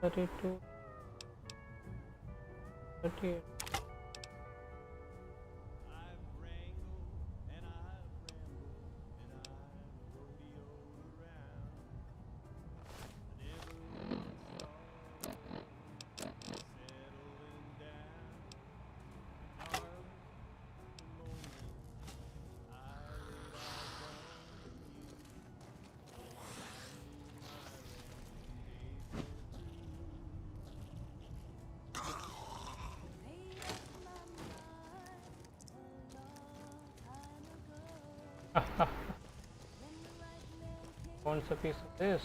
32, 38. Wants a piece of this.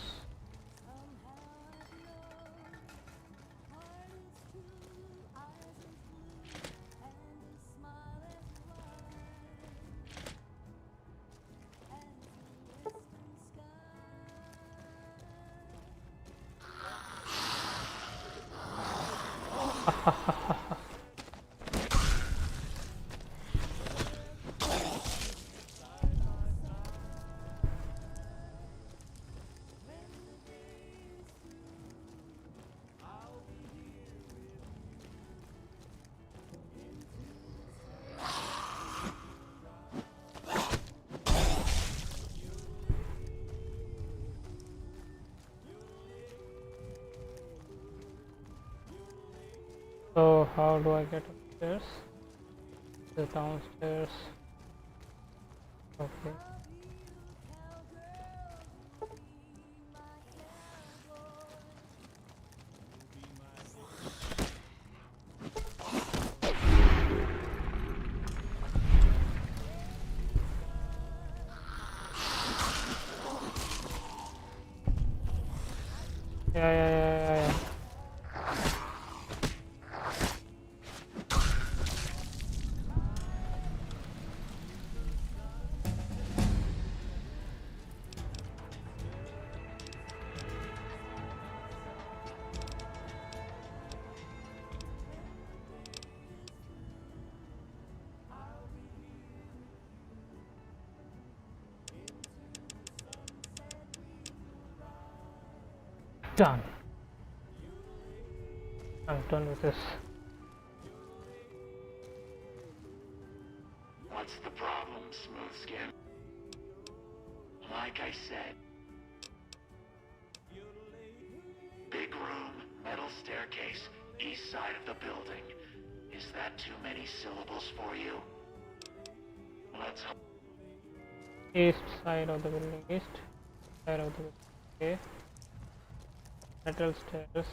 So how do I get upstairs? The downstairs. Okay. Yeah. Done. I'm done with this. What's the problem, Smooth Skin? Like I said. Big room, metal staircase, east side of the building. Is that too many syllables for you? Let's hope. East side of the building. East side of the building. Okay. Metal stairs.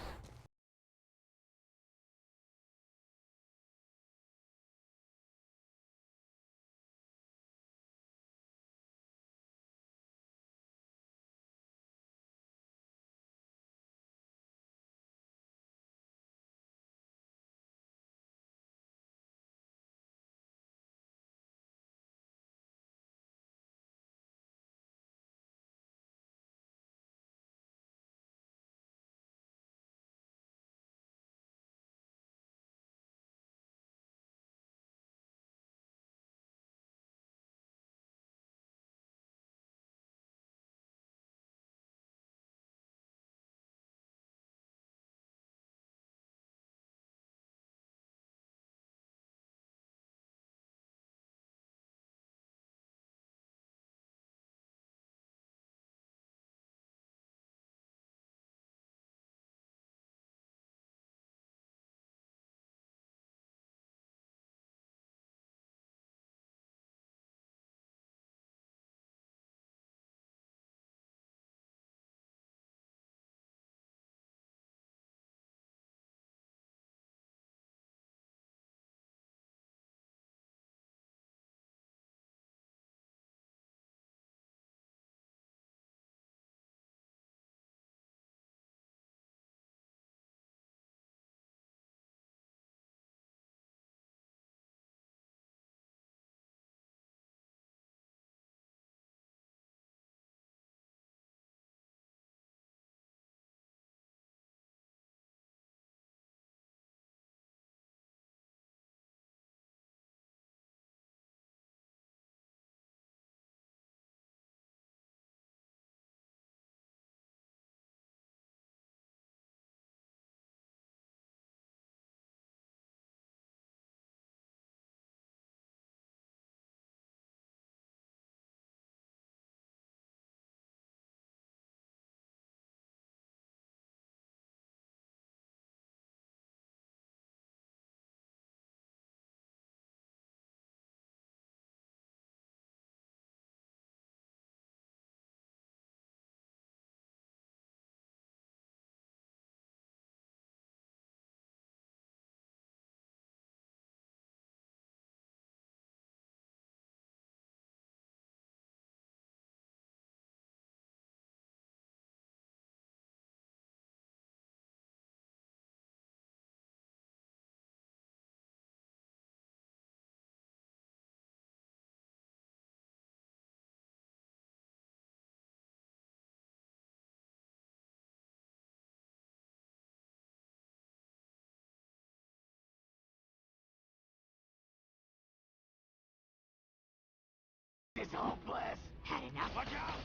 is hopeless. Had enough. Watch out!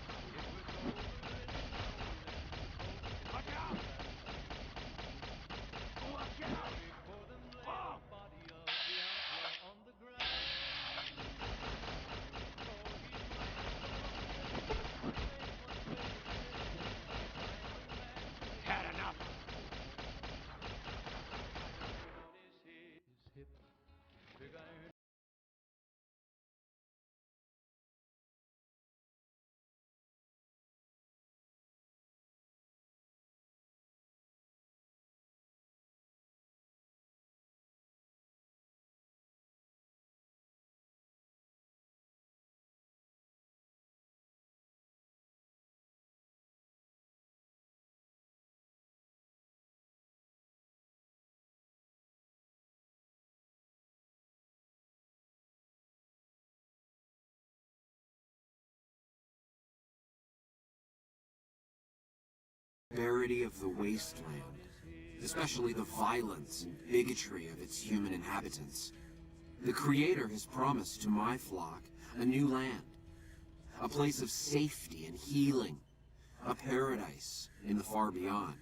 Watch out! Watch out! Oh! Had enough. Barbarity of the wasteland, especially the violence and bigotry of its human inhabitants. The Creator has promised to my flock a new land, a place of safety and healing, a paradise in the far beyond.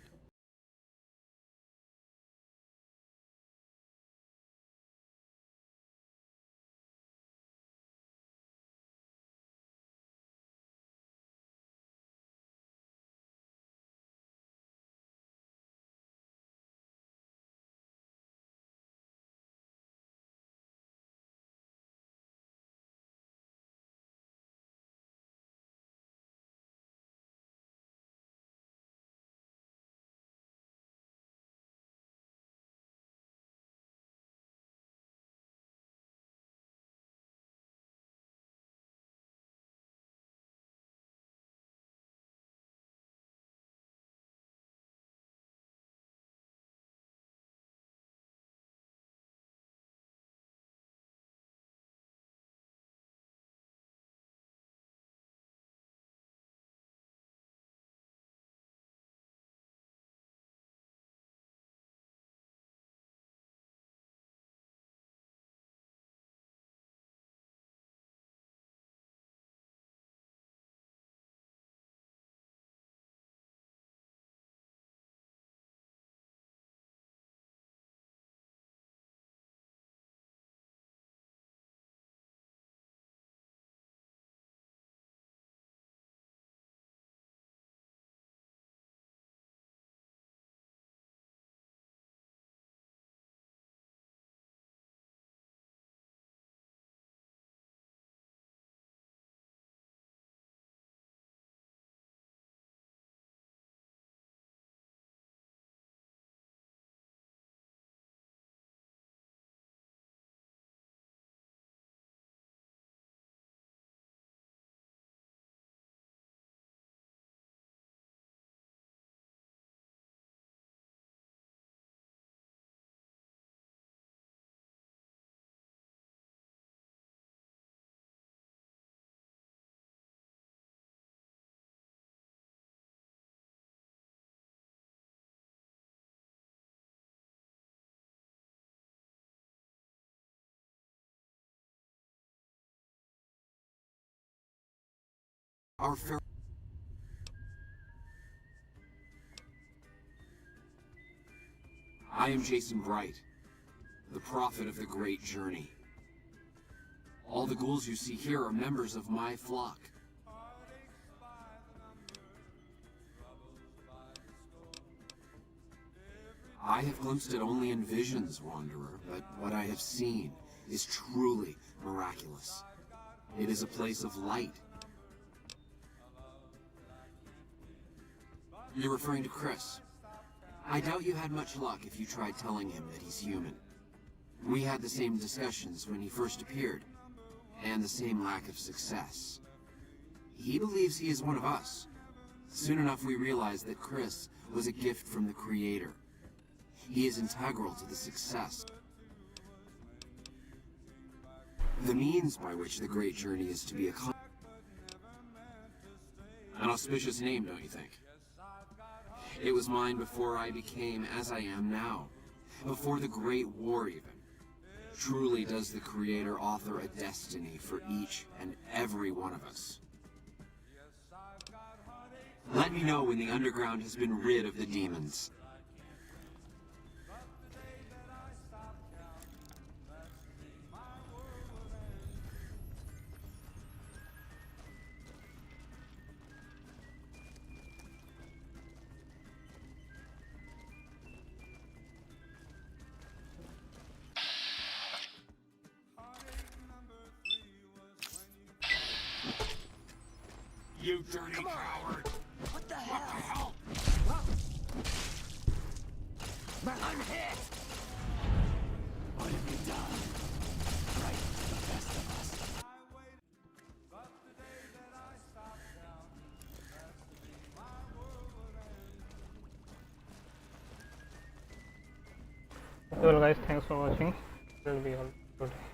Our fair I am Jason Bright, the prophet of the great journey. All the ghouls you see here are members of my flock. I have glimpsed it only in visions, Wanderer, but what I have seen is truly miraculous. It is a place of light. You're referring to Chris. I doubt you had much luck if you tried telling him that he's human. We had the same discussions when he first appeared, and the same lack of success. He believes he is one of us. Soon enough we realized that Chris was a gift from the Creator. He is integral to the success. The means by which the great journey is to be accomplished. An auspicious name, don't you think? It was mine before I became as I am now. Before the Great War, even. Truly does the Creator author a destiny for each and every one of us. Let me know when the underground has been rid of the demons. You dirty coward! What the hell? I'm hit! What have you done? Right to the best of us. Well guys, thanks for watching. This will be all today.